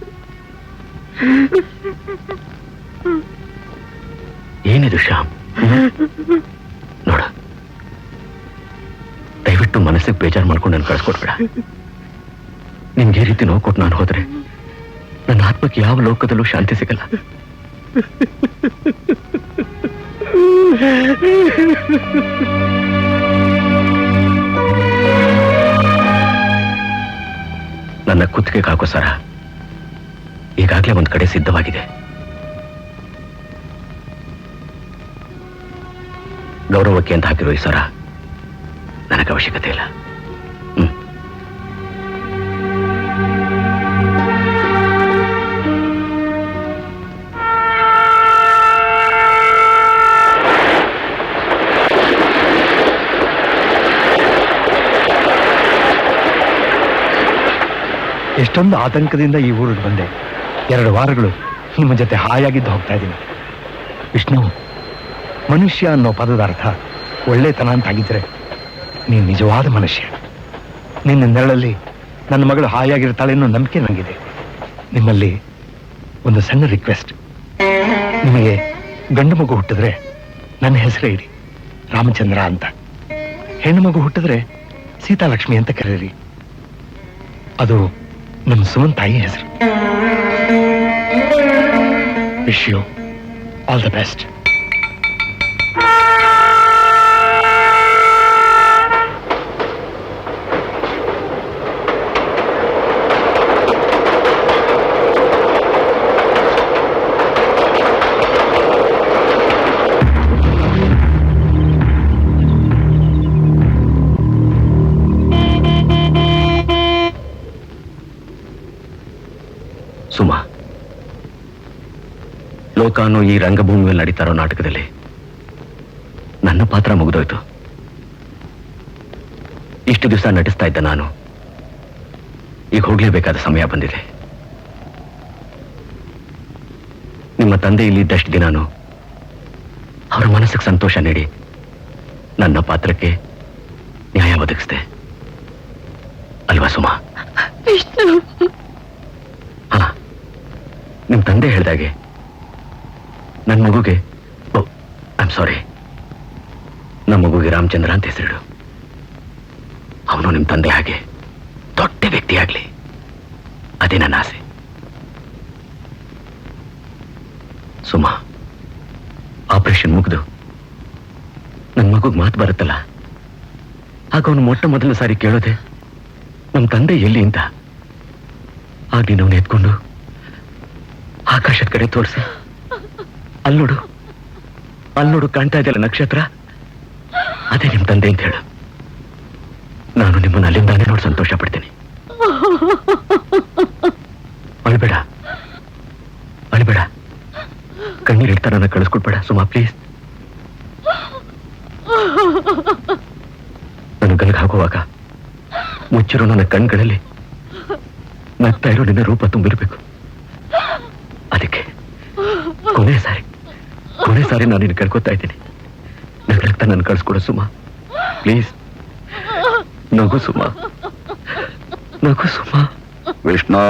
ಏನಿದು ಶ್ಯಾಮ್? ನೋಡ, ದಯವಿಟ್ಟು ಮನಸ್ಸಿಗೆ ಬೇಜಾರು ಮಾಡ್ಕೊಂಡು ನಾನು ಕಳಿಸ್ಕೊಡ್ಬೇಡ. ನಿಮ್ಗೆ ಈ ರೀತಿ ನೋವು ಕೊಟ್ಟು ನಾನು ಹೋದ್ರೆ ನನ್ನ ಆತ್ಮಕ್ಕೆ ಯಾವ ಲೋಕದಲ್ಲೂ ಶಾಂತಿ ಸಿಗಲ್ಲ. ನನ್ನ ಕುತ್ತಿಗೆಗೆ ಹಾಕೋ ಸರ ಈಗಾಗಲೇ ಒಂದು ಕಡೆ ಸಿದ್ಧವಾಗಿದೆ. ಗೌರವಕ್ಕೆ ಅಂತ ಹಾಕಿರೋ ಈ ಸರ ನನಗೆ ಅವಶ್ಯಕತೆ ಇಲ್ಲ. ಎಷ್ಟೊಂದು ಆತಂಕದಿಂದ ಈ ಊರಿಗೆ ಬಂದೆ. 2 ವಾರಗಳು ನಿಮ್ಮ ಜೊತೆ ಹಾಯಾಗಿದ್ದು ಹೋಗ್ತಾ ಇದ್ದೀನಿ. ವಿಷ್ಣು, ಮನುಷ್ಯ ಅನ್ನೋ ಪದದ ಅರ್ಥ ಒಳ್ಳೆತನ ಅಂತಾಗಿದ್ರೆ ನೀನು ನಿಜವಾದ ಮನುಷ್ಯ. ನಿನ್ನ ನೆರಳಲ್ಲಿ ನನ್ನ ಮಗಳು ಹಾಯಾಗಿರ್ತಾಳೆ ಅನ್ನೋ ನಂಬಿಕೆ ನನಗಿದೆ. ನಿಮ್ಮಲ್ಲಿ ಒಂದು ಸಣ್ಣ ರಿಕ್ವೆಸ್ಟ್. ನಿಮಗೆ ಗಂಡು ಮಗು ಹುಟ್ಟಿದ್ರೆ ನನ್ನ ಹೆಸರೇ ಇಡಿ, ರಾಮಚಂದ್ರ ಅಂತ. ಹೆಣ್ಣು ಮಗು ಹುಟ್ಟಿದ್ರೆ ಸೀತಾಲಕ್ಷ್ಮಿ ಅಂತ ಕರೀರಿ. ಅದು ನಮ್ಮ ಸುಮನ್ ತಾಯಿ ಹೆಸರು. Wish you all the best. Suma, ಲೋಕ ಅನ್ನೋ ಈ ರಂಗಭೂಮಿ ಮೇಲೆ ನಡೀತಾ ಇರೋ ನಾಟಕದಲ್ಲಿ ನನ್ನ ಪಾತ್ರ ಮುಗಿದೋಯ್ತು. ಇಷ್ಟು ದಿವಸ ನಟಿಸ್ತಾ ಇದ್ದ ನಾನು ಈಗ ಹೋಗ್ಲೇಬೇಕಾದ ಸಮಯ ಬಂದಿದೆ. ನಿಮ್ಮ ತಂದೆ ಇಲ್ಲಿ ಇದ್ದಷ್ಟು ದಿನಾನು ಅವರ ಮನಸ್ಸಿಗೆ ಸಂತೋಷ ನೀಡಿ ನನ್ನ ಪಾತ್ರಕ್ಕೆ ನ್ಯಾಯ ಒದಗಿಸಿದೆ ಅಲ್ವಾ ಸುಮಾ? ಹಾ, ನಿಮ್ ತಂದೆ ಹೇಳ್ದಾಗೆ ನನ್ನ ಮಗುಗೆ, ಐ ಆಮ್ ಸಾರಿ, ನಮ್ಮ ಮಗುಗೆ ರಾಮಚಂದ್ರ ಅಂತ ಹೆಸರಿಡು. ಅವನು ನಿಮ್ ತಂದೆ ಹಾಗೆ ದೊಡ್ಡ ವ್ಯಕ್ತಿ ಆಗ್ಲಿ, ಅದೇ ನನ್ನ ಆಸೆ. ಸುಮಾ, ಆಪರೇಷನ್ ಮುಗಿದು ನನ್ನ ಮಗುಗೆ ಮಾತು ಬರುತ್ತಲ್ಲ, ಆಗ ಅವನು ಮೊಟ್ಟ ಮೊದಲ ಸಾರಿ ಕೇಳೋದೆ ನಮ್ಮ ತಂದೆ ಎಲ್ಲಿ ಅಂತ. ಆಗ ನೀನು ಅವನು ಎತ್ಕೊಂಡು ಆಕಾಶದ ಕಡೆ ತೋರಿಸಿ, ಅಲ್ಲೋಡು ಅಲ್ಲೋಡು ಕಾಣ್ತಾ ಇದೆಯಲ್ಲ ನಕ್ಷತ್ರ, ಅದೇ ನಿಮ್ ತಂದೆ ಅಂತ ಹೇಳು. ನಾನು ನಿಮ್ಮನ್ನು ಅಲ್ಲಿಂದಾನೇ ನೋಡಿ ಸಂತೋಷ ಪಡ್ತೀನಿ. ಅಳ್ಬೇಡ ಅಳ್ಬೇಡ, ಕಣ್ಣೀರು ಇಡ್ತಾ ನನ್ನ ಕಳಿಸ್ಕೊಡ್ಬೇಡ ಸುಮಾ, ಪ್ಲೀಸ್. ನಾನು ಗಲ್ಗೆ ಹಾಕುವಾಗ ಮುಚ್ಚಿರೋ ನನ್ನ ಕಣ್ಗಳಲ್ಲಿ ನಗ್ತಾ ಇರೋ ನಿನ್ನ ರೂಪ ತುಂಬಿರ್ಬೇಕು. ಅದಕ್ಕೆ ಕೊನೆ ಸಾರಿ ನಾನು ನಿನ್ನ ಕೇಳ್ಕೊತಾ ಇದ್ದೀನಿ, ನಗ್ತಾ ನನ್ನ ಕಳಿಸ್ಕೊಡು ಸುಮಾ, ಪ್ಲೀಸ್. ನಗು ಸುಮಾ, ನಗು Suma. Vishnu,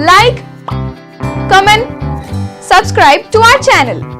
like, comment, subscribe to our channel.